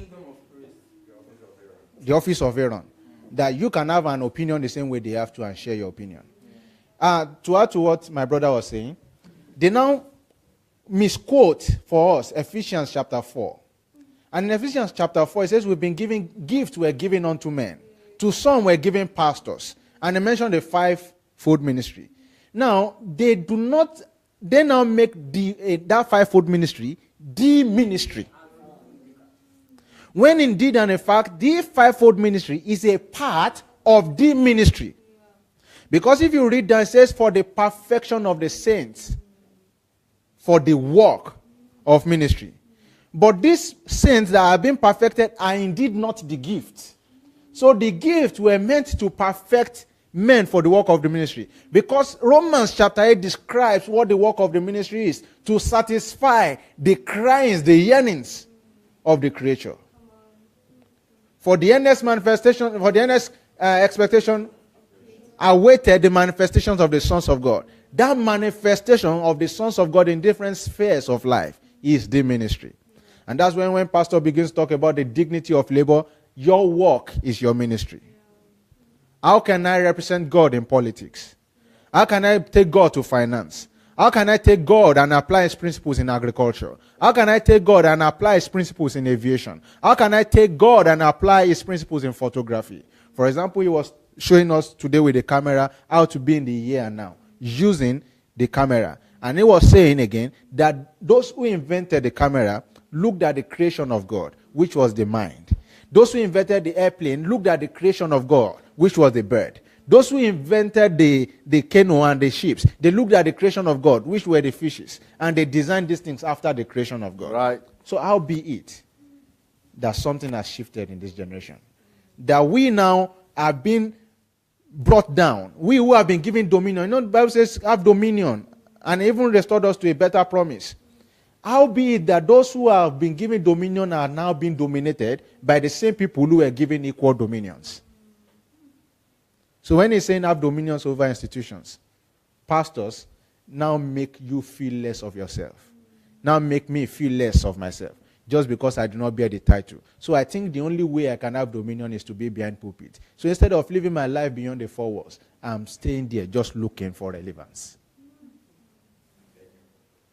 The office of Aaron. That you can have an opinion the same way they have to and share your opinion. To add to what my brother was saying, they now misquote for us Ephesians chapter 4. And in Ephesians chapter 4, it says we've been given gifts were given unto men. To some were given pastors. And they mentioned the fivefold ministry. Now, they now make that fivefold ministry the ministry. When indeed and in fact, the fivefold ministry is a part of the ministry. Because if you read that, it says, for the perfection of the saints, for the work of ministry. But these saints that have been perfected are indeed not the gift. So the gift were meant to perfect men for the work of the ministry. Because Romans chapter 8 describes what the work of the ministry is. To satisfy the cryings, the yearnings of the creature. For the earnest manifestation, for the earnest expectation, awaited the manifestations of the sons of God. That manifestation of the sons of God in different spheres of life is the ministry. And that's when pastor begins to talk about the dignity of labor, your work is your ministry. How can I represent God in politics? How can I take God to finance? How can I take God and apply his principles in agriculture? How can I take God and apply his principles in aviation? How can I take God and apply his principles in photography? For example, he was showing us today with the camera how to be in the here and now, using the camera. And he was saying again that those who invented the camera looked at the creation of God, which was the mind. Those who invented the airplane looked at the creation of God, which was the bird. Those who invented the canoe and the ships, they looked at the creation of God, which were the fishes. And they designed these things after the creation of God. Right. So how be it that something has shifted in this generation? That we now have been brought down. We who have been given dominion. You know, the Bible says have dominion and even restored us to a better promise. How be it that those who have been given dominion are now being dominated by the same people who were given equal dominions? So when he's saying have dominions over institutions, pastors now make you feel less of yourself. Now make me feel less of myself. just because I do not bear the title. So I think the only way I can have dominion is to be behind pulpit. So instead of living my life beyond the four walls, I'm staying there just looking for relevance.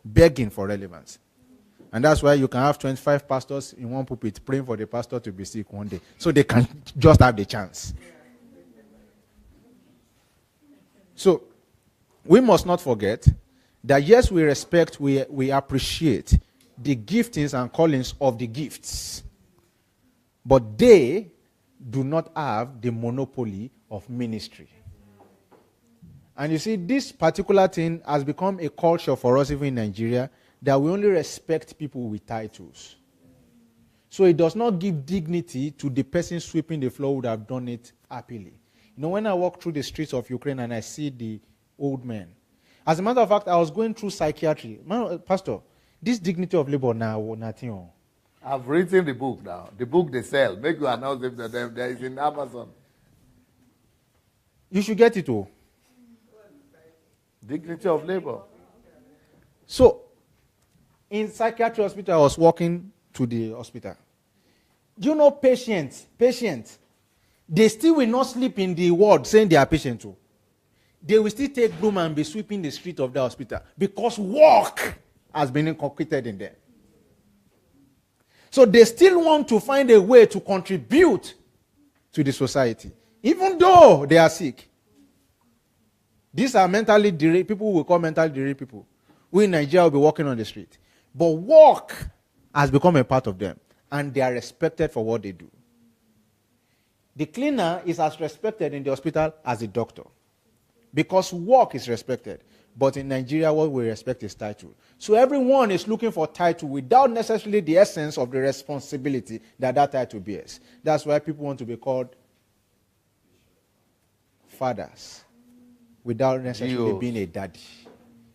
Begging for relevance. And that's why you can have 25 pastors in one pulpit praying for the pastor to be sick one day. So they can just have the chance. So we must not forget that yes, we respect, we appreciate the giftings and callings of the gifts. But they do not have the monopoly of ministry. And you see, this particular thing has become a culture for us even in Nigeria, that we only respect people with titles. So it does not give dignity to the person sweeping the floor who would have done it happily. You know, when I walk through the streets of Ukraine and I see the old men, as a matter of fact, I was going through psychiatry. Pastor, this dignity of labor now, nothing. I've written the book now. The book they sell. Make you announce it to them. There is in Amazon. You should get it all. Dignity of labor. So, in psychiatry hospital, I was walking to the hospital. Do you know patients, they still will not sleep in the ward saying they are patients too. They will still take broom and be sweeping the street of the hospital because work has been inculcated in them. So they still want to find a way to contribute to the society, even though they are sick. These are mentally deranged people who we call mentally deranged people. We in Nigeria will be walking on the street. But work has become a part of them, and they are respected for what they do. The cleaner is as respected in the hospital as the doctor, because work is respected. But in Nigeria, what we respect is title. So everyone is looking for title without necessarily the essence of the responsibility that title bears. That's why people want to be called fathers without necessarily being a daddy.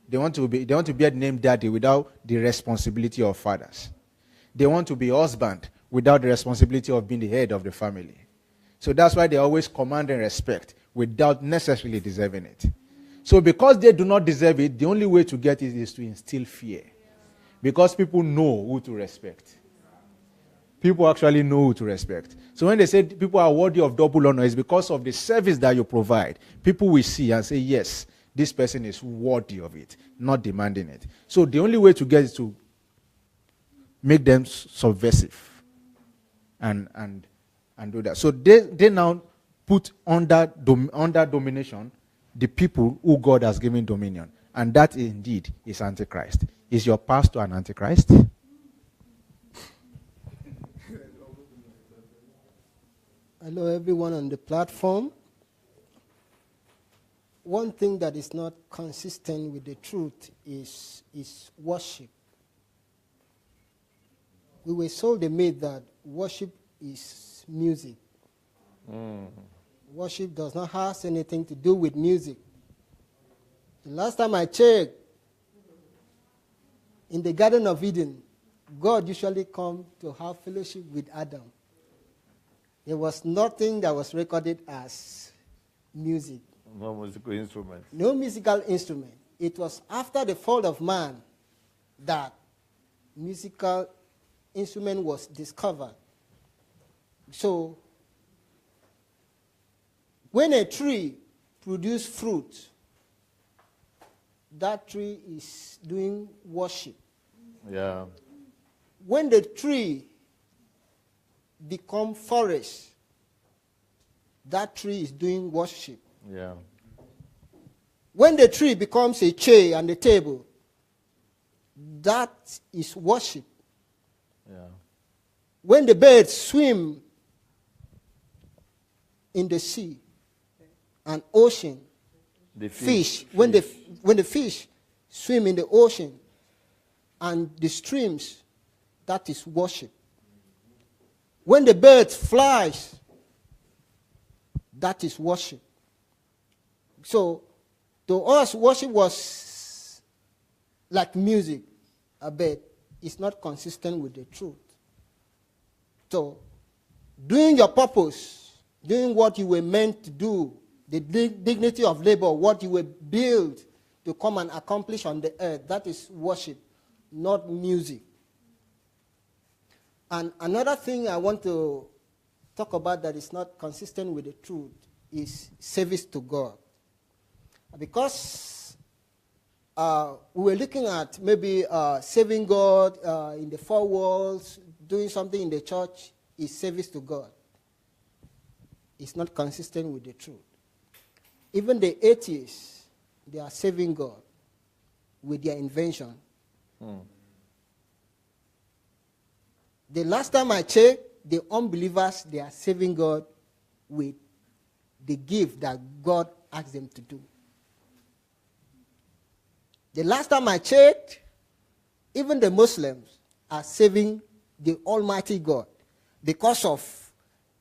They want to bear the name daddy without the responsibility of fathers. They want to be husband without the responsibility of being the head of the family. So that's why they always command and respect without necessarily deserving it. So because they do not deserve it, the only way to get it is to instill fear. Because people know who to respect. People actually know who to respect. So when they say people are worthy of double honor, it's because of the service that you provide. People will see and say, yes, this person is worthy of it, not demanding it. So the only way to get it to make them subversive and do that. So they now put under domination the people who God has given dominion. And that indeed is Antichrist. Is your pastor an Antichrist? Hello, everyone on the platform. One thing that is not consistent with the truth is worship. We were sold the myth that worship is music. Worship does not have anything to do with music. The last time I checked, in the Garden of Eden, God usually come to have fellowship with Adam. There was nothing that was recorded as music. No musical instrument. No musical instrument. It was after the fall of man that musical instrument was discovered. So, when a tree produces fruit, that tree is doing worship. Yeah. When the tree becomes forest, that tree is doing worship. Yeah. When the tree becomes a chair and a table, that is worship. Yeah. When the birds swim in the sea and ocean, The fish. When the fish swim in the ocean and the streams, that is worship. When the bird flies, that is worship. So, to us, worship was like music, but it's not consistent with the truth. So, doing your purpose, doing what you were meant to do, the dignity of labor, what you were built to come and accomplish on the earth, that is worship, not music. And another thing I want to talk about that is not consistent with the truth is service to God. Because we were looking at maybe serving God in the four walls, doing something in the church is service to God. It's not consistent with the truth. Even the atheists, they are serving God with their invention. The last time I checked, the unbelievers, they are serving God with the gift that God asked them to do. The last time I checked, even the Muslims are serving the Almighty God because of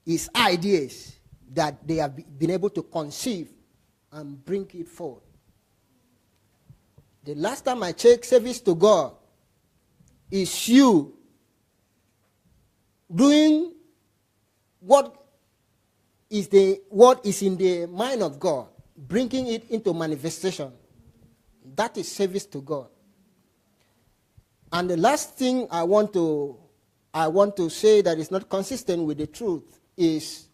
his ideas that they have been able to conceive and bring it forward. The last time I checked, service to God is you doing what is in the mind of God, bringing it into manifestation. That is service to God. And the last thing I want to say that is not consistent with the truth is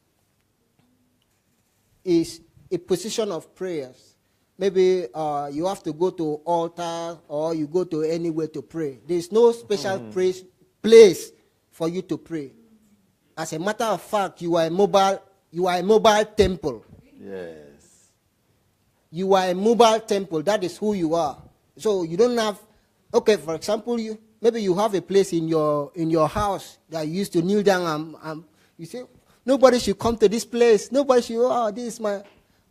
a position of prayers. Maybe you have to go to altar or you go to anywhere to pray. There is no special place for you to pray. As a matter of fact, you are a mobile temple. Yes. You are a mobile temple. That is who you are. So you don't have, okay, for example, maybe you have a place in your house that you used to kneel down and you say, nobody should come to this place. Nobody should, this is my,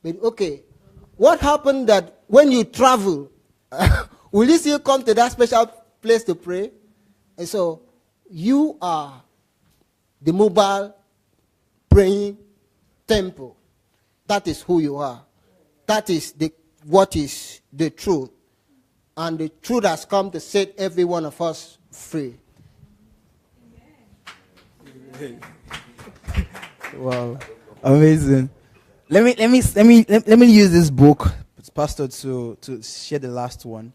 but okay. What happened that when you travel, will you still come to that special place to pray? And so you are the mobile praying temple. That is who you are. That is what is the truth. And the truth has come to set every one of us free. Wow, amazing. Let me use this book, Pastor, to share the last one,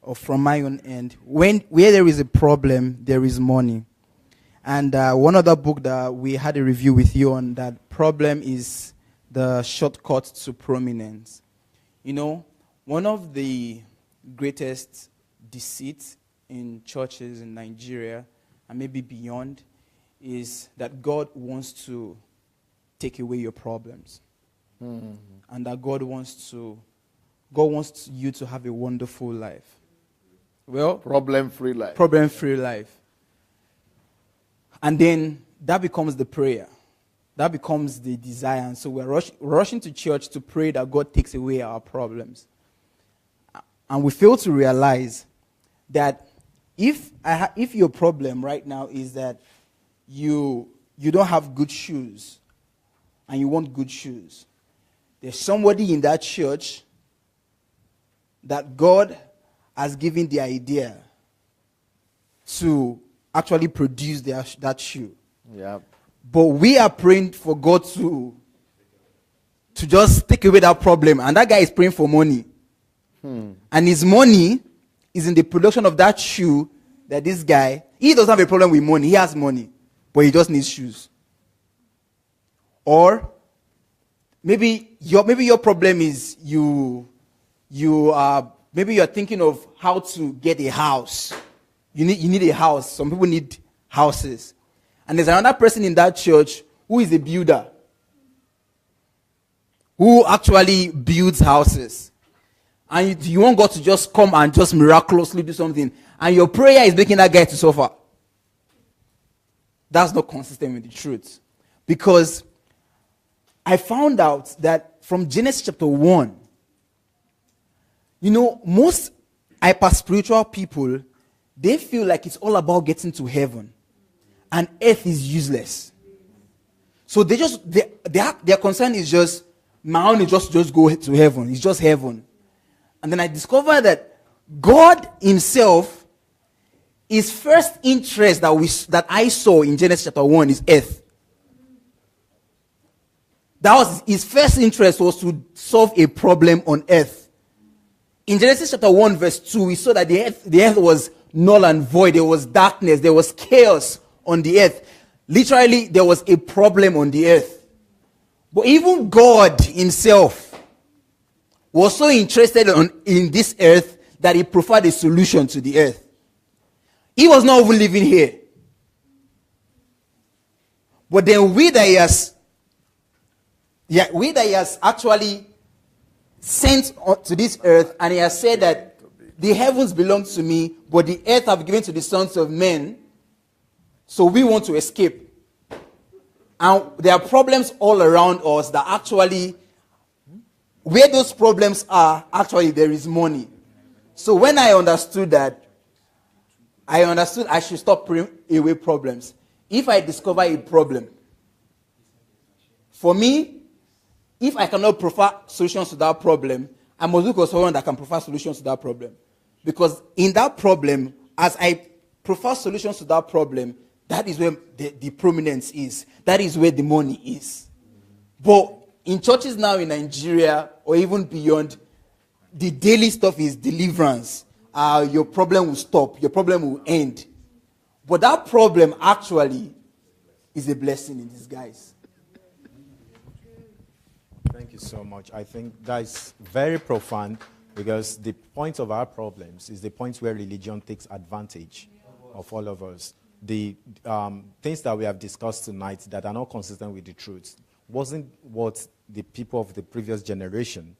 or from my own end. Where there is a problem, there is money. And one other book that we had a review with you on, that problem is the shortcut to prominence. You know, one of the greatest deceits in churches in Nigeria and maybe beyond is that God wants to take away your problems. Mm-hmm. And that God wants you to have a wonderful life. Well, problem-free life. Problem-free life. And then that becomes the prayer. That becomes the desire. And so we're rushing to church to pray that God takes away our problems. And we fail to realize that if your problem right now is that you don't have good shoes and you want good shoes, there's somebody in that church that God has given the idea to actually produce that shoe. Yep. But we are praying for God to just take away that problem. And that guy is praying for money. And his money is in the production of that shoe that this guy, he doesn't have a problem with money. He has money, but he just needs shoes. Or maybe your problem is maybe you're thinking of how to get a house. You need a house. Some people need houses. And there's another person in that church who is a builder, who actually builds houses. And you want God to just come and just miraculously do something. And your prayer is making that guy to suffer. That's not consistent with the truth. Because I found out that from Genesis chapter 1, most hyper-spiritual people, they feel like it's all about getting to heaven. And earth is useless. So their concern is just, my own is just go to heaven. It's just heaven. And then I discovered that God himself, his first interest that I saw in Genesis chapter 1 is earth. That was his first interest, was to solve a problem on earth. In Genesis chapter 1 verse 2, we saw that the earth was null and void. There was darkness. There was chaos on the earth. Literally, there was a problem on the earth. But even God himself was so interested in this earth that he provided a solution to the earth. He was not even living here. But then we that he has actually sent to this earth, and he has said that the heavens belong to me, but the earth have given to the sons of men. So we want to escape. And there are problems all around us that actually, where those problems are, actually there is money. So when I understood that, I should stop praying away problems. If I discover a problem, for me, if I cannot provide solutions to that problem, I must look for someone that can provide solutions to that problem. Because in that problem, as I provide solutions to that problem, that is where the prominence is. That is where the money is. But in churches now in Nigeria, or even beyond, the daily stuff is deliverance. Your problem will stop. Your problem will end. But that problem actually is a blessing in disguise. Thank you so much. I think that is very profound, because the point of our problems is the point where religion takes advantage of all of us. The things that we have discussed tonight that are not consistent with the truth wasn't what the people of the previous generation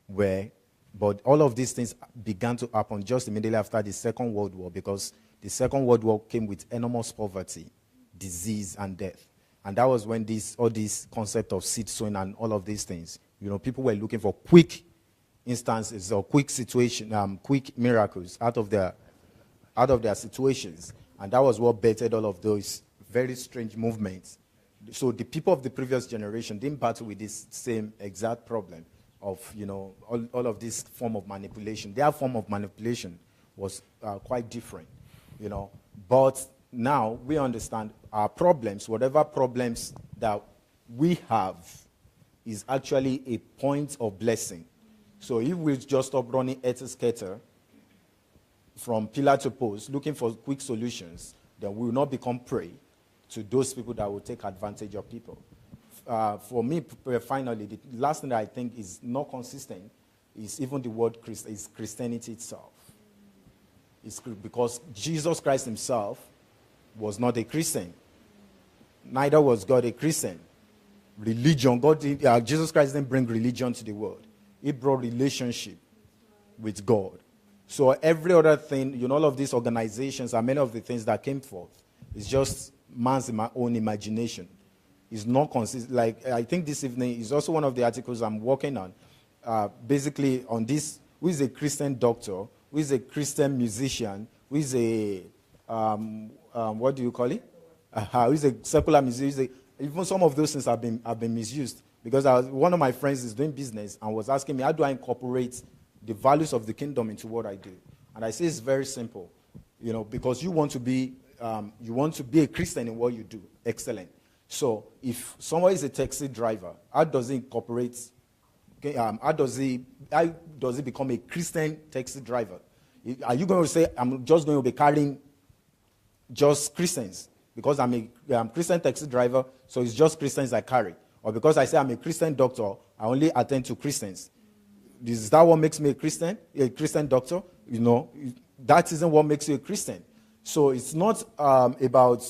were, but all of these things began to happen just immediately after the Second World War, because the Second World War came with enormous poverty, disease, and death. And that was when all this concept of seed sowing and all of these things, people were looking for quick instances or quick quick miracles out of their situations. And that was what bettered all of those very strange movements. So the people of the previous generation didn't battle with this same exact problem of, all of this form of manipulation. Their form of manipulation was quite different, But now we understand our problems, whatever problems that we have, is actually a point of blessing. So if we just stop running etskater from pillar to post, looking for quick solutions, then we will not become prey to those people that will take advantage of people. For me, finally, the last thing that I think is not consistent is even the word is Christianity itself. It's because Jesus Christ himself was not a Christian. Neither was God a Christian. Religion, Jesus Christ didn't bring religion to the world. He brought relationship with God. So every other thing, all of these organizations and many of the things that came forth is just man's own imagination. It's not consistent. Like, I think this evening is also one of the articles I'm working on, basically on this, who is a Christian doctor, who is a Christian musician, who is a, what do you call it? Who is a secular musician. Even some of those things have been misused. Because one of my friends is doing business and was asking me, how do I incorporate the values of the kingdom into what I do? And I say it's very simple, because you want to be a Christian in what you do. Excellent. So if someone is a taxi driver, how does he incorporate? How does he become a Christian taxi driver? Are you going to say, I'm just going to be carrying just Christians because I'm a Christian taxi driver, so it's just Christians I carry? Or because I say I'm a Christian doctor, I only attend to Christians? Is that what makes me a Christian doctor? That isn't what makes you a Christian. So it's not about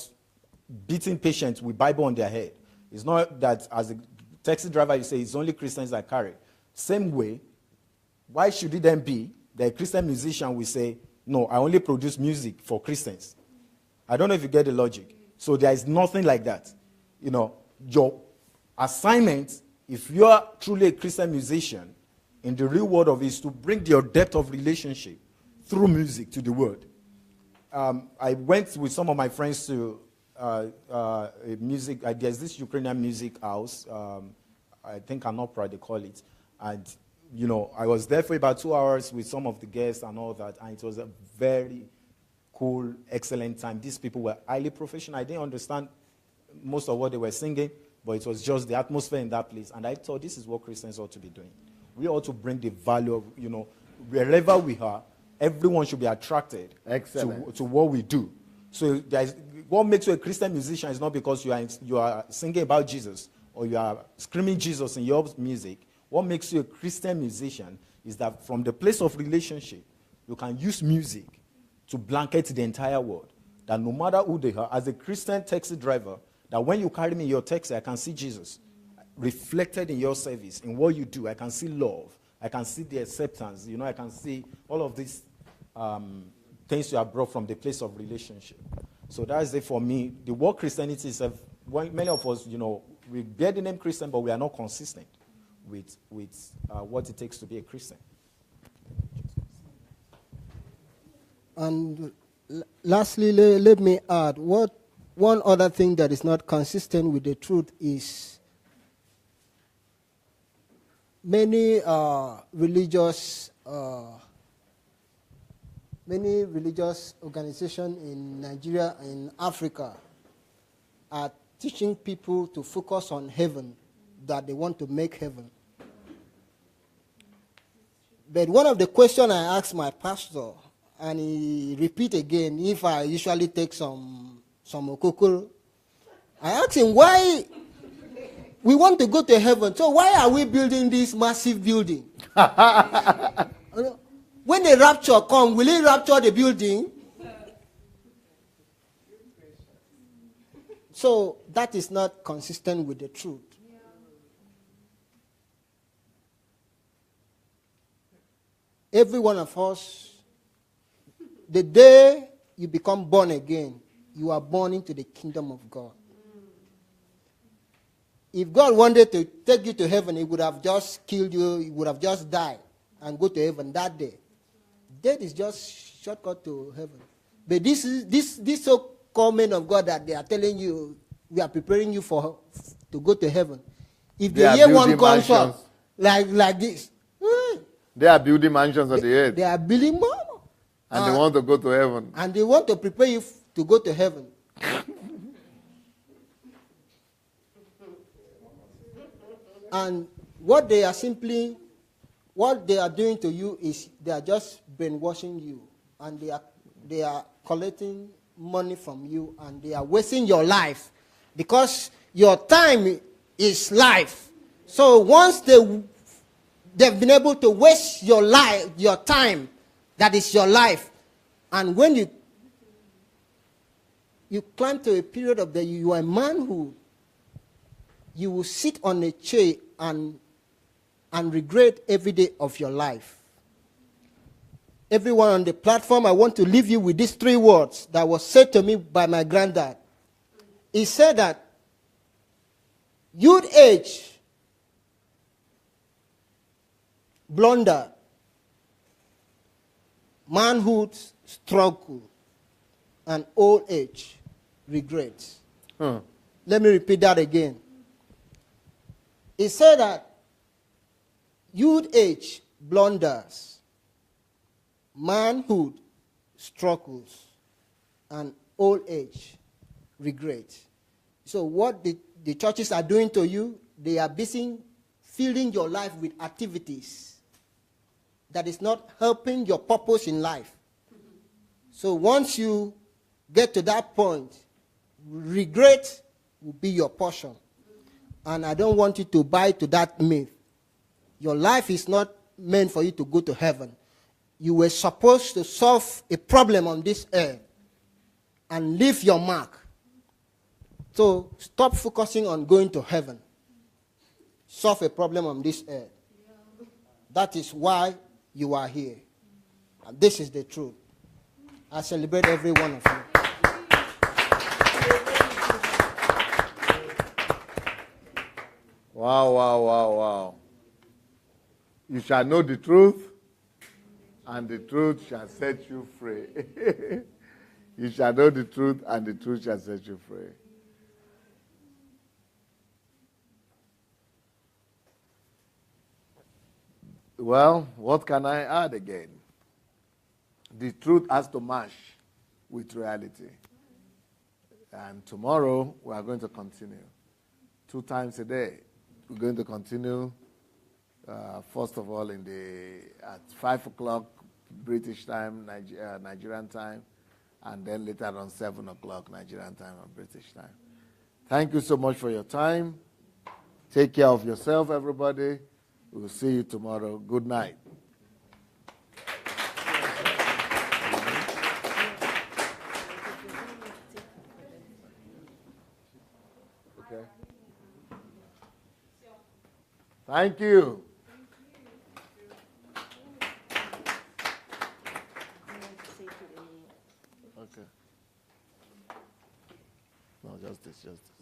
beating patients with Bible on their head. It's not that as a taxi driver you say it's only Christians I carry. Same way, why should it then be that a Christian musician will say, no, I only produce music for Christians? I don't know if you get the logic. So there is nothing like that. Your assignment, if you are truly a Christian musician, in the real world of it, is to bring your depth of relationship through music to the world. I went with some of my friends to there's this Ukrainian music house, I think Anopra they call it, and I was there for about 2 hours with some of the guests and all that, and it was a very cool, excellent time. These people were highly professional. I didn't understand most of what they were singing, but it was just the atmosphere in that place, and I thought this is what Christians ought to be doing. We ought to bring the value of, wherever we are, everyone should be attracted to what we do. So what makes you a Christian musician is not because you are singing about Jesus or you are screaming Jesus in your music. What makes you a Christian musician is that from the place of relationship, you can use music to blanket the entire world. That no matter who they are, as a Christian taxi driver, that when you carry me in your taxi, I can see Jesus reflected in your service, in what you do. I can see love. I can see the acceptance. I can see all of these things you have brought from the place of relationship. So that's it for me. The word Christianity is, many of us, we bear the name Christian, but we are not consistent with what it takes to be a Christian. And lastly, let me add, one other thing that is not consistent with the truth is many religious organizations in Nigeria and Africa are teaching people to focus on heaven, that they want to make heaven. But one of the questions I asked my pastor, and he repeat again, if I usually take some okokoro, I asked him why we want to go to heaven, so why are we building this massive building? When the rapture comes, will it rapture the building? So that is not consistent with the truth. Every one of us, the day you become born again, you are born into the kingdom of God. If God wanted to take you to heaven, he would have just killed you, he would have just died and go to heaven that day. Death is just shortcut to heaven. But this so-called men of God that they are telling you, we are preparing you to go to heaven. If the year one comes up like this, they are building mansions on the earth. They are building more. And they want to go to heaven. And they want to prepare you to go to heaven. And what they are doing to you is they are just brainwashing you, and they are collecting money from you, and they are wasting your life, because your time is life. So once they've been able to waste your life, your time, that is your life, and when you climb to a period of you are a manhood, you will sit on a chair and regret every day of your life. Everyone on the platform, I want to leave you with these 3 words that was said to me by my granddad. He said that youth age, blunder, manhood, struggle, and old age, regret. Let me repeat that again. He said that youth age, blunders, manhood, struggles, and old age, regret. So what the churches are doing to you, they are busy filling your life with activities that is not helping your purpose in life. So once you get to that point, regret will be your portion. And I don't want you to buy to that myth. Your life is not meant for you to go to heaven. You were supposed to solve a problem on this earth and leave your mark. So stop focusing on going to heaven. Solve a problem on this earth. That is why you are here. And this is the truth. I celebrate every one of you. Wow, wow, wow, wow. You shall know the truth, and the truth shall set you free. You shall know the truth, and the truth shall set you free. Well, what can I add again? The truth has to match with reality. And tomorrow, we are going to continue. 2 times a day. We're going to continue, first of all, at 5 o'clock British time, Nigerian time, and then later on 7 o'clock Nigerian time and British time. Thank you so much for your time. Take care of yourself, everybody. We'll see you tomorrow. Good night. Okay. Thank you. Okay. No, just this.